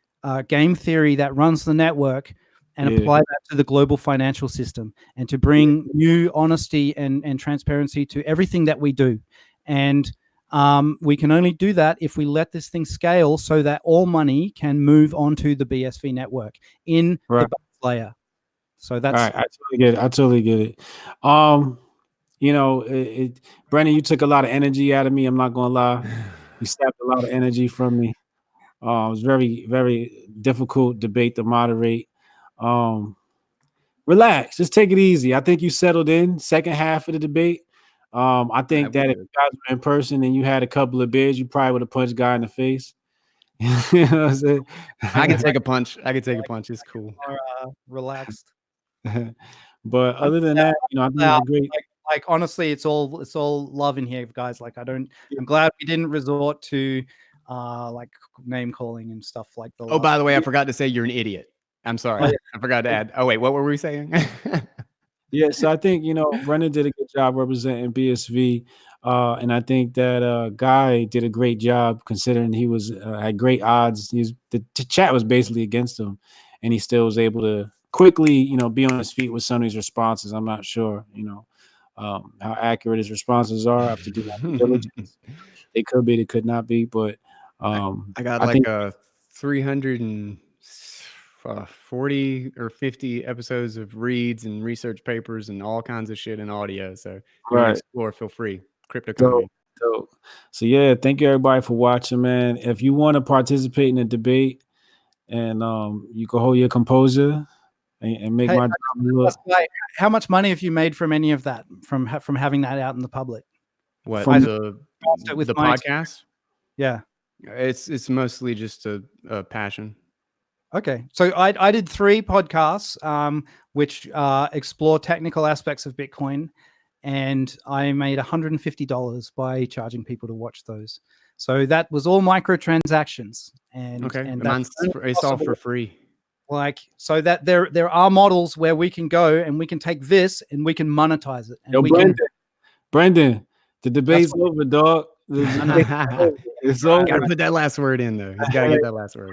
D: game theory that runs the network and apply that to the global financial system, and to bring new honesty and transparency to everything that we do. And we can only do that if we let this thing scale so that all money can move onto the BSV network in the base layer. So that's
B: right. I totally get it. You know, Brennan, you took a lot of energy out of me. I'm not gonna lie. You sapped a lot of energy from me. It was very, very difficult debate to moderate. Relax, just take it easy. I think you settled in second half of the debate. I think that if you guys were in person and you had a couple of beers, you probably would have punched guy in the face. You know what I'm saying?
C: I can take a punch. It's cool.
D: More, relaxed.
B: But other than that, you know, I think it's great.
D: Like honestly, it's all love in here, guys. Like I'm glad we didn't resort to like name calling and stuff like the.
C: Oh, by the way, I forgot to say you're an idiot. I'm sorry. I forgot to add. Oh wait, what were we saying?
B: Yeah, so I think, you know, Brennan did a good job representing BSV, and I think that Guy did a great job considering he was had great odds. The chat was basically against him, and he still was able to quickly, you know, be on his feet with some of these responses. I'm not sure, you know, how accurate his responses are. I have to do my due diligence. They could be, they could not be, but
C: I got like 340 or 50 episodes of reads and research papers and all kinds of shit in audio. So if you want to explore, feel free. Cryptocurrency.
B: So yeah, thank you everybody for watching, man. If you want to participate in the debate and you can hold your composure and make my job look.
D: How much money have you made from any of that, from having that out in the public?
C: What,
D: from
C: the podcast?
D: Yeah,
C: it's mostly just a passion.
D: Okay, so I did 3 podcasts which explore technical aspects of Bitcoin, and I made $150 by charging people to watch those. So that was all microtransactions, and
C: it's all for free.
D: Like, so that there are models where we can go and we can take this and we can monetize it. And
B: Brendan, the debate's over, dog. It's over.
C: Gotta put that last word in though. He's gotta get that last word.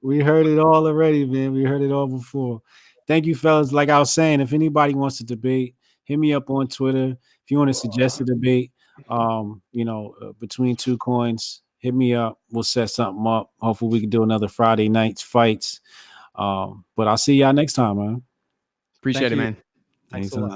B: We heard it all already, man. We heard it all before. Thank you, fellas. Like I was saying, if anybody wants to debate, hit me up on Twitter. If you want to suggest a debate, you know, between two coins, hit me up. We'll set something up. Hopefully we can do another Friday night's fights. But I'll see y'all next time, man.
C: Appreciate it, man.
D: Thanks a lot.